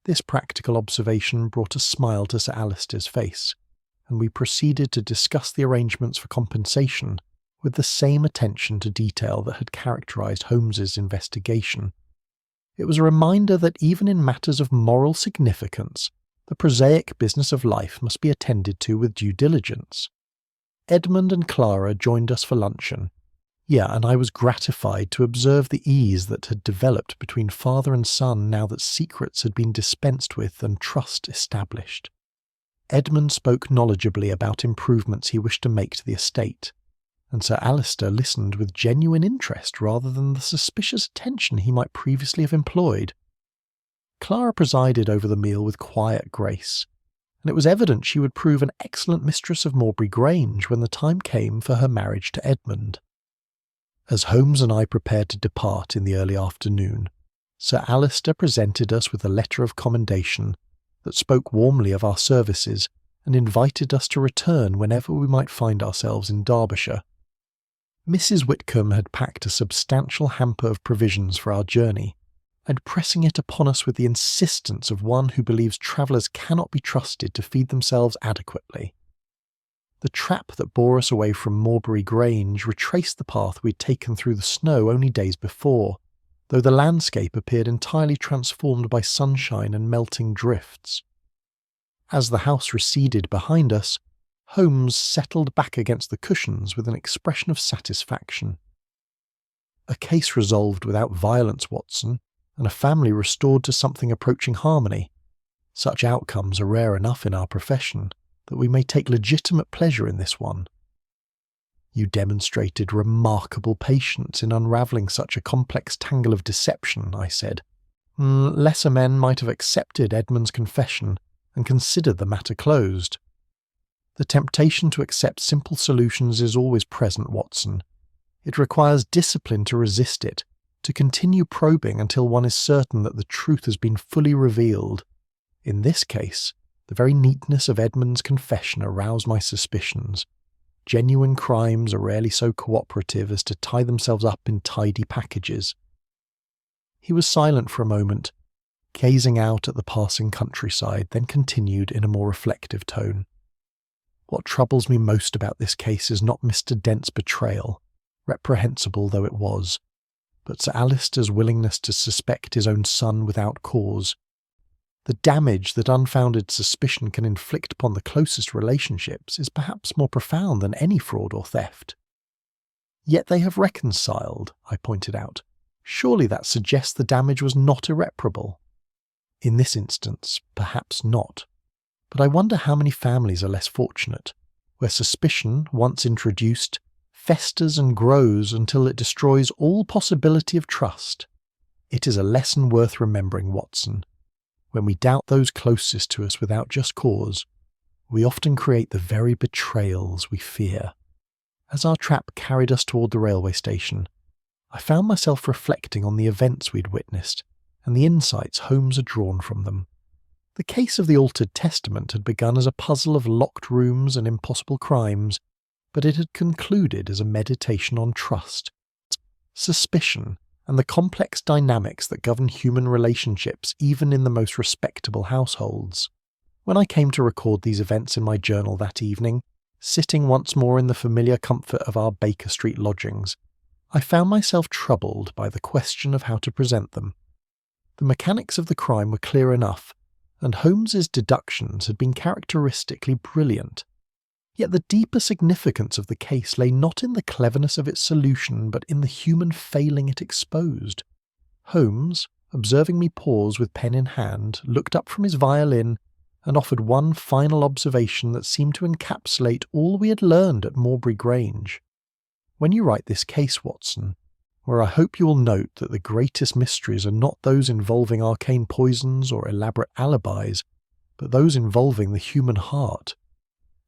This practical observation brought a smile to Sir Alister's face, and we proceeded to discuss the arrangements for compensation with the same attention to detail that had characterized Holmes's investigation. It was a reminder that even in matters of moral significance, the prosaic business of life must be attended to with due diligence. Edmund and Clara joined us for luncheon. And I was gratified to observe the ease that had developed between father and son now that secrets had been dispensed with and trust established. Edmund spoke knowledgeably about improvements he wished to make to the estate, and Sir Alister listened with genuine interest rather than the suspicious attention he might previously have employed. Clara presided over the meal with quiet grace, and it was evident she would prove an excellent mistress of Morbury Grange when the time came for her marriage to Edmund. As Holmes and I prepared to depart in the early afternoon, Sir Alister presented us with a letter of commendation that spoke warmly of our services and invited us to return whenever we might find ourselves in Derbyshire. Mrs. Whitcomb had packed a substantial hamper of provisions for our journey, and pressing it upon us with the insistence of one who believes travellers cannot be trusted to feed themselves adequately. The trap that bore us away from Morbury Grange retraced the path we had taken through the snow only days before, though the landscape appeared entirely transformed by sunshine and melting drifts. As the house receded behind us, Holmes settled back against the cushions with an expression of satisfaction. "A case resolved without violence, Watson, and a family restored to something approaching harmony. Such outcomes are rare enough in our profession that we may take legitimate pleasure in this one." "You demonstrated remarkable patience in unravelling such a complex tangle of deception," I said. "Lesser men might have accepted Edmund's confession and considered the matter closed." "The temptation to accept simple solutions is always present, Watson. It requires discipline to resist it, to continue probing until one is certain that the truth has been fully revealed. In this case, the very neatness of Edmund's confession aroused my suspicions. Genuine crimes are rarely so cooperative as to tie themselves up in tidy packages." He was silent for a moment, gazing out at the passing countryside, then continued in a more reflective tone. "What troubles me most about this case is not Mr. Dent's betrayal, reprehensible though it was, but Sir Alister's willingness to suspect his own son without cause. The damage that unfounded suspicion can inflict upon the closest relationships is perhaps more profound than any fraud or theft. Yet they have reconciled, I pointed out. Surely that suggests the damage was not irreparable. In this instance, perhaps not. But I wonder how many families are less fortunate, where suspicion, once introduced, festers and grows until it destroys all possibility of trust. It is a lesson worth remembering, Watson. When we doubt those closest to us without just cause, we often create the very betrayals we fear. As our trap carried us toward the railway station, I found myself reflecting on the events we'd witnessed and the insights Holmes had drawn from them. The case of the Altered Testament had begun as a puzzle of locked rooms and impossible crimes, but it had concluded as a meditation on trust, suspicion, and the complex dynamics that govern human relationships even in the most respectable households. When I came to record these events in my journal that evening, sitting once more in the familiar comfort of our Baker Street lodgings, I found myself troubled by the question of how to present them. The mechanics of the crime were clear enough, and Holmes's deductions had been characteristically brilliant. Yet the deeper significance of the case lay not in the cleverness of its solution, but in the human failing it exposed. Holmes, observing me pause with pen in hand, looked up from his violin and offered one final observation that seemed to encapsulate all we had learned at Morbury Grange. When you write this case, Watson, where I hope you will note that the greatest mysteries are not those involving arcane poisons or elaborate alibis, but those involving the human heart.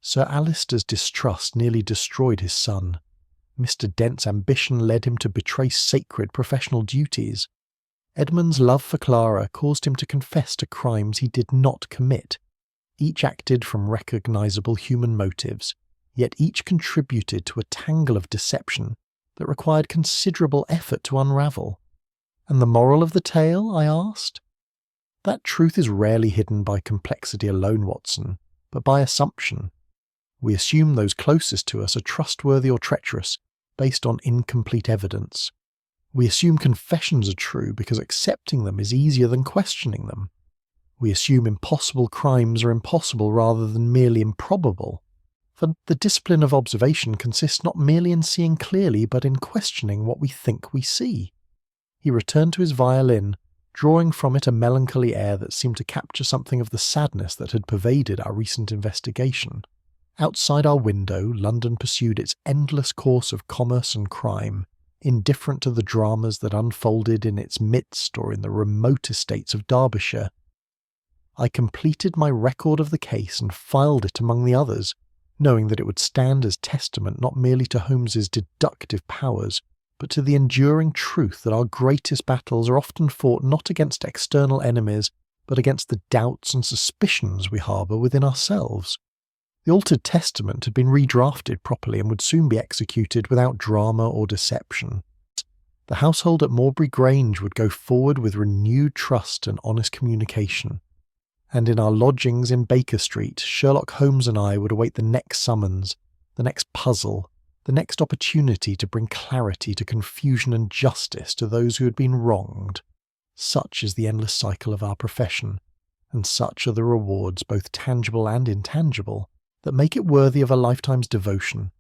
Sir Alister's distrust nearly destroyed his son. Mr. Dent's ambition led him to betray sacred professional duties. Edmund's love for Clara caused him to confess to crimes he did not commit. Each acted from recognisable human motives, yet each contributed to a tangle of deception that required considerable effort to unravel. And the moral of the tale, I asked? That truth is rarely hidden by complexity alone, Watson, but by assumption. We assume those closest to us are trustworthy or treacherous, based on incomplete evidence. We assume confessions are true because accepting them is easier than questioning them. We assume impossible crimes are impossible rather than merely improbable. For the discipline of observation consists not merely in seeing clearly, but in questioning what we think we see. He returned to his violin, drawing from it a melancholy air that seemed to capture something of the sadness that had pervaded our recent investigation. Outside our window, London pursued its endless course of commerce and crime, indifferent to the dramas that unfolded in its midst or in the remote estates of Derbyshire. I completed my record of the case and filed it among the others, knowing that it would stand as testament not merely to Holmes's deductive powers, but to the enduring truth that our greatest battles are often fought not against external enemies, but against the doubts and suspicions we harbour within ourselves. The Altered Testament had been redrafted properly and would soon be executed without drama or deception. The household at Morbury Grange would go forward with renewed trust and honest communication. And in our lodgings in Baker Street, Sherlock Holmes and I would await the next summons, the next puzzle, the next opportunity to bring clarity to confusion and justice to those who had been wronged. Such is the endless cycle of our profession, and such are the rewards, both tangible and intangible, that make it worthy of a lifetime's devotion.